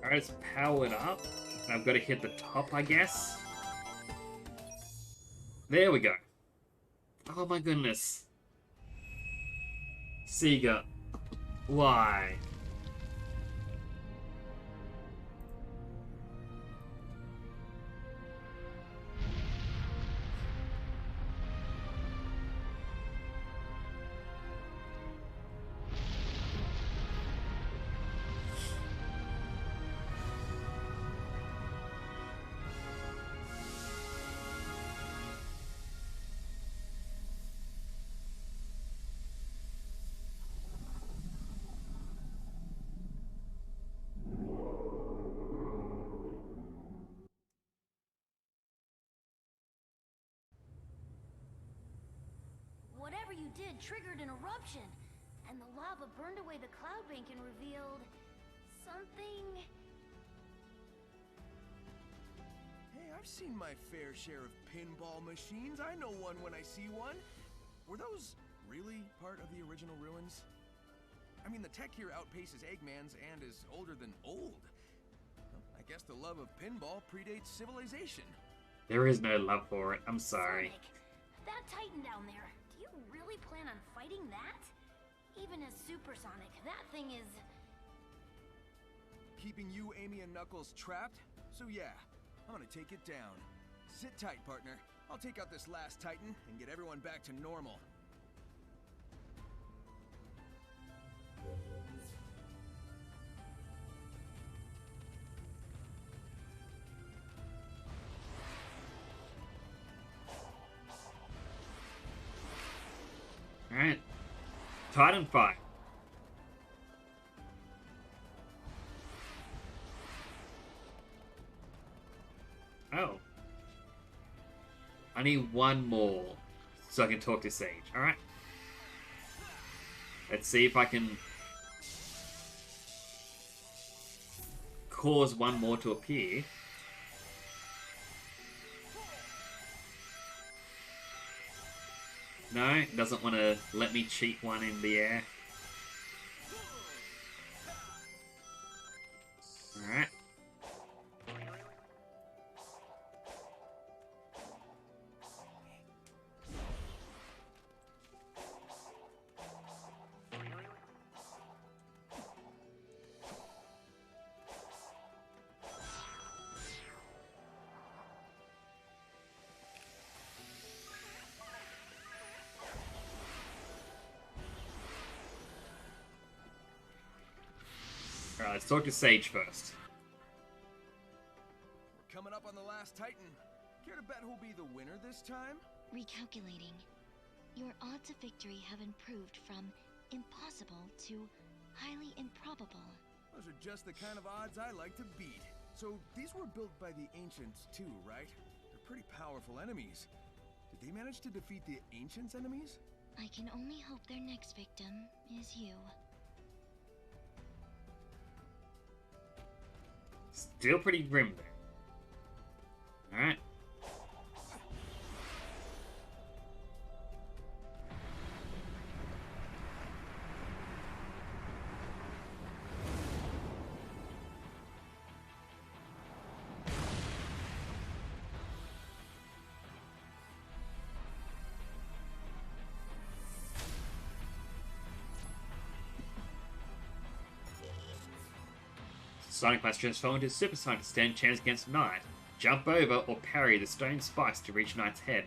Alright, it's powered up. And I've got to hit the top, I guess. There we go. Oh my goodness. Sega. Why? Whatever you did triggered an eruption, and the lava burned away the cloud bank and revealed something. Hey, I've seen my fair share of pinball machines. I know one when I see one. Were those really part of the original ruins? I mean, the tech here outpaces Eggman's and is older than old. Well, I guess the love of pinball predates civilization. There is no love for it. I'm sorry. Sonic, that Titan down there, do you really plan on fighting that? Even as Super Sonic, that thing is... Keeping you, Amy, and Knuckles trapped? So yeah, I'm gonna take it down. Sit tight, partner. I'll take out this last Titan and get everyone back to normal. Alright. Titan fight. Oh. I need one more so I can talk to Sage. Alright. Let's see if I can cause one more to appear. No, doesn't want to let me cheat one in the air. Alright. Alright, let's talk to Sage first. We're coming up on the last Titan. Care to bet who'll be the winner this time? Recalculating. Your odds of victory have improved from impossible to highly improbable. Those are just the kind of odds I like to beat. So these were built by the Ancients too, right? They're pretty powerful enemies. Did they manage to defeat the Ancients' enemies? I can only hope their next victim is you. Still pretty grim there. Alright. Sonic must transform into Super Sonic to stand a chance against Knight. Jump over or parry the stone spikes to reach Knight's head.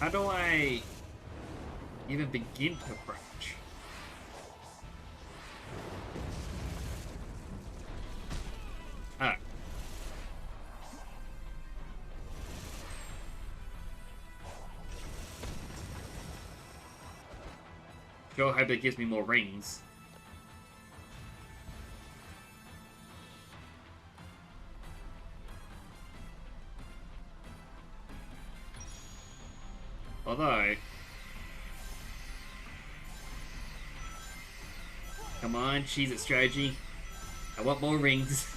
How do I even begin to approach? Oh. Sure hope it gives me more rings. Although... Come on, cheese it strategy. I want more rings.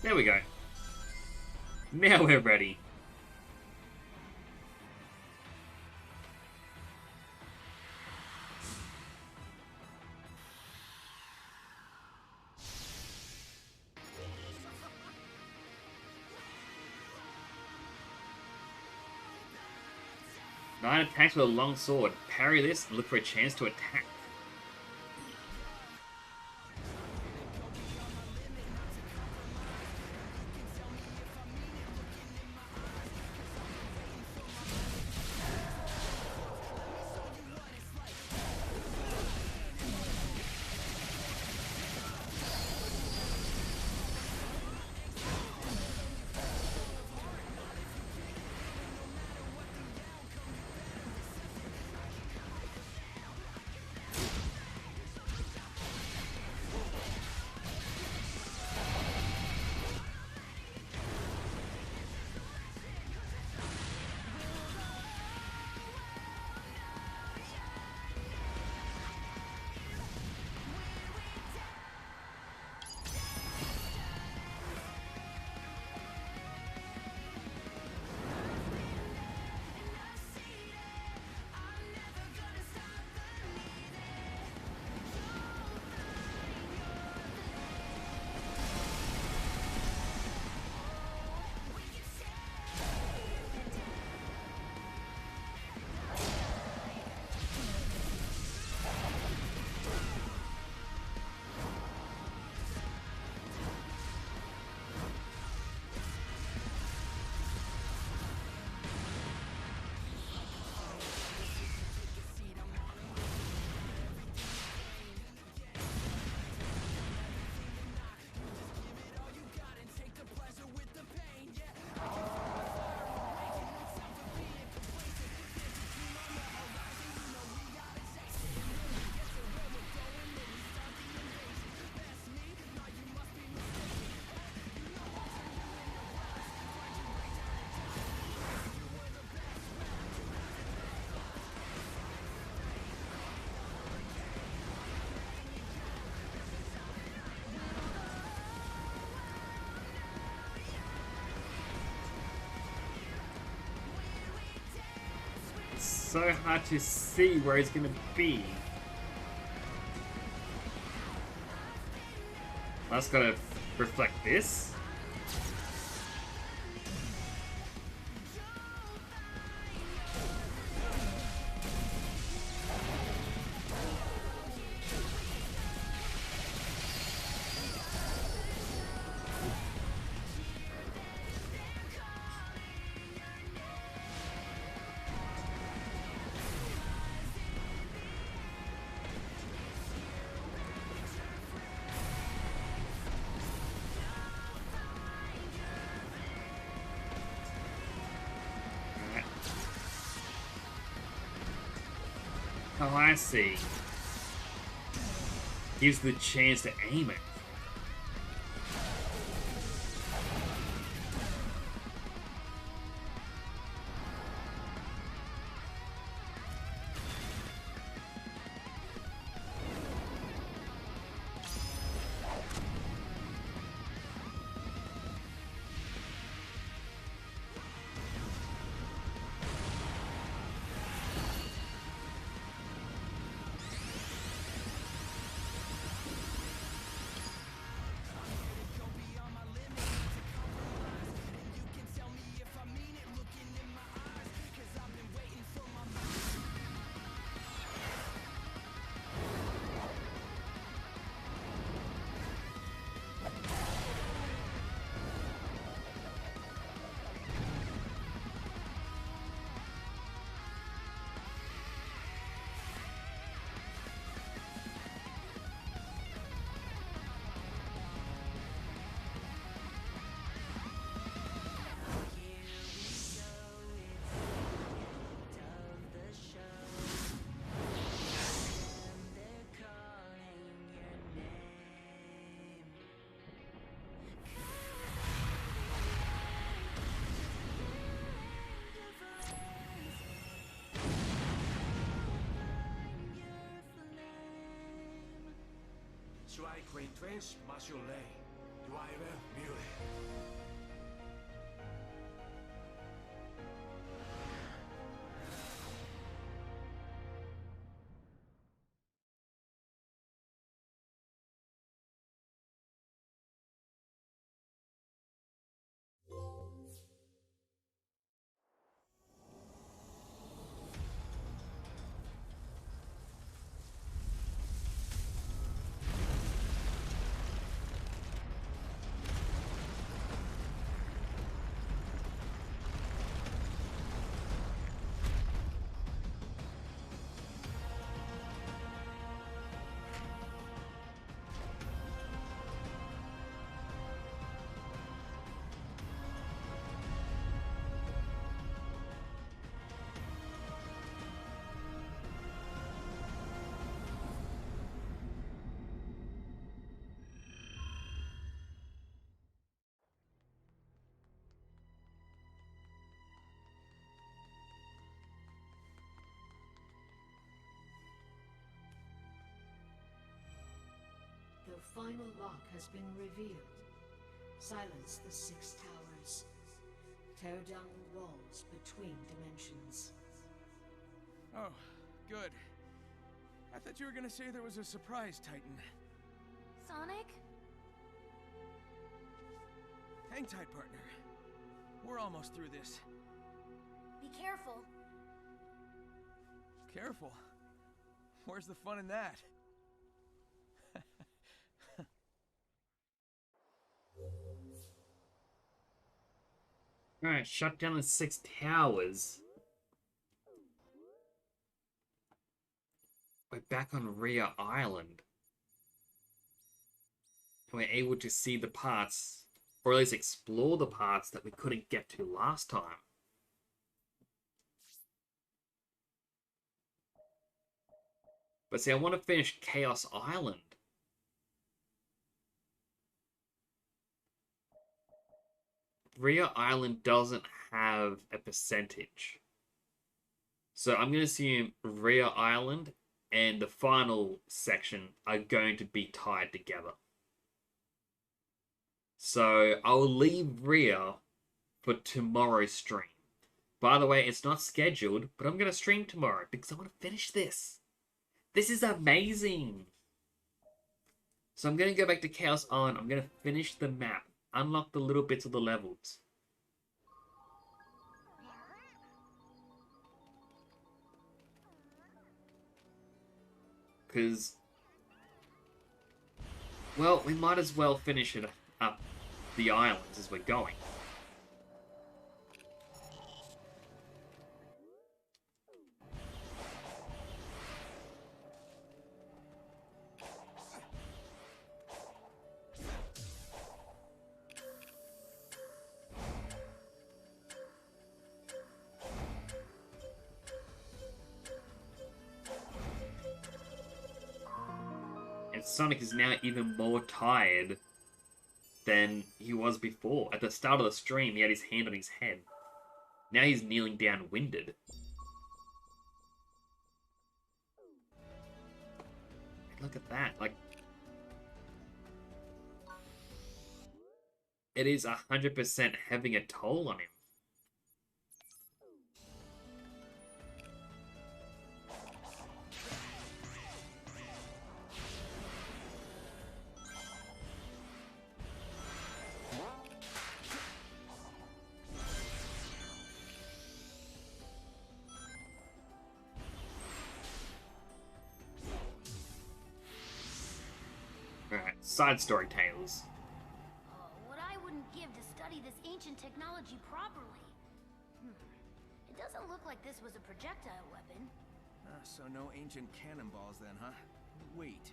There we go. Now we're ready. Knight attacks with a long sword. Parry this and look for a chance to attack. so hard to see where he's gonna be. That's gotta reflect this. Oh, I see. Gives the chance to aim it. Suai Quaintrens, Masulei, Duiver, Mule. The final lock has been revealed. Silence the Six Towers. Tear down the walls between dimensions. Oh, good. I thought you were gonna say there was a surprise, Titan. Sonic? Hang tight, partner. We're almost through this. Be careful. Careful. Where's the fun in that? Alright, shut down the Six Towers. We're back on Rhea Island. And we're able to see the parts, or at least explore the parts that we couldn't get to last time. But see, I want to finish Chaos Island. Rhea Island doesn't have a percentage. So I'm going to assume Rhea Island and the final section are going to be tied together. So I'll leave Rhea for tomorrow's stream. By the way, it's not scheduled, but I'm going to stream tomorrow because I want to finish this. This is amazing. So I'm going to go back to Chaos On. I'm going to finish the map. Unlock the little bits of the levels. Because, well, we might as well finish it up the islands as we're going. Sonic is now even more tired than he was before. At the start of the stream, he had his hand on his head. Now he's kneeling down, winded. Look at that. Like, it is 100% having a toll on him. Side story tales. What I wouldn't give to study this ancient technology properly. It doesn't look like this was a projectile weapon. So no ancient cannonballs then, huh? Wait,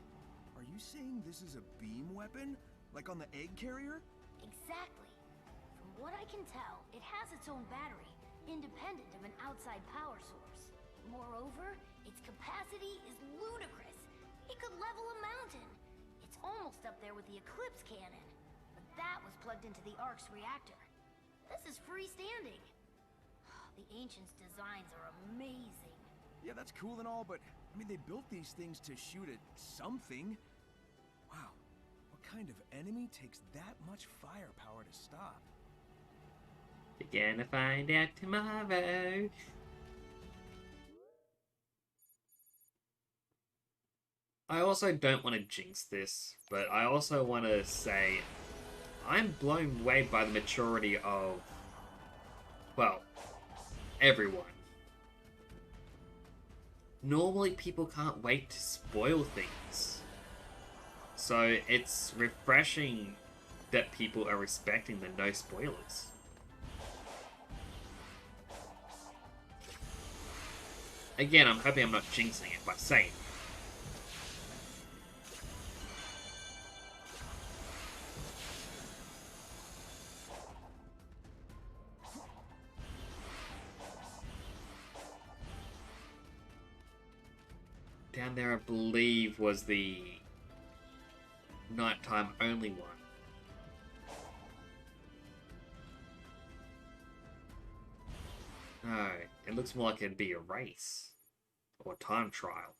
are you saying this is a beam weapon? Like on the egg carrier? Exactly. From what I can tell, it has its own battery, independent of an outside power source. Moreover, its capacity is ludicrous. It could level a mountain. It's almost up there with the Eclipse cannon, but that was plugged into the Ark's reactor. This is freestanding. The Ancients' designs are amazing. Yeah, that's cool and all, but I mean, they built these things to shoot at something. Wow, what kind of enemy takes that much firepower to stop? You're gonna find out tomorrow. I also don't want to jinx this, but I also want to say I'm blown away by the maturity of, well, everyone. Normally people can't wait to spoil things. So it's refreshing that people are respecting the no spoilers. Again, I'm hoping I'm not jinxing it by saying down there, I believe, was the nighttime only one. No, it looks more like it'd be a race or time trial.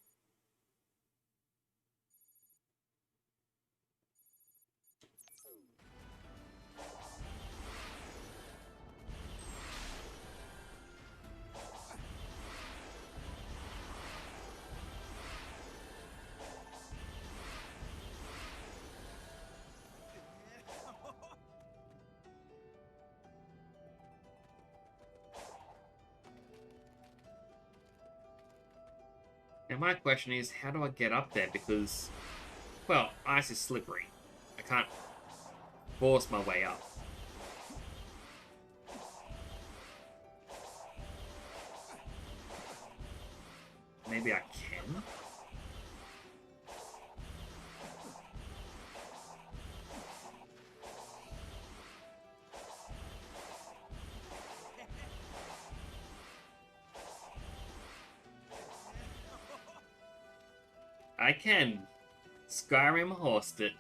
Now my question is, how do I get up there? Because, well, ice is slippery. I can't force my way up. Maybe I can? I can. Skyrim horsed it.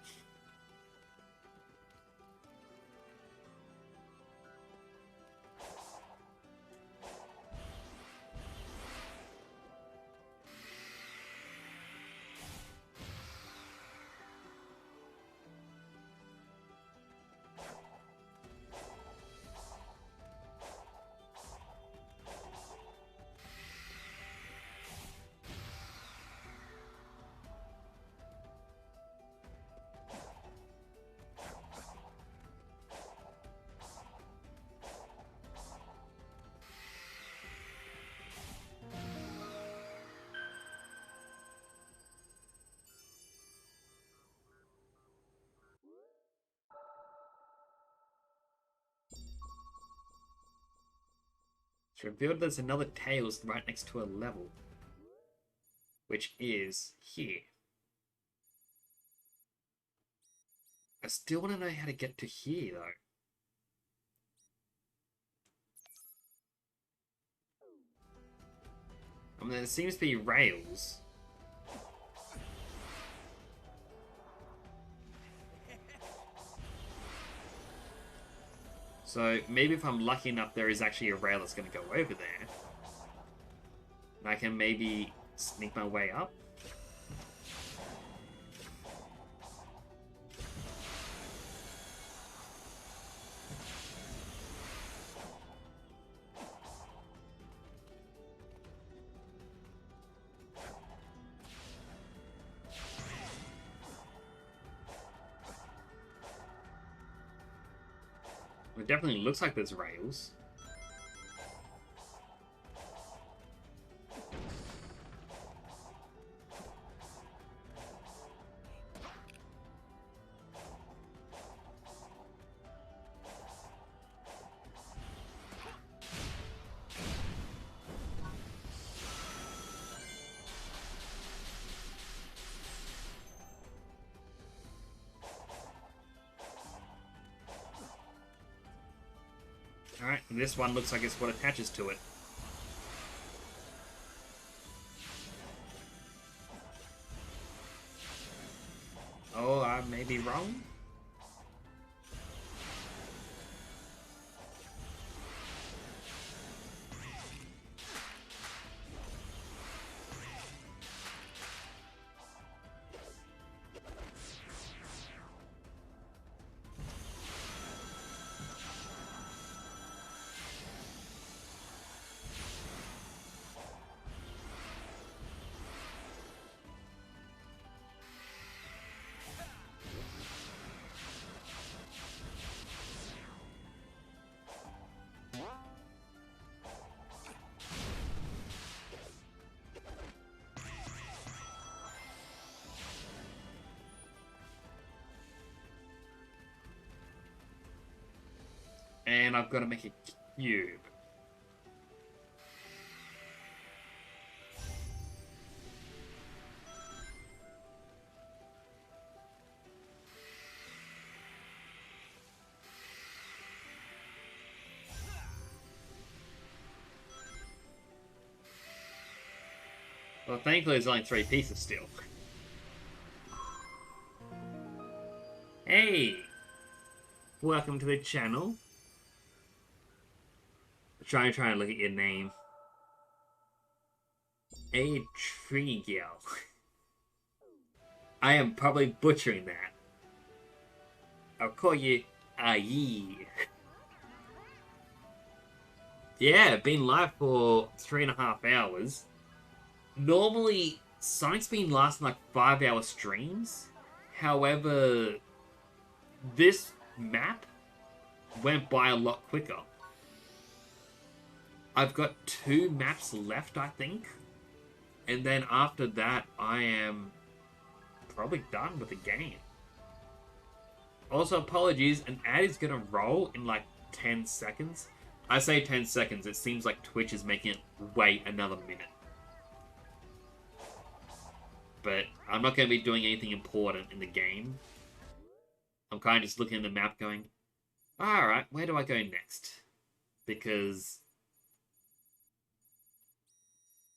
It's revealed there's another Tails right next to a level, which is here. I still want to know how to get to here, though. I mean, there seems to be rails. So maybe if I'm lucky enough, there is actually a rail that's going to go over there. And I can maybe sneak my way up. It definitely looks like there's rails. Alright, and this one looks like it's what attaches to it. Oh, I may be wrong. And I've got to make a cube. Well, thankfully there's only 3 pieces still. Hey! Welcome to the channel. Try and look at your name. A tree girl. I am probably butchering that. I'll call you Ayi. Yeah, been live for 3.5 hours. Normally, Sonic's been lasting like 5-hour streams. However, this map went by a lot quicker. I've got 2 maps left, I think. And then after that, I am probably done with the game. Also, apologies, an ad is going to roll in like 10 seconds. I say 10 seconds, it seems like Twitch is making it wait another minute. But I'm not going to be doing anything important in the game. I'm kind of just looking at the map going, alright, where do I go next? Because,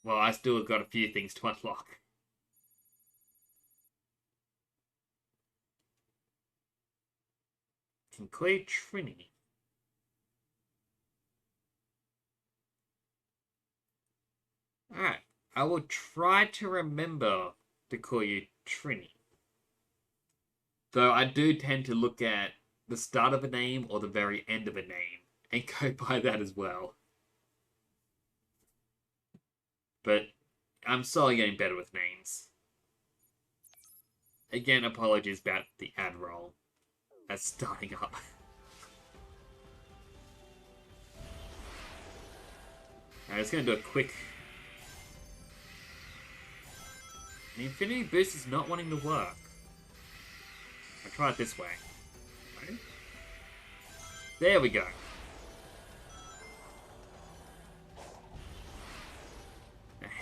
well, I still have got a few things to unlock. Conclave Trinity. Alright, I will try to remember to call you Trini. Though I do tend to look at the start of a name or the very end of a name and go by that as well. But I'm slowly getting better with names. Again, apologies about the ad roll. That's starting up. I'm just going to do a quick... The Infinity Boost is not wanting to work. I'll try it this way. Right? There we go.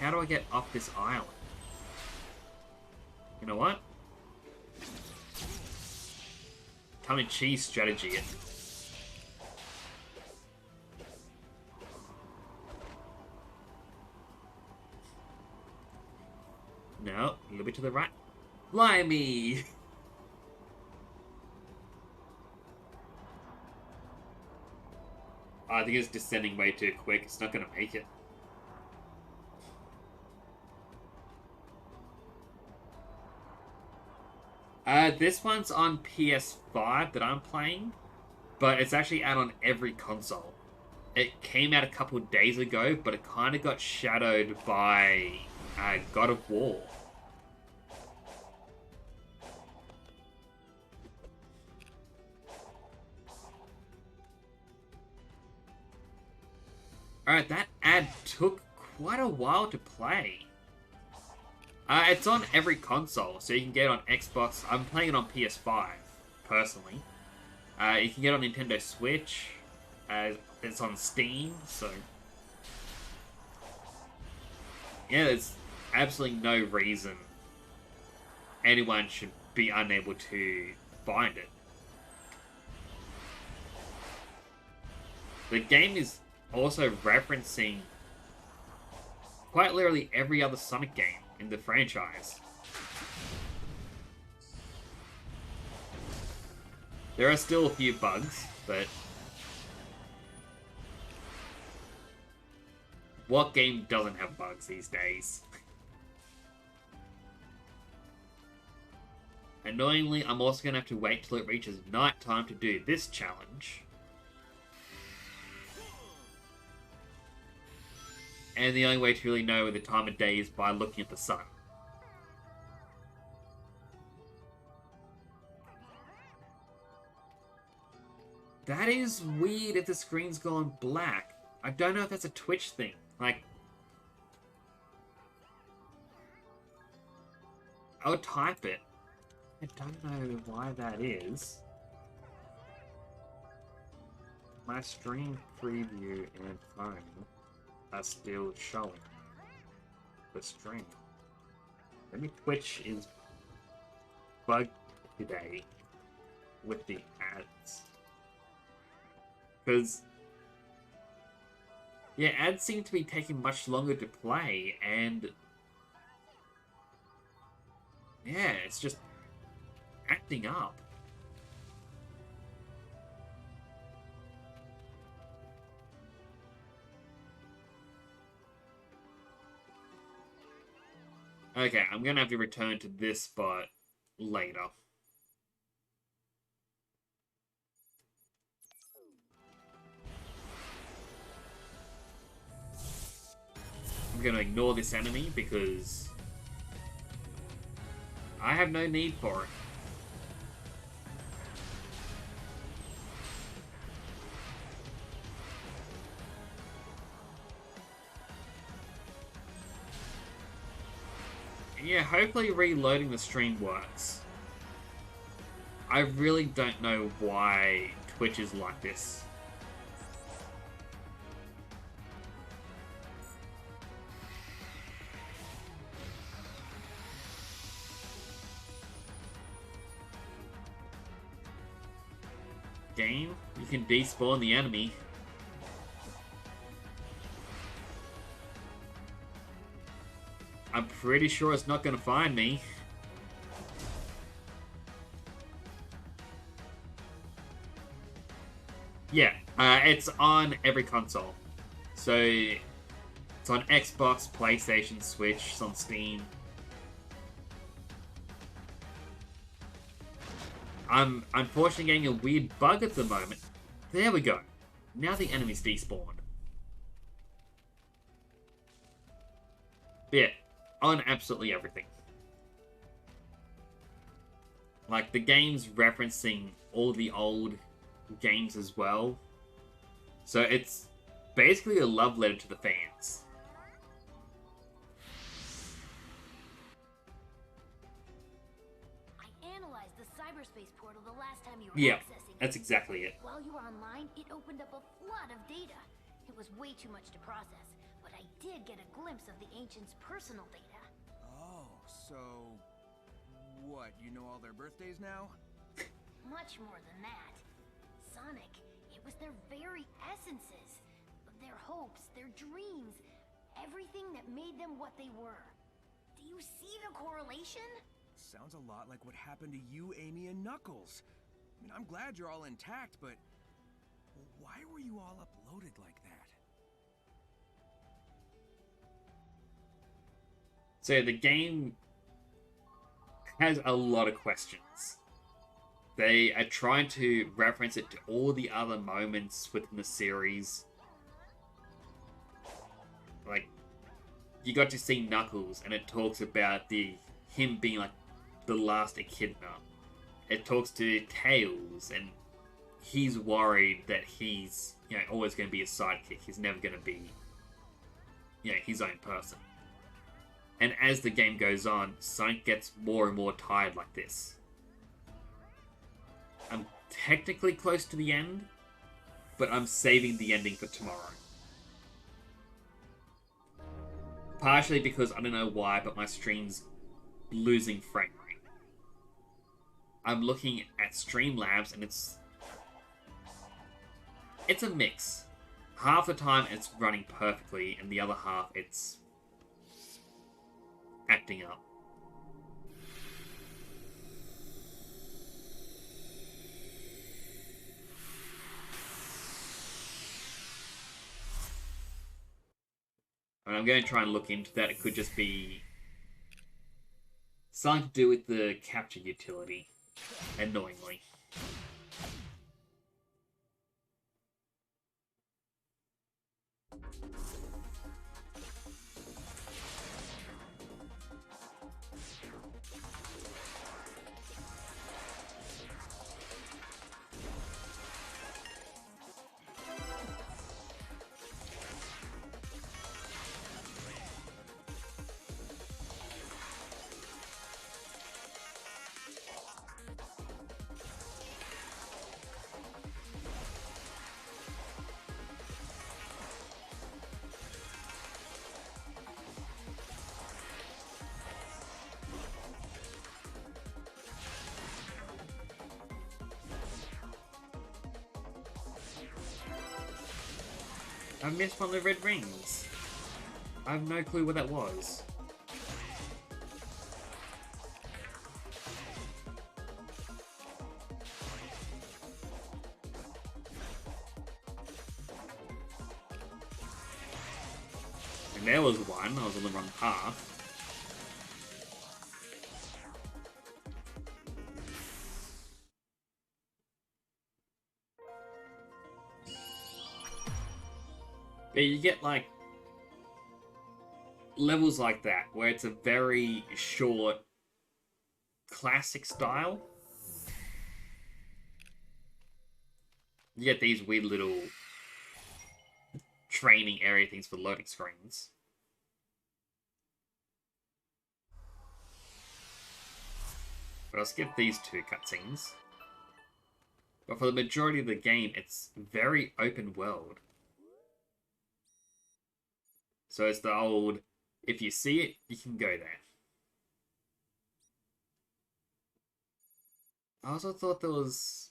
how do I get off this island? You know what? Tongue-in-cheese strategy it. No, a little bit to the right. Blimey! I think it's descending way too quick. It's not going to make it. This one's on PS5 that I'm playing, but it's actually out on every console. It came out a couple days ago, but it kind of got shadowed by God of War. Alright, that ad took quite a while to play. It's on every console, so you can get it on Xbox. I'm playing it on PS5, personally. You can get it on Nintendo Switch. It's on Steam, so... yeah, there's absolutely no reason anyone should be unable to find it. The game is also referencing quite literally every other Sonic game in the franchise. There are still a few bugs, but what game doesn't have bugs these days? Annoyingly, I'm also going to have to wait till it reaches night time to do this challenge. And the only way to really know the time of day is by looking at the sun. That is weird if the screen's gone black. I don't know if that's a Twitch thing. Like, I'll type it. I don't know why that is. My stream preview and phone are still showing the stream. Maybe Twitch is bugged today with the ads. Because, yeah, ads seem to be taking much longer to play, and yeah, it's just acting up. Okay, I'm gonna have to return to this spot later. I'm gonna ignore this enemy because I have no need for it. Yeah, hopefully reloading the stream works. I really don't know why Twitch is like this. Game, you can despawn the enemy. I'm pretty sure it's not going to find me. Yeah, it's on every console. So, it's on Xbox, PlayStation, Switch, it's on Steam. I'm unfortunately getting a weird bug at the moment. There we go. Now the enemy's despawned. Yeah, on absolutely everything. Like, the game's referencing all the old games as well. So it's basically a love letter to the fans. I analyzed the cyberspace portal the last time you were Yeah, accessing that's it. exactly it. While you were online, it opened up a flood of data. It was way too much to process, but I did get get a glimpse of the Ancients' personal data. Oh, so... what, you know all their birthdays now? Much more than that. Sonic, it was their very essences. Their hopes, their dreams, everything that made them what they were. Do you see the correlation? Sounds a lot like what happened to you, Amy, and Knuckles. I mean, I'm glad you're all intact, but... why were you all uploaded like that? So the game has a lot of questions. They are trying to reference it to all the other moments within the series. Like, you got to see Knuckles, and it talks about him being like the last echidna. It talks to Tails, and he's worried that he's, always going to be a sidekick. He's never going to be, his own person. And as the game goes on, Sonic gets more and more tired like this. I'm technically close to the end, but I'm saving the ending for tomorrow. Partially because I don't know why, but my stream's losing frame rate. I'm looking at Streamlabs and it's a mix. Half the time it's running perfectly, and the other half it's acting up. And I'm going to try and look into that. It could just be something to do with the capture utility, annoyingly. I missed one of the red rings. I have no clue what that was. And there was one. I was on the wrong path. But you get, like, levels like that, where it's a very short, classic style. You get these weird little training area things for loading screens. But I'll skip these two cutscenes. But for the majority of the game, it's very open world. So it's the old, if you see it, you can go there. I also thought there was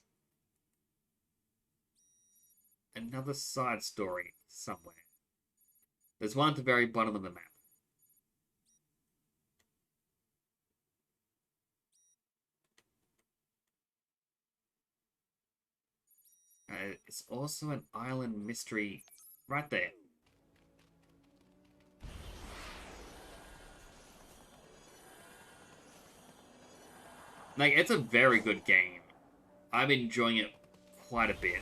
another side story somewhere. There's one at the very bottom of the map. It's also an island mystery right there. Like, it's a very good game. I'm enjoying it quite a bit.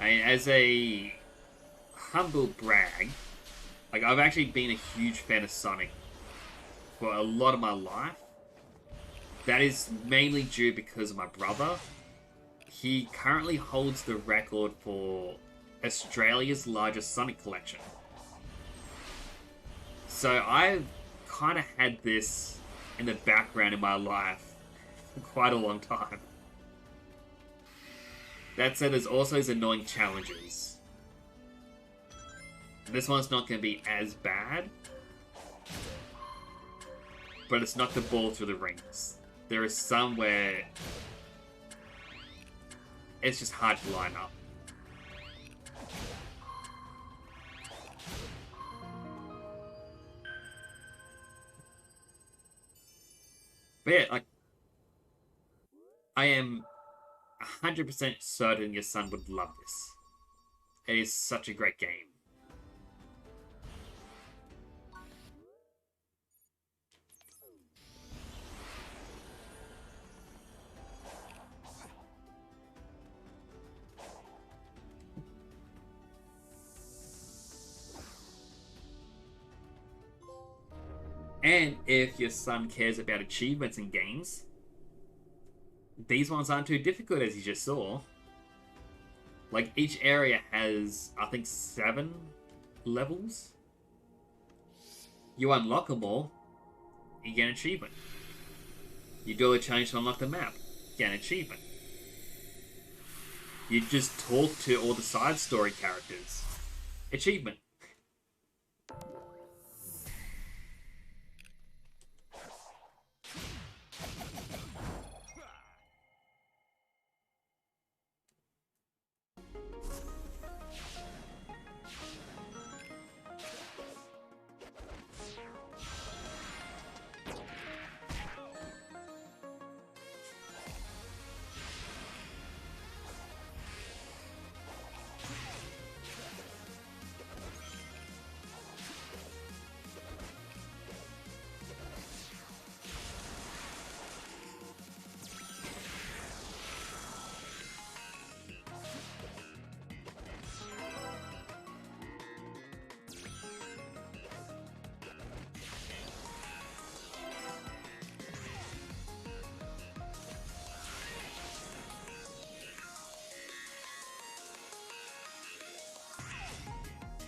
As a humble brag, like, I've actually been a huge fan of Sonic for a lot of my life. That is mainly due because of my brother. He currently holds the record for Australia's largest Sonic collection. So I've kind of had this in the background in my life for quite a long time. That said, there's also these annoying challenges. This one's not going to be as bad, but it's not the ball through the rings. There is some where it's just hard to line up. But yeah, like, I am 100% certain your son would love this. It is such a great game. And if your son cares about achievements in games, these ones aren't too difficult, as you just saw. Like, each area has, I think, 7 levels. You unlock them all, you get an achievement. You do a challenge to unlock the map, get an achievement. You just talk to all the side story characters. Achievement.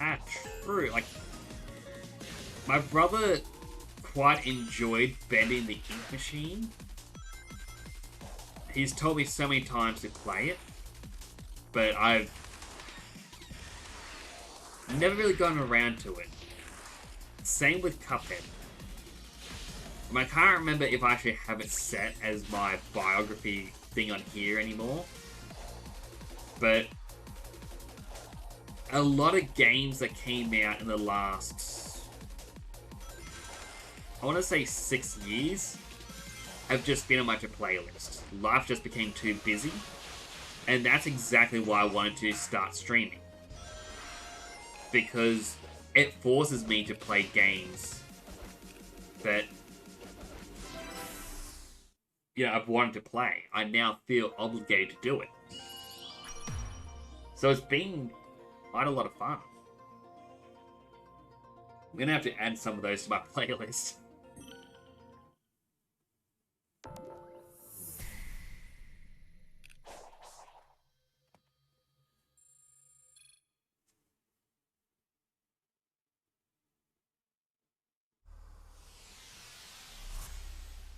Ah, true. Like, my brother quite enjoyed bending the ink machine. He's told me so many times to play it, but I've never really gotten around to it. Same with Cuphead. I can't remember if I actually have it set as my biography thing on here anymore, but a lot of games that came out in the last, I want to say 6 years, have just been on my playlist. Life just became too busy, and that's exactly why I wanted to start streaming. Because it forces me to play games that, you know, I've wanted to play. I now feel obligated to do it. So it's been quite a lot of fun. I'm gonna have to add some of those to my playlist.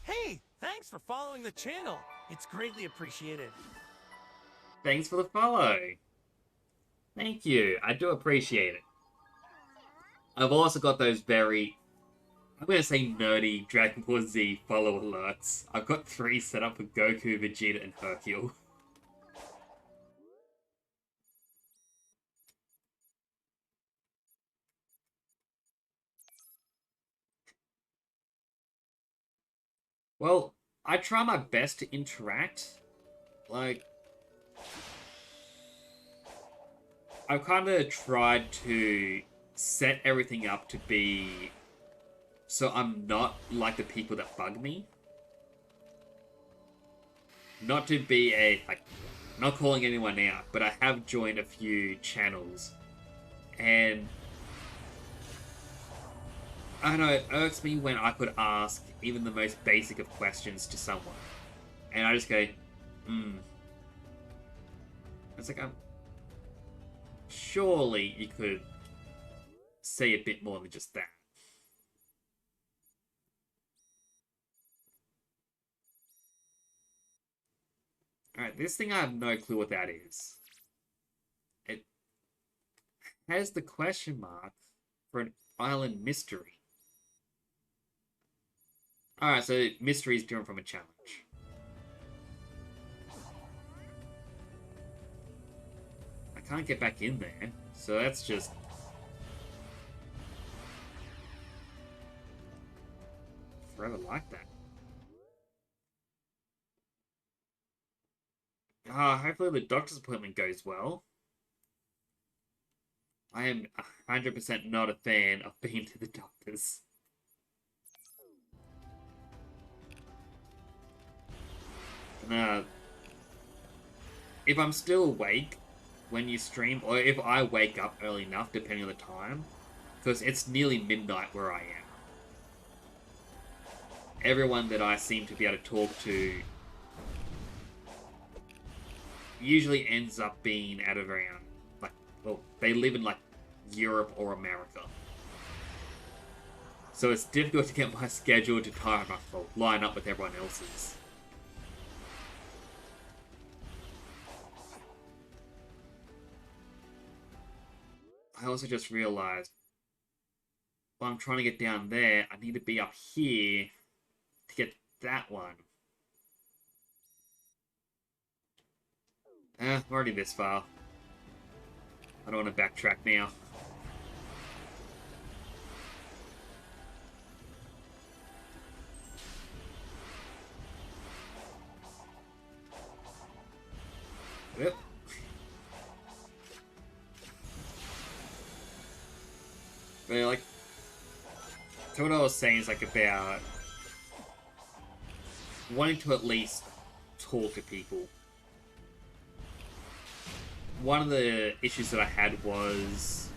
Hey, thanks for following the channel. It's greatly appreciated. Thanks for the follow. Thank you. I do appreciate it. I've also got those very, I'm going to say nerdy Dragon Ball Z follow alerts. I've got 3 set up for Goku, Vegeta, and Hercule. Well, I try my best to interact. Like, I've kind of tried to set everything up to be so I'm not like the people that bug me. Not to be like, not calling anyone out, but I have joined a few channels, and I don't know, it irks me when I could ask even the most basic of questions to someone, and I just go, It's like, surely you could say a bit more than just that. Alright, this thing I have no clue what that is. has the question mark for an island mystery. Alright, so mystery is different from a challenge. I can't get back in there, so that's just... forever like that. Hopefully the doctor's appointment goes well. I am 100% not a fan of being to the doctors. If I'm still awake when you stream, or if I wake up early enough, depending on the time, because it's nearly midnight where I am. Everyone that I seem to be able to talk to usually ends up being out of around, like, well, they live in, like, Europe or America. So it's difficult to get my schedule to time up or line up with everyone else's. I also just realized, while I'm trying to get down there, I need to be up here to get that one. I'm already this far. I don't want to backtrack now. Yep. But like, so what I was saying is like about wanting to at least talk to people. One of the issues that I had was,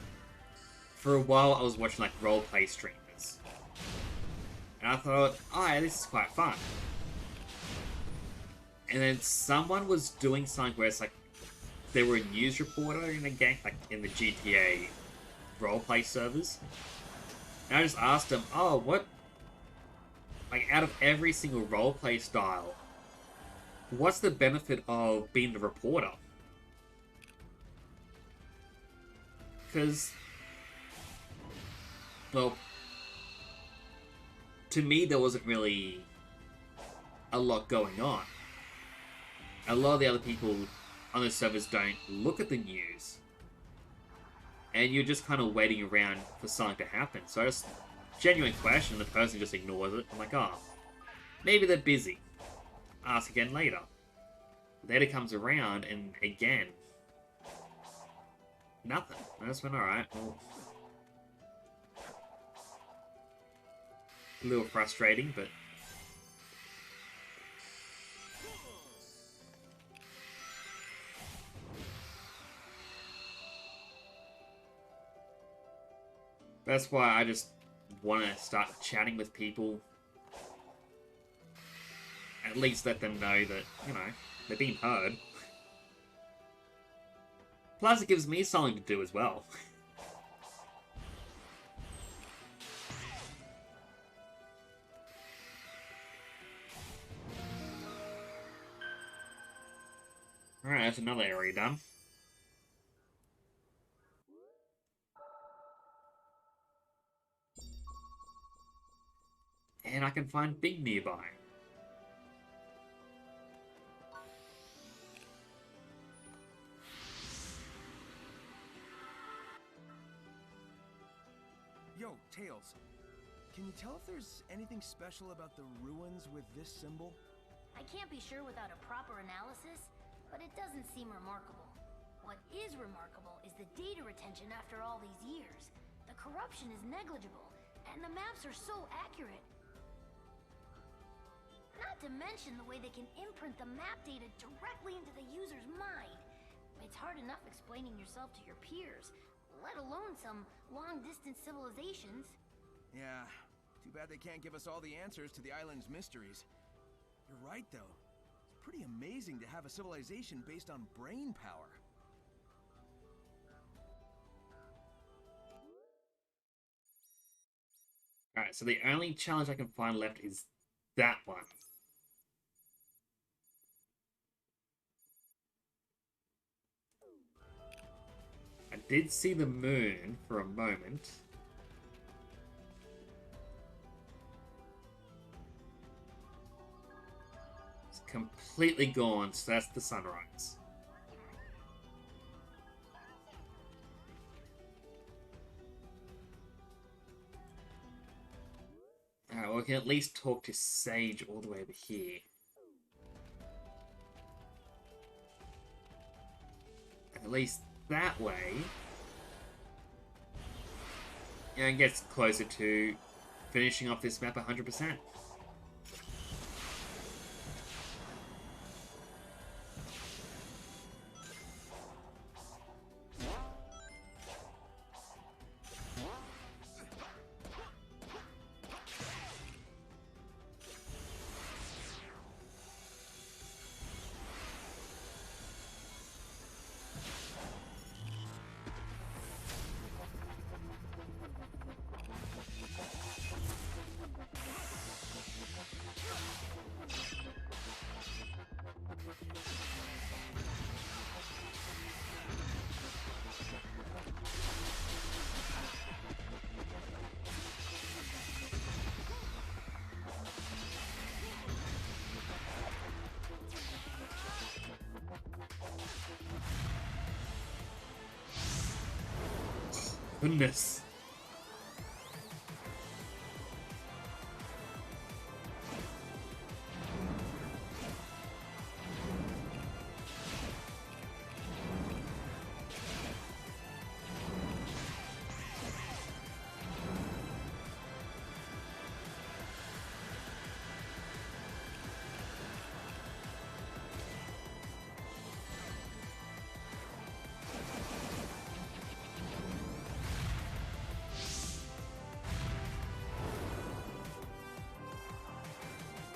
for a while I was watching like roleplay streamers. And I thought, oh yeah, this is quite fun. And then someone was doing something where it's like, they were a news reporter in a game, like in the GTA roleplay servers. And I just asked them, oh, what, like out of every single roleplay style, what's the benefit of being the reporter? Because, well, to me there wasn't really a lot going on. A lot of the other people on the servers don't look at the news. And you're just kind of waiting around for something to happen. So I just, genuine question, the person just ignores it. I'm like, oh, maybe they're busy. Ask again later. Later comes around, and again, nothing. I just went, alright, well, a little frustrating, but that's why I just want to start chatting with people. At least let them know that, you know, they're being heard. Plus it gives me something to do as well. Alright, that's another area done. And I can find Big nearby. Yo, Tails. Can you tell if there's anything special about the ruins with this symbol? I can't be sure without a proper analysis, but it doesn't seem remarkable. What is remarkable is the data retention after all these years. The corruption is negligible, and the maps are so accurate. Not to mention the way they can imprint the map data directly into the user's mind. It's hard enough explaining yourself to your peers, let alone some long-distance civilizations. Yeah, too bad they can't give us all the answers to the island's mysteries. You're right, though. It's pretty amazing to have a civilization based on brain power. Alright, so the only challenge I can find left is that one. I did see the moon for a moment. It's completely gone, so that's the sunrise. Alright, well, we can at least talk to Sage all the way over here. At least that way, it gets closer to finishing off this map 100%. Goodness.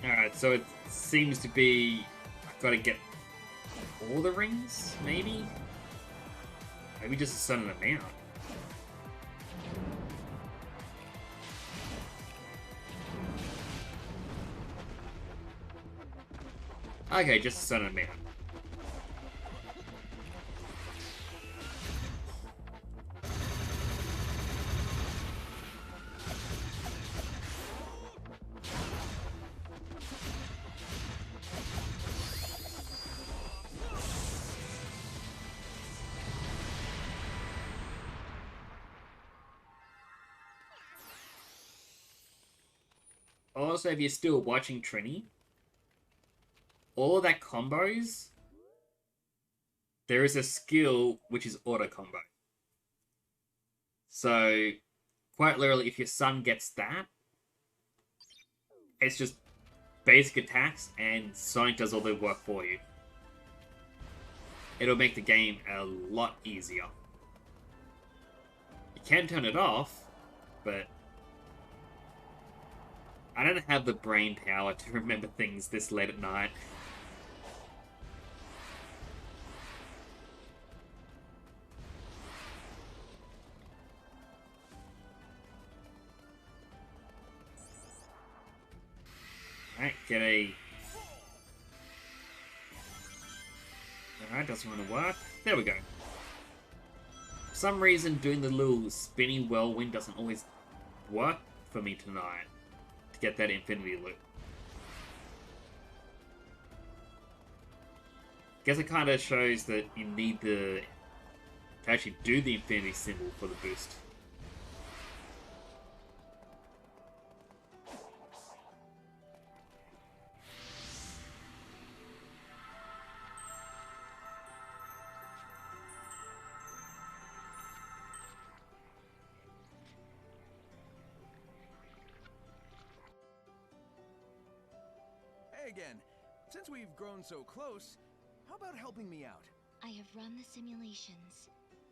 Alright, so it seems to be... I've got to get all the rings, maybe? Maybe just a certain amount. Okay, just a certain amount. Also, if you're still watching Trini, all of that combos, there is a skill which is auto combo. So, quite literally, if your son gets that, it's just basic attacks and Sonic does all the work for you. It'll make the game a lot easier. You can turn it off, but I don't have the brain power to remember things this late at night. Alright, get a... Alright, doesn't want to work. There we go. For some reason, doing the little spinning whirlwind doesn't always work for me tonight. To get that infinity loop. Guess it kind of shows that you need to actually do the infinity symbol for the boost. Again, since we've grown so close, how about helping me out? I have run the simulations.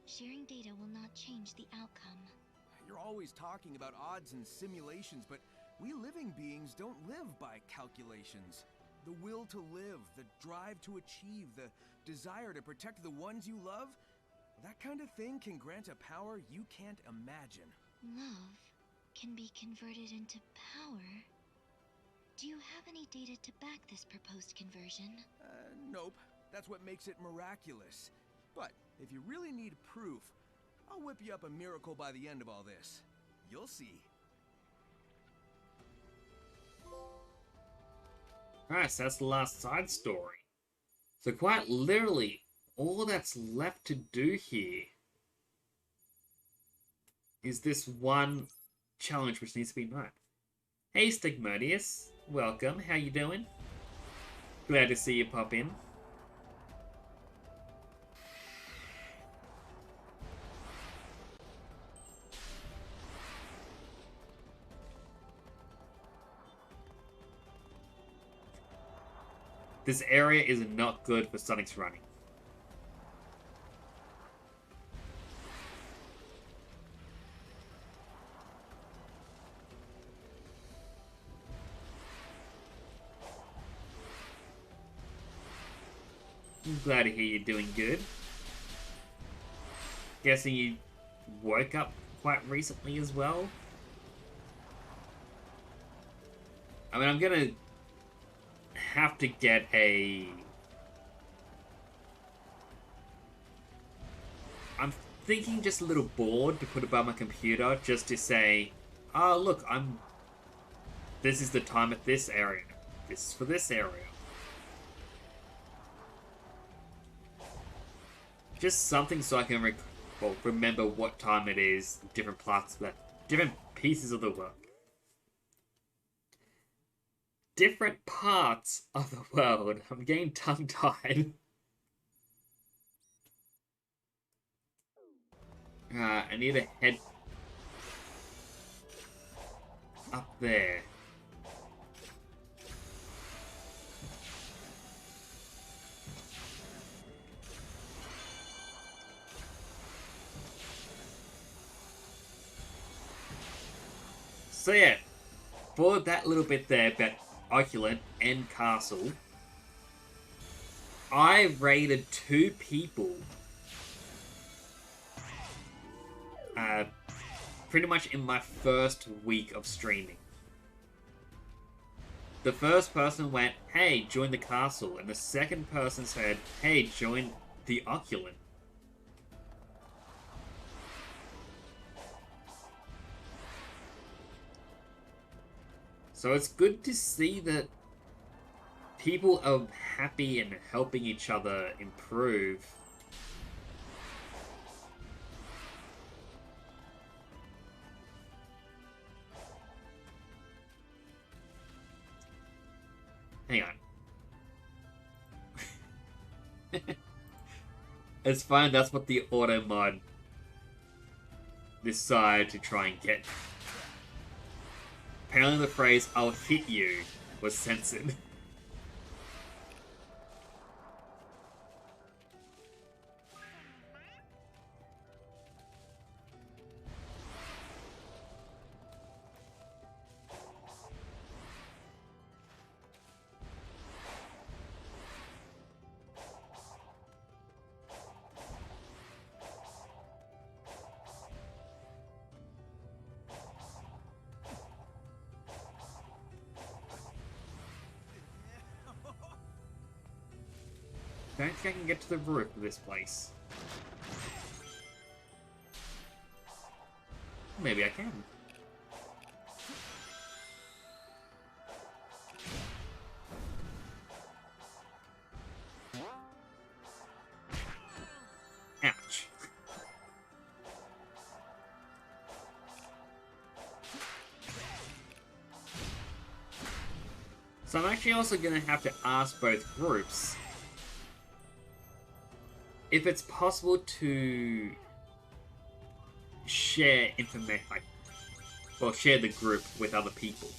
Sharing data will not change the outcome. You're always talking about odds and simulations, but we living beings don't live by calculations. The will to live, the drive to achieve, the desire to protect the ones you love, that kind of thing can grant a power you can't imagine. Love can be converted into power. Do you have any data to back this proposed conversion? Nope. That's what makes it miraculous. But if you really need proof, I'll whip you up a miracle by the end of all this. You'll see. Alright, so that's the last side story. So quite literally, all that's left to do here is this one challenge which needs to be known. Hey Stigmodius, welcome, how you doing? Glad to see you pop in. This area is not good for Sonic's running. I'm glad to hear you're doing good. Guessing you woke up quite recently as well. I mean, I'm gonna have to get a... I'm thinking just a little board to put above my computer just to say, oh look, this is the time at this area. This is for this area. Just something so I can remember what time it is, different pieces of the world. Different parts of the world. I'm getting tongue-tied. I need to head up there. So yeah, for that little bit there about Oculent and Castle, I raided 2 people pretty much in my first week of streaming. The first person went, hey, join the castle, and the second person said, hey, join the Oculent. So it's good to see that people are happy and helping each other improve. Hang on. It's fine, that's what the auto mod decided to try and get. Apparently the phrase, I'll hit you, was censored. I don't think I can get to the roof of this place. Maybe I can. Ouch. So I'm actually also going to have to ask both groups if it's possible to share information, or share the group with other people.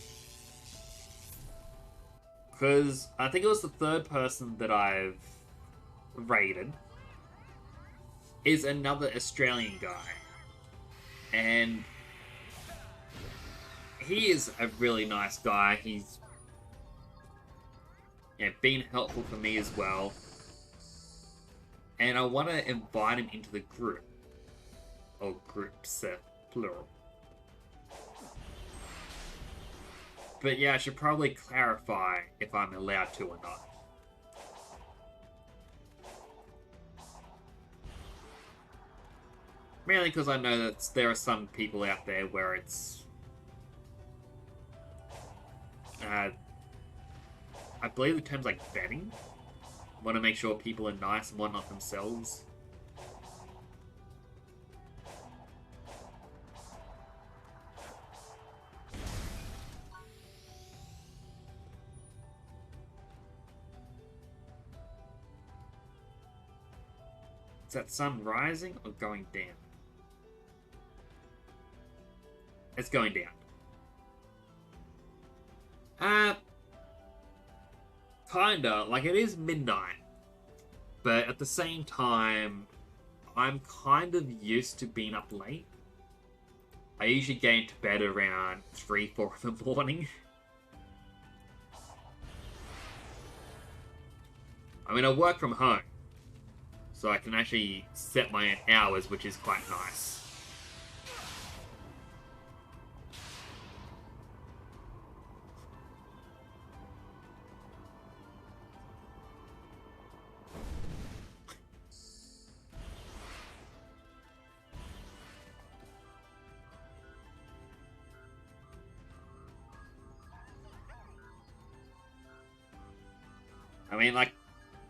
Because I think it was the third person that I've raided is another Australian guy. And he is a really nice guy. He's been helpful for me as well. And I want to invite him into the group. Or groups, plural. But yeah, I should probably clarify if I'm allowed to or not. Mainly because I know that there are some people out there where it's... I believe the term's like vetting. Want to make sure people are nice and whatnot themselves. Is that sun rising or going down? It's going down. Kinda. Like, it is midnight. But at the same time, I'm kind of used to being up late. I usually get into bed around 3, 4 in the morning. I mean, I work from home. So I can actually set my own hours, which is quite nice. I mean, like,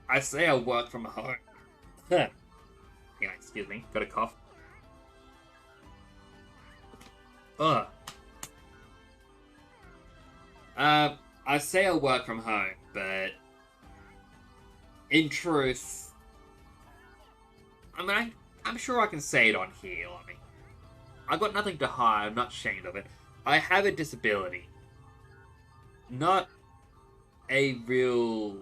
I say I work from home. Yeah, excuse me, got a cough. Ugh. I say I work from home, but in truth, I mean, I'm sure I can say it on here. I mean, I've got nothing to hide. I'm not ashamed of it. I have a disability. Not a real...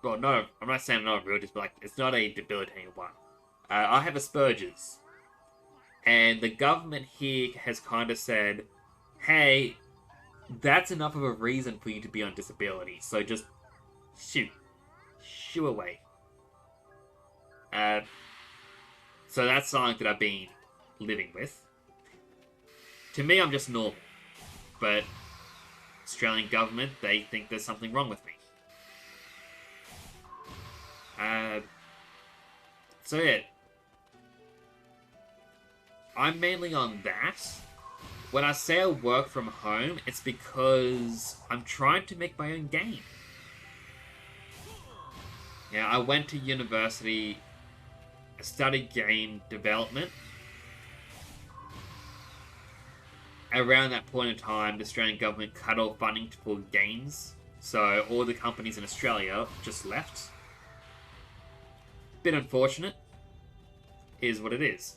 Well, no, I'm not saying not a real disability. Like, it's not a debilitating one. I have Asperger's. And the government here has kind of said, hey, that's enough of a reason for you to be on disability. So just shoo away. So that's something that I've been living with. To me, I'm just normal. But Australian government, they think there's something wrong with me. So yeah, I'm mainly on that. When I say I work from home, it's because I'm trying to make my own game. Yeah, I went to university, I studied game development. Around that point in time, the Australian government cut off funding for games, so all the companies in Australia just left. Bit unfortunate, is what it is.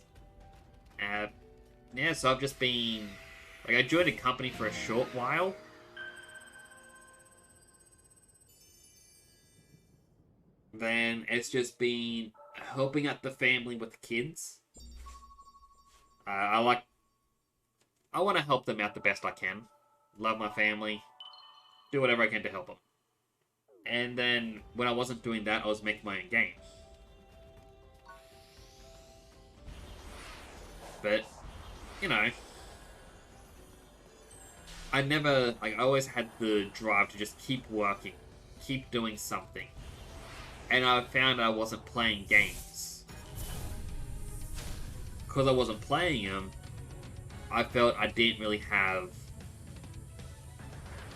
Yeah, so I've just been... Like, I joined a company for a short while. Then it's just been helping out the family with the kids. I want to help them out the best I can. Love my family. Do whatever I can to help them. And then, when I wasn't doing that, I was making my own game. But, you know, I always had the drive to just keep working, keep doing something. And I found I wasn't playing games. Because I wasn't playing them, I felt I didn't really have,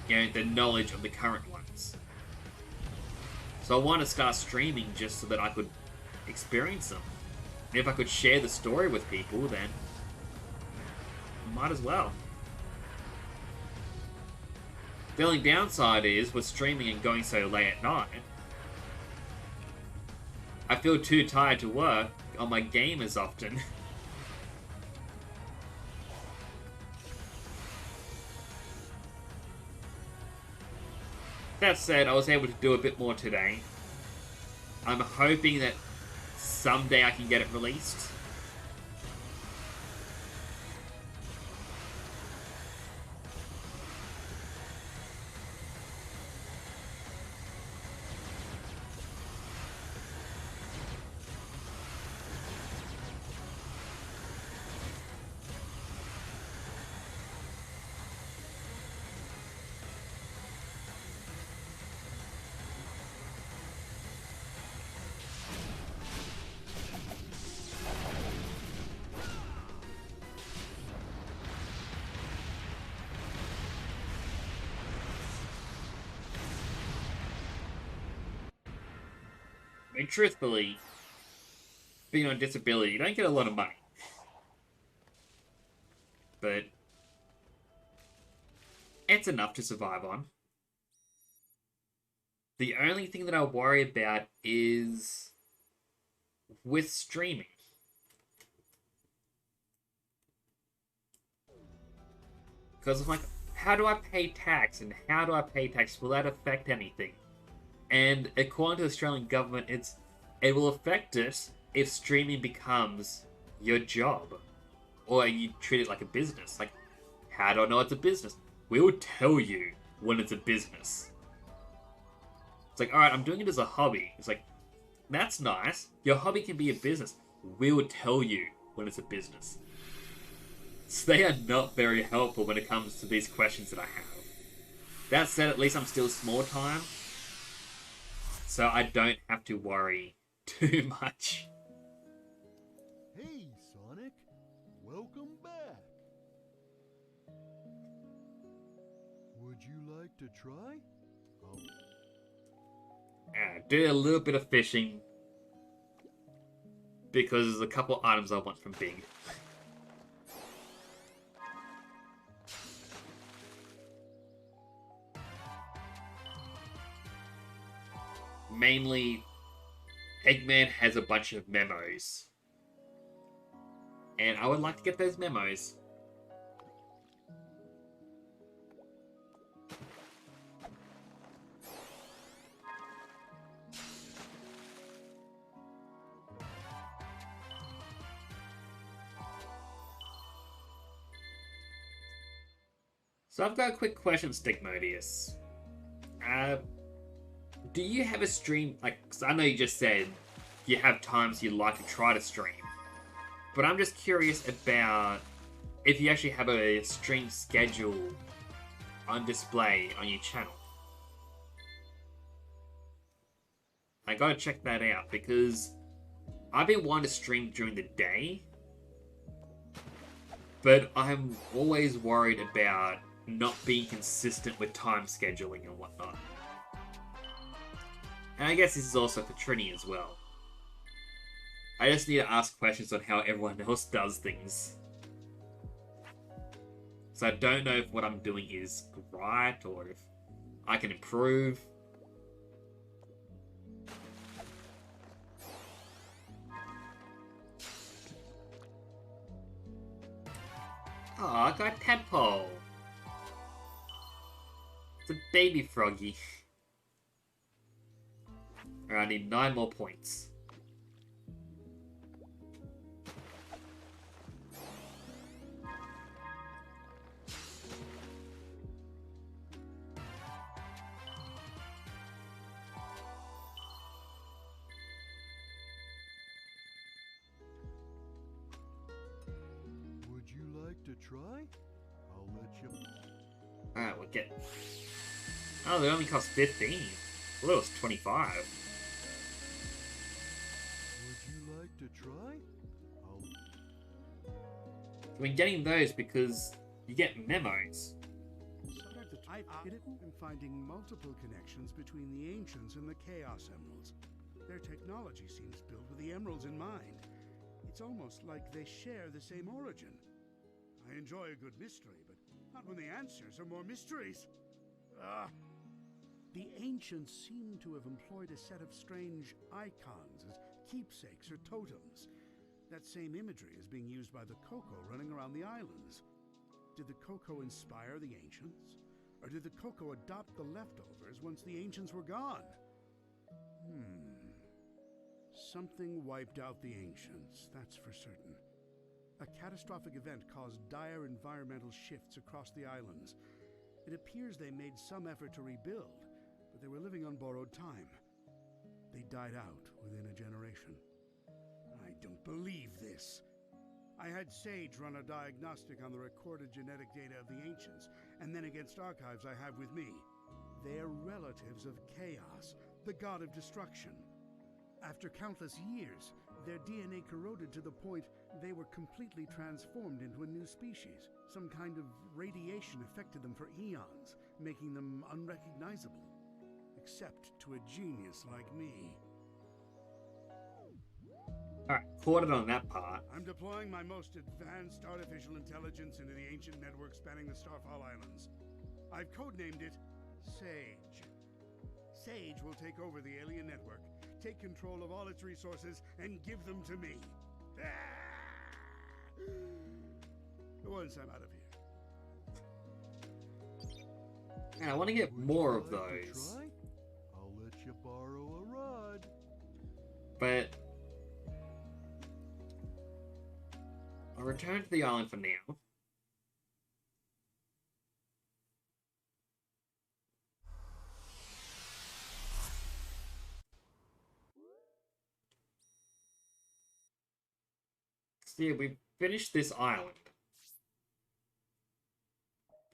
you know, the knowledge of the current ones. So I wanted to start streaming just so that I could experience them. And if I could share the story with people, then might as well. The only downside is, with streaming and going so late at night, I feel too tired to work on my game as often. That said, I was able to do a bit more today. I'm hoping that someday I can get it released. And truthfully, being on disability, you don't get a lot of money. But it's enough to survive on. The only thing that I worry about is with streaming. Because I'm like, how do I pay tax? And how do I pay tax? Will that affect anything? And according to the Australian government, it will affect it if streaming becomes your job. Or you treat it like a business. Like, how do I know it's a business? We'll tell you when it's a business. It's like, alright, I'm doing it as a hobby. It's like, that's nice. Your hobby can be a business. We'll tell you when it's a business. So they are not very helpful when it comes to these questions that I have. That said, at least I'm still small time. So I don't have to worry too much. Hey, Sonic. Welcome back. Would you like to try? Do a little bit of fishing. Because there's a couple items I want from Big. Mainly, Eggman has a bunch of memos. And I would like to get those memos. So I've got a quick question, Stigmodius. Do you have a stream, like, 'cause I know you just said you have times you'd like to try to stream. But I'm just curious about if you actually have a stream schedule on display on your channel. I gotta check that out because I've been wanting to stream during the day, but I'm always worried about not being consistent with time scheduling and whatnot. And I guess this is also for Trini as well. I just need to ask questions on how everyone else does things. So I don't know if what I'm doing is right or if I can improve. Oh, I got Tadpole. It's a baby froggy. Alright, I need 9 more points. Would you like to try? I'll let you. Alright, we'll get... Oh, they only cost 15. Well, it was 25. Would you like to try? I mean, getting those because you get memos. I'm finding multiple connections between the Ancients and the Chaos Emeralds. Their technology seems built with the Emeralds in mind. It's almost like they share the same origin. I enjoy a good mystery, but not when the answers are more mysteries. The Ancients seem to have employed a set of strange icons as keepsakes or totems. That same imagery is being used by the Coco running around the islands. Did the Coco inspire the Ancients? Or did the Coco adopt the leftovers once the Ancients were gone? Something wiped out the Ancients, that's for certain. A catastrophic event caused dire environmental shifts across the islands. It appears they made some effort to rebuild, but they were living on borrowed time. They died out within a generation. I don't believe this. I had Sage run a diagnostic on the recorded genetic data of the Ancients, and then against archives I have with me. They're relatives of Chaos, the god of destruction. After countless years, their DNA corroded to the point they were completely transformed into a new species. Some kind of radiation affected them for eons, making them unrecognizable. Except to a genius like me. Alright, caught it on that part. I'm deploying my most advanced artificial intelligence into the ancient network spanning the Starfall Islands. I've codenamed it Sage. Sage will take over the alien network, take control of all its resources, and give them to me. Once I'm out of here. And I want to get Would more you of like to those. try? I'll let you borrow a rod. But I'll return to the island for now. So yeah, we finished this island.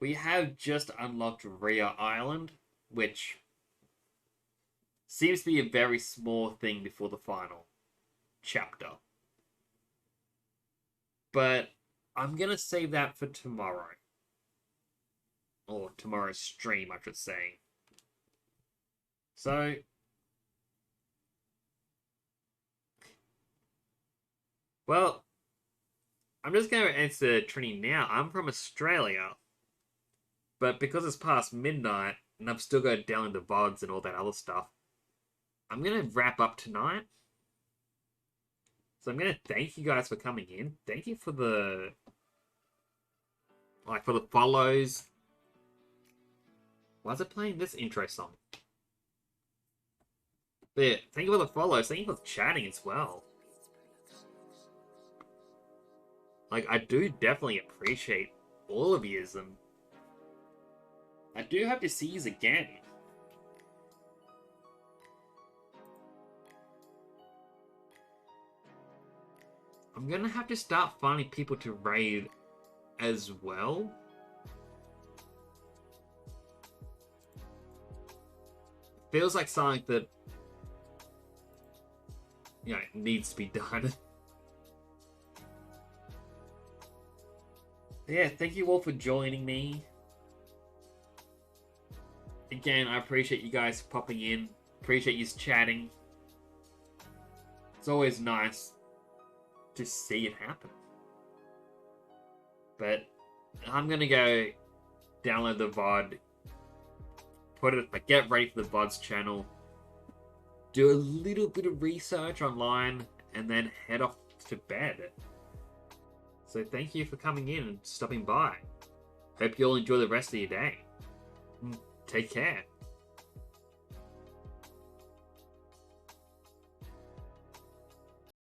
We have just unlocked Rhea Island, which seems to be a very small thing before the final chapter. But I'm gonna save that for tomorrow. Or tomorrow's stream, I should say. So well, I'm just going to answer Trini now. I'm from Australia. But because it's past midnight, and I've still got to download the VODs and all that other stuff, I'm going to wrap up tonight. So I'm going to thank you guys for coming in. Thank you for the... like, for the follows. Why is it playing this intro song? But yeah, thank you for the follows. Thank you for chatting as well. Like, I do definitely appreciate all of yous, and I do hope to see yous again. I'm gonna have to start finding people to raid as well. Feels like something that, you know, needs to be done. Yeah, thank you all for joining me. Again, I appreciate you guys popping in. Appreciate you chatting. It's always nice to see it happen. But I'm gonna go download the VOD, get ready for the VODs channel, do a little bit of research online, and then head off to bed. So thank you for coming in and stopping by. Hope you all enjoy the rest of your day. Take care.